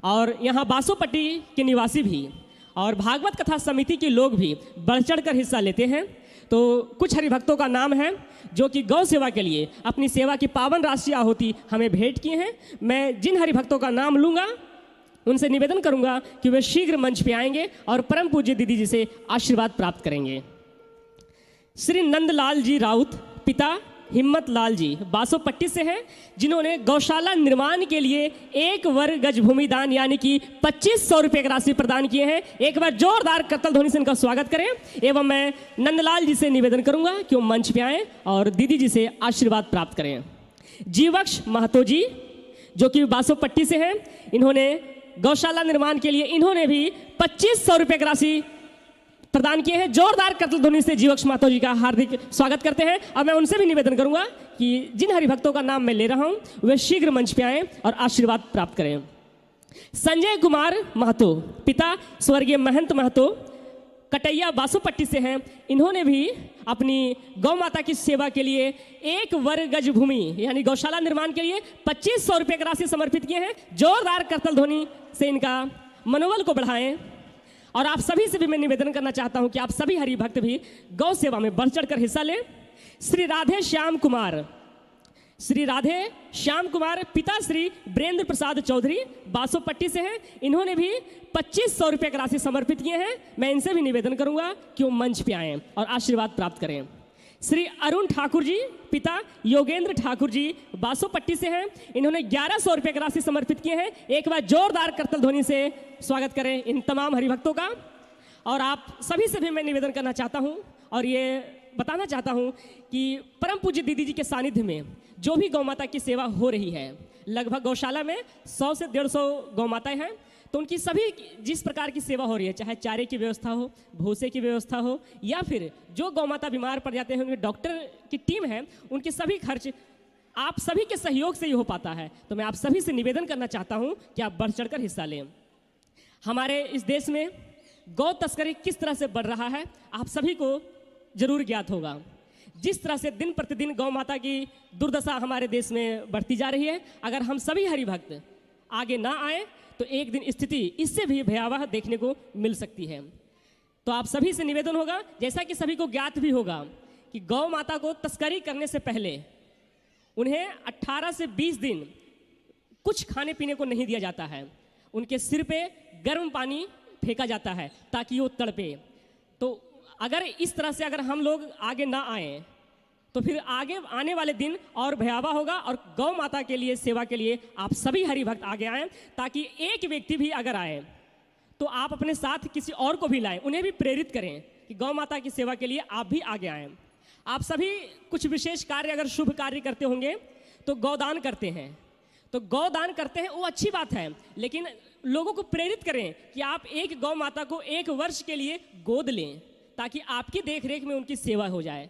और यहाँ बासोपट्टी के निवासी भी और भागवत कथा समिति के लोग भी बढ़ चढ़ कर हिस्सा लेते हैं। तो कुछ हरिभक्तों का नाम है जो कि गौ सेवा के लिए अपनी सेवा की पावन राशि आहुति हमें भेंट किए हैं। मैं जिन हरिभक्तों का नाम लूँगा उनसे निवेदन करूँगा कि वे शीघ्र मंच पे आएंगे और परम पूज्य दीदी जी से आशीर्वाद प्राप्त करेंगे। श्री नंदलाल जी राउत पिता हिम्मत लाल जी बासोपट्टी से हैं, जिन्होंने गौशाला निर्माण के लिए 1 वर्ग गज भूमि दान यानी कि 2500 रुपये की राशि प्रदान किए हैं। एक बार जोरदार करतल ध्वनि से इनका स्वागत करें। एवं मैं नंदलाल जी से निवेदन करूंगा कि वो मंच पे आएँ और दीदी जी से आशीर्वाद प्राप्त करें। जीवक्ष महतो जी जो कि बासोपट्टी से हैं, इन्होंने गौशाला निर्माण के लिए इन्होंने भी 2500 रुपये की राशि प्रदान किए हैं। जोरदार करतल ध्वनि से जीवक्ष माता जी का हार्दिक स्वागत करते हैं। और मैं उनसे भी निवेदन करूंगा कि जिन हरिभक्तों का नाम मैं ले रहा हूं वे शीघ्र मंच पे आएं और आशीर्वाद प्राप्त करें। संजय कुमार महतो पिता स्वर्गीय महंत महतो कटैया बासुपट्टी से हैं, इन्होंने भी अपनी गौ माता की सेवा के लिए 1 वर्ग गज भूमि यानी गौशाला निर्माण के लिए 2500 रुपये की राशि समर्पित किए हैं। जोरदार करतल ध्वनि से इनका मनोबल को बढ़ाएं। और आप सभी से भी मैं निवेदन करना चाहता हूं कि आप सभी हरि भक्त भी गौ सेवा में बढ़ चढ़कर हिस्सा लें। श्री राधे श्याम कुमार पिता श्री वीरेंद्र प्रसाद चौधरी बासुपट्टी से हैं, इन्होंने भी 2500 रुपये की राशि समर्पित किए हैं। मैं इनसे भी निवेदन करूंगा कि वो मंच पे आएं और आशीर्वाद प्राप्त करें। श्री अरुण ठाकुर जी पिता योगेंद्र ठाकुर जी बासुपट्टी से हैं, इन्होंने 1100 रुपये की राशि समर्पित किए हैं। एक बार जोरदार करतल ध्वनि से स्वागत करें इन तमाम हरिभक्तों का। और आप सभी से भी मैं निवेदन करना चाहता हूं और ये बताना चाहता हूं कि परम पूज्य दीदी जी के सानिध्य में जो भी गौ माता की सेवा हो रही है, लगभग गौशाला में 100 से 150 गौ माताएं हैं, तो उनकी सभी जिस प्रकार की सेवा हो रही है, चाहे चारे की व्यवस्था हो, भूसे की व्यवस्था हो, या फिर जो गौ माता बीमार पड़ जाते हैं उनके डॉक्टर की टीम है, उनके सभी खर्च आप सभी के सहयोग से ही हो पाता है। तो मैं आप सभी से निवेदन करना चाहता हूं कि आप बढ़ चढ़कर हिस्सा लें। हमारे इस देश में गौ तस्करी किस तरह से बढ़ रहा है आप सभी को जरूर ज्ञात होगा। जिस तरह से दिन प्रतिदिन गौ माता की दुर्दशा हमारे देश में बढ़ती जा रही है, अगर हम सभी हरि भक्त आगे ना आए तो एक दिन स्थिति इससे भी भयावह देखने को मिल सकती है। तो आप सभी से निवेदन होगा, जैसा कि सभी को ज्ञात भी होगा, कि गौ माता को तस्करी करने से पहले उन्हें 18 से 20 दिन कुछ खाने पीने को नहीं दिया जाता है। उनके सिर पे गर्म पानी फेंका जाता है ताकि वो तड़पे। तो अगर इस तरह से अगर हम लोग आगे ना आए तो फिर आगे आने वाले दिन और भयावह होगा। और गौ माता के लिए सेवा के लिए आप सभी हरि भक्त आगे आएँ, ताकि एक व्यक्ति भी अगर आए तो आप अपने साथ किसी और को भी लाएं, उन्हें भी प्रेरित करें कि गौ माता की सेवा के लिए आप भी आगे आएँ। आप सभी कुछ विशेष कार्य अगर शुभ कार्य करते होंगे तो गौदान करते हैं, तो गौदान करते हैं वो अच्छी बात है, लेकिन लोगों को प्रेरित करें कि आप एक गौ माता को 1 वर्ष के लिए गोद लें ताकि आपकी देखरेख में उनकी सेवा हो जाए।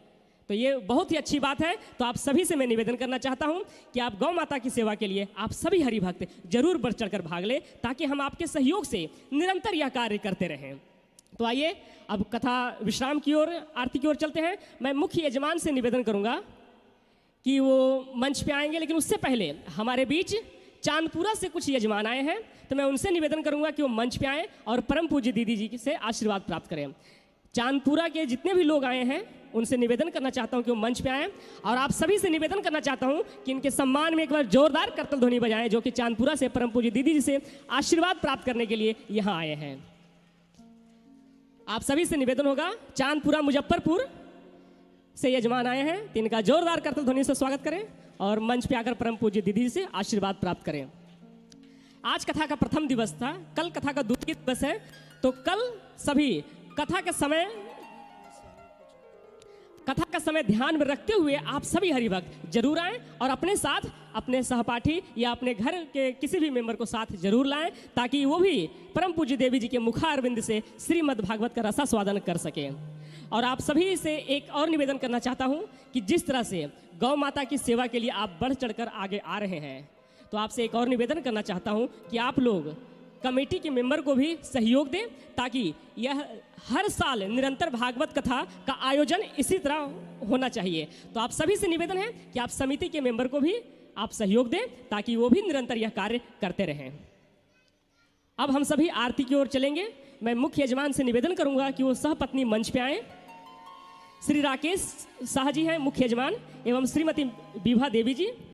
तो ये बहुत ही अच्छी बात है। तो आप सभी से मैं निवेदन करना चाहता हूं कि आप गौ माता की सेवा के लिए आप सभी हरि भक्त जरूर बढ़ चढ़कर भाग लें, ताकि हम आपके सहयोग से निरंतर यह कार्य करते रहें। तो आइए अब कथा विश्राम की ओर, आरती की ओर चलते हैं। मैं मुख्य यजमान से निवेदन करूंगा कि वो मंच पे आएंगे, लेकिन उससे पहले हमारे बीच चांदपुरा से कुछ यजमान आए हैं, तो मैं उनसे निवेदन करूंगा कि वो मंच पे आएँ और परम पूज्य दीदी जी से आशीर्वाद प्राप्त करें। चांदपुरा के जितने भी लोग आए हैं उनसे निवेदन करना चाहता हूं कि वो मंच पे आएँ, और आप सभी से निवेदन करना चाहता हूं कि इनके सम्मान में एक बार जोरदार करतल ध्वनि बजाएं, जो कि चांदपुरा से परम पूज्य दीदी जी से आशीर्वाद प्राप्त करने के लिए यहाँ आए हैं। आप सभी से निवेदन होगा, चांदपुरा मुजफ्फरपुर से यजमान आए हैं, तो इनका जोरदार करतल ध्वनि से स्वागत करें और मंच पे आकर परम पूज्य दीदी से आशीर्वाद प्राप्त करें। आज कथा का प्रथम दिवस था, कल कथा का द्वितीय दिवस है। तो कल सभी कथा का समय ध्यान में रखते हुए आप सभी हरिभक्त जरूर आएं और अपने साथ अपने सहपाठी या अपने घर के किसी भी मेंबर को साथ जरूर लाएं, ताकि वो भी परम पूज्य देवी जी के मुखारविंद से श्रीमद् भागवत का रसास्वादन कर सकें। और आप सभी से एक और निवेदन करना चाहता हूं कि जिस तरह से गौ माता की सेवा के लिए आप बढ़ चढ़कर आगे आ रहे हैं, तो आपसे एक और निवेदन करना चाहता हूं कि आप लोग कमेटी के मेंबर को भी सहयोग दें, ताकि यह हर साल निरंतर भागवत कथा का आयोजन इसी तरह होना चाहिए। तो आप सभी से निवेदन है कि आप समिति के मेंबर को भी आप सहयोग दें, ताकि वो भी निरंतर यह कार्य करते रहें। अब हम सभी आरती की ओर चलेंगे। मैं मुख्य यजमान से निवेदन करूंगा कि वो सहपत्नी मंच पे आए। श्री राकेश शाह जी हैं मुख्य यजमान, एवं श्रीमती विभा देवी जी।